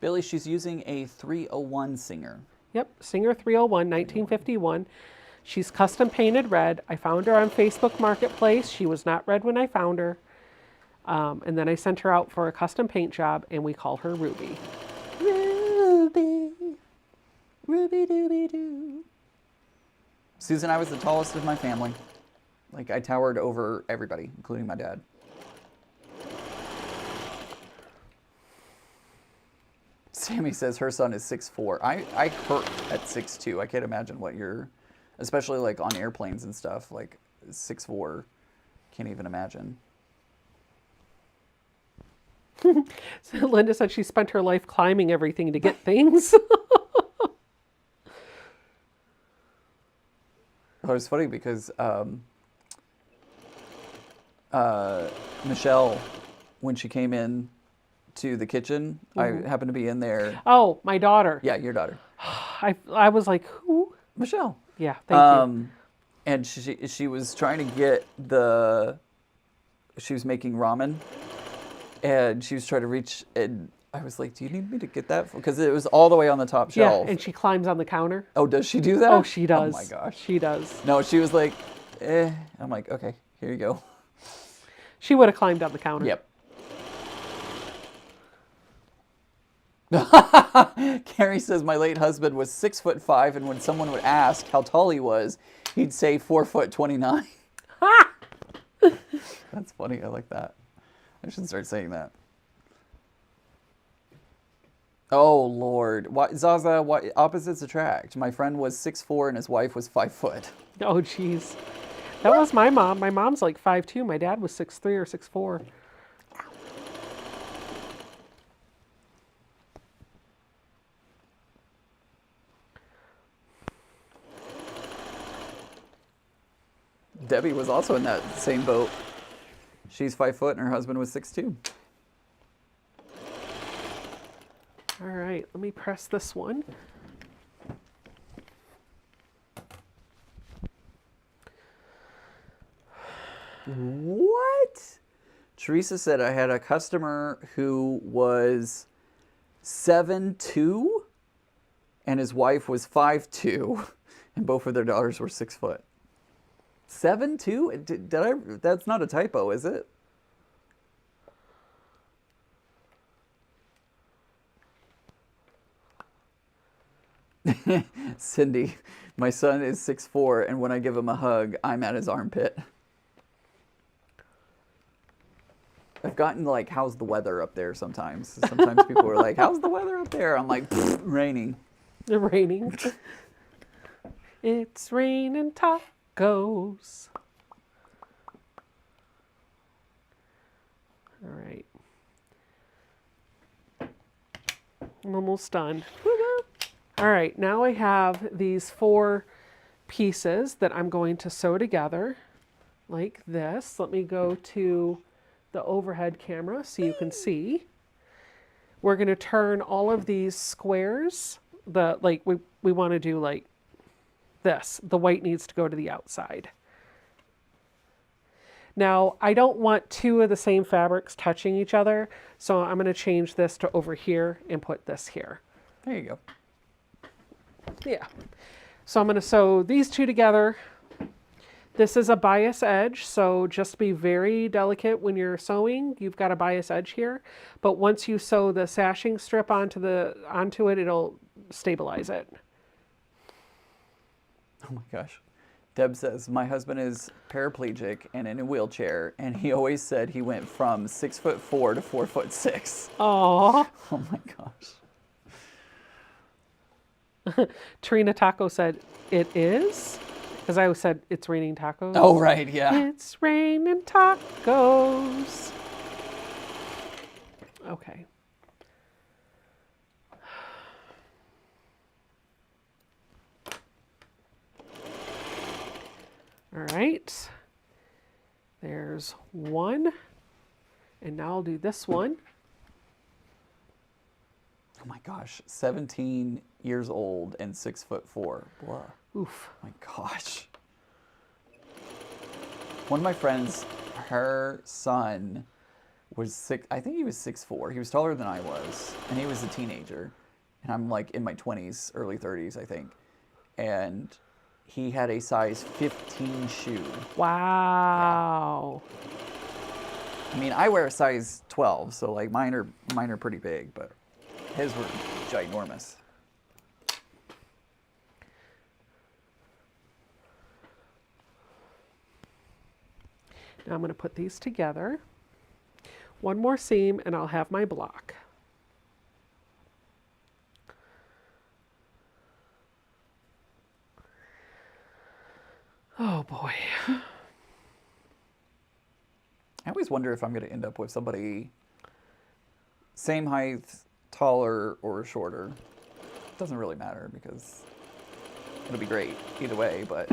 Billy, she's using a 301 Singer. Yep, Singer 301, 1951. She's custom painted red. I found her on Facebook Marketplace. She was not red when I found her. And then I sent her out for a custom paint job, and we call her Ruby. Ruby, Ruby dooby doo. Susan, I was the tallest of my family. Like, I towered over everybody, including my dad. Sammy says her son is 6'4". I hurt at 6'2". I can't imagine what you're, especially like on airplanes and stuff, like 6'4". Can't even imagine. So Linda said she spent her life climbing everything to get things. It was funny because Michelle, when she came in to the kitchen, I happened to be in there. Oh, my daughter. Yeah, your daughter. I was like, who? Michelle. Yeah, thank you. And she was trying to get she was making ramen, and she was trying to reach, and I was like, do you need me to get that? Because it was all the way on the top shelf. Yeah, and she climbs on the counter. Oh, does she do that? Oh, she does. Oh my gosh. She does. No, she was like, eh. I'm like, okay, here you go. She would have climbed on the counter. Yep. Carrie says my late husband was 6'5", and when someone would ask how tall he was, he'd say 4'29". That's funny. I like that. I should start saying that. Oh Lord, Zaza, what opposites attract? My friend was 6'4" and his wife was 5 foot. Oh, jeez. That was my mom. My mom's like 5'2". My dad was 6'3" or 6'4". Debbie was also in that same boat. She's 5 foot and her husband was 6'2". All right, let me press this one. What? Teresa said I had a customer who was 7'2", and his wife was 5'2", and both of their daughters were 6 foot. 7'2"? Did I? That's not a typo, is it? Cindy, my son is 6'4", and when I give him a hug, I'm at his armpit. I've gotten like, how's the weather up there sometimes? Sometimes people are like, how's the weather up there? I'm like, raining. Raining. It's raining tacos. All right. I'm almost done. All right, now I have these 4 pieces that I'm going to sew together like this. Let me go to the overhead camera so you can see. We're going to turn all of these squares, we want to do like this. The white needs to go to the outside. Now, I don't want 2 of the same fabrics touching each other, so I'm going to change this to over here and put this here. There you go. Yeah. So I'm going to sew these 2 together. This is a bias edge, so just be very delicate when you're sewing. You've got a bias edge here, but once you sew the sashing strip onto it, it'll stabilize it. Oh my gosh. Deb says, my husband is paraplegic and in a wheelchair, and he always said he went from 6'4" to 4'6". Aw. Oh my gosh. Trina Taco said, it is? Because I said, it's raining tacos. Oh, right, yeah. It's raining tacos. Okay. All right. There's one. And now I'll do this one. Oh my gosh, 17 years old and 6'4". Blah. Oof. My gosh. One of my friends, her son was I think he was 6'4". He was taller than I was, and he was a teenager. And I'm like in my 20s, early 30s, I think. And he had a size 15 shoe. Wow. I mean, I wear a size 12, so like mine are pretty big, but his were ginormous. Now I'm going to put these together. One more seam and I'll have my block. Oh boy. I always wonder if I'm going to end up with somebody same height, taller or shorter. It doesn't really matter because it'll be great either way, but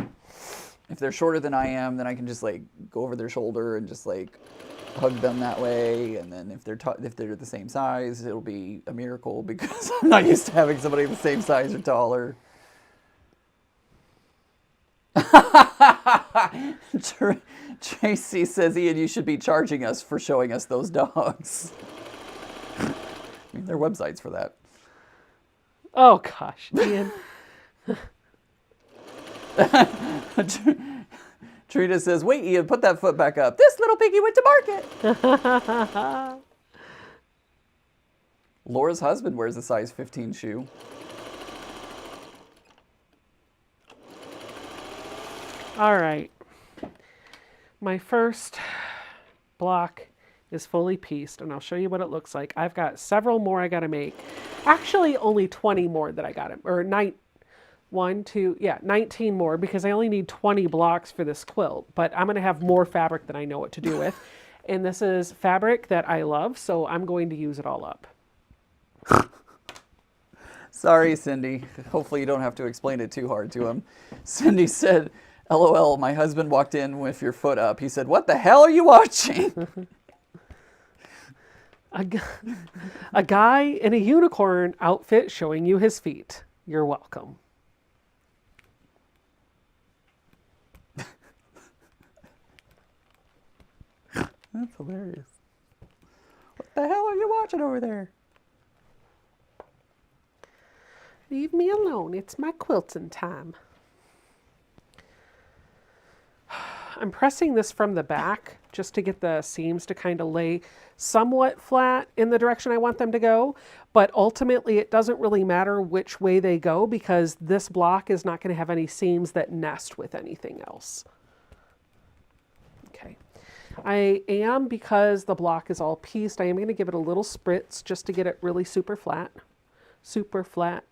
if they're shorter than I am, then I can just like go over their shoulder and just like hug them that way. And then if they're the same size, it'll be a miracle because I'm not used to having somebody the same size or taller. Tracy says, Ian, you should be charging us for showing us those dogs. I mean, there are websites for that. Oh gosh, Ian. Trina says, wait, Ian, put that foot back up. This little piggy went to market. Laura's husband wears a size 15 shoe. All right. My first block is fully pieced, and I'll show you what it looks like. I've got several more I got to make. Actually, only 20 more that I got, or 19 more, because I only need 20 blocks for this quilt, but I'm going to have more fabric than I know what to do with. And this is fabric that I love, so I'm going to use it all up. Sorry, Cindy. Hopefully you don't have to explain it too hard to him. Cindy said, LOL, my husband walked in with your foot up. He said, what the hell are you watching? A guy in a unicorn outfit showing you his feet. You're welcome. That's hilarious. What the hell are you watching over there? Leave me alone. It's my quilting time. I'm pressing this from the back just to get the seams to kind of lay somewhat flat in the direction I want them to go. But ultimately, it doesn't really matter which way they go because this block is not going to have any seams that nest with anything else. Okay. I am, because the block is all pieced, I am going to give it a little spritz just to get it really super flat. Super flat.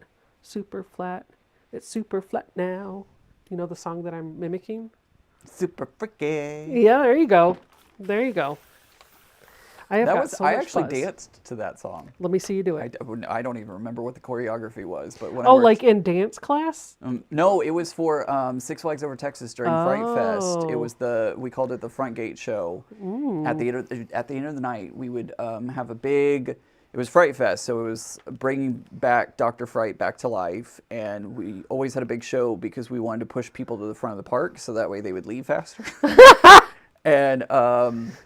Super flat. It's super flat now. You know the song that I'm mimicking? Super freaky. Yeah, there you go. There you go. I actually danced to that song. Let me see you do it. I don't even remember what the choreography was, but when like in dance class? No, it was for Six Flags Over Texas during Fright Fest. It Oh. was we called it the Front Gate Show. At the end of the night, we would have a big. It was Fright Fest, so it was bringing back Dr. Fright back to life, and we always had a big show because we wanted to push people to the front of the park, so that way they would leave faster. And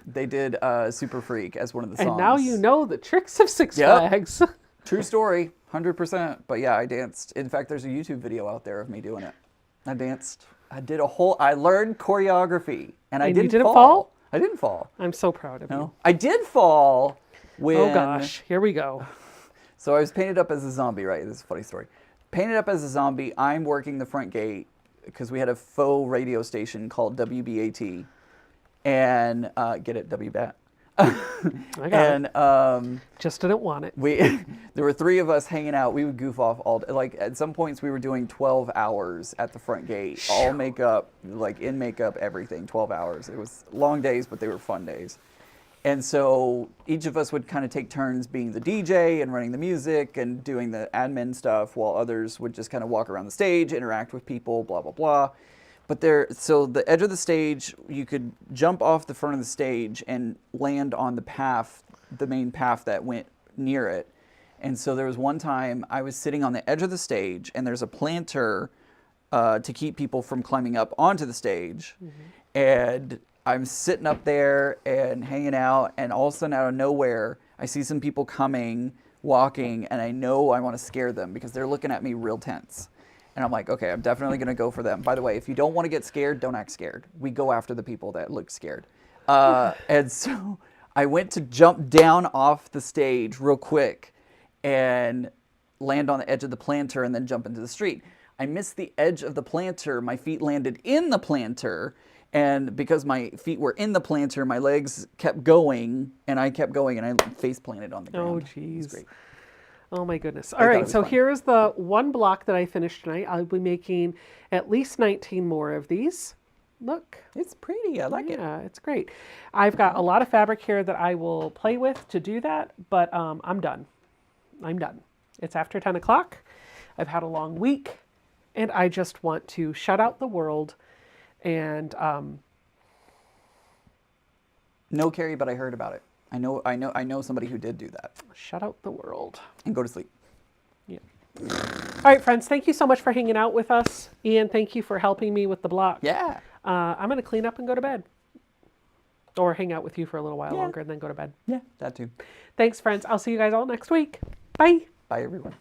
they did Super Freak as one of the songs. And now you know the tricks of Six Flags. True story, 100%. But yeah, I danced. In fact, there's a YouTube video out there of me doing it. I danced. I learned choreography, and I didn't fall. I didn't fall. I'm so proud of you. I did fall when... Oh gosh, here we go. So I was painted up as a zombie, right? This is a funny story. Painted up as a zombie, I'm working the front gate. because we had a faux radio station called WBAT, and get it, WBAT. I got it. And Just didn't want it. there were 3 of us hanging out. We would goof off all day. Like at some points we were doing 12 hours at the front gate, all makeup, like in makeup, everything, 12 hours. It was long days, but they were fun days. And so each of us would kind of take turns being the DJ and running the music and doing the admin stuff, while others would just kind of walk around the stage, interact with people, blah, blah, blah. But so the edge of the stage, you could jump off the front of the stage and land on the path, the main path that went near it. And so there was one time I was sitting on the edge of the stage, and there's a planter to keep people from climbing up onto the stage. And I'm sitting up there and hanging out, and all of a sudden out of nowhere, I see some people coming, walking, and I know I want to scare them because they're looking at me real tense. And I'm like, okay, I'm definitely going to go for them. By the way, if you don't want to get scared, don't act scared. We go after the people that look scared. And so I went to jump down off the stage real quick and land on the edge of the planter and then jump into the street. I missed the edge of the planter. My feet landed in the planter. And because my feet were in the planter, my legs kept going, and I kept going, and I face planted on the ground. Oh, It was jeez. great. Oh my goodness. thought All it right, was so fun. here's the one block that I finished tonight. I'll be making at least 19 more of these. Look. It's pretty. I like it. Yeah, it's great. I've got a lot of fabric here that I will play with to do that, but I'm done. I'm done. It's after 10 o'clock. I've had a long week, and I just want to shut out the world and No, Carrie, but I heard about it. I know somebody who did do that. shut out the world. And go to sleep. Yeah. All right, friends, thank you so much for hanging out with us. Ian, thank you for helping me with the block. Yeah. I'm going to clean up and go to bed. Or hang out with you for a little while Yeah. longer and then go to bed. Yeah, that too. Thanks, friends. I'll see you guys all next week. Bye. Bye, everyone.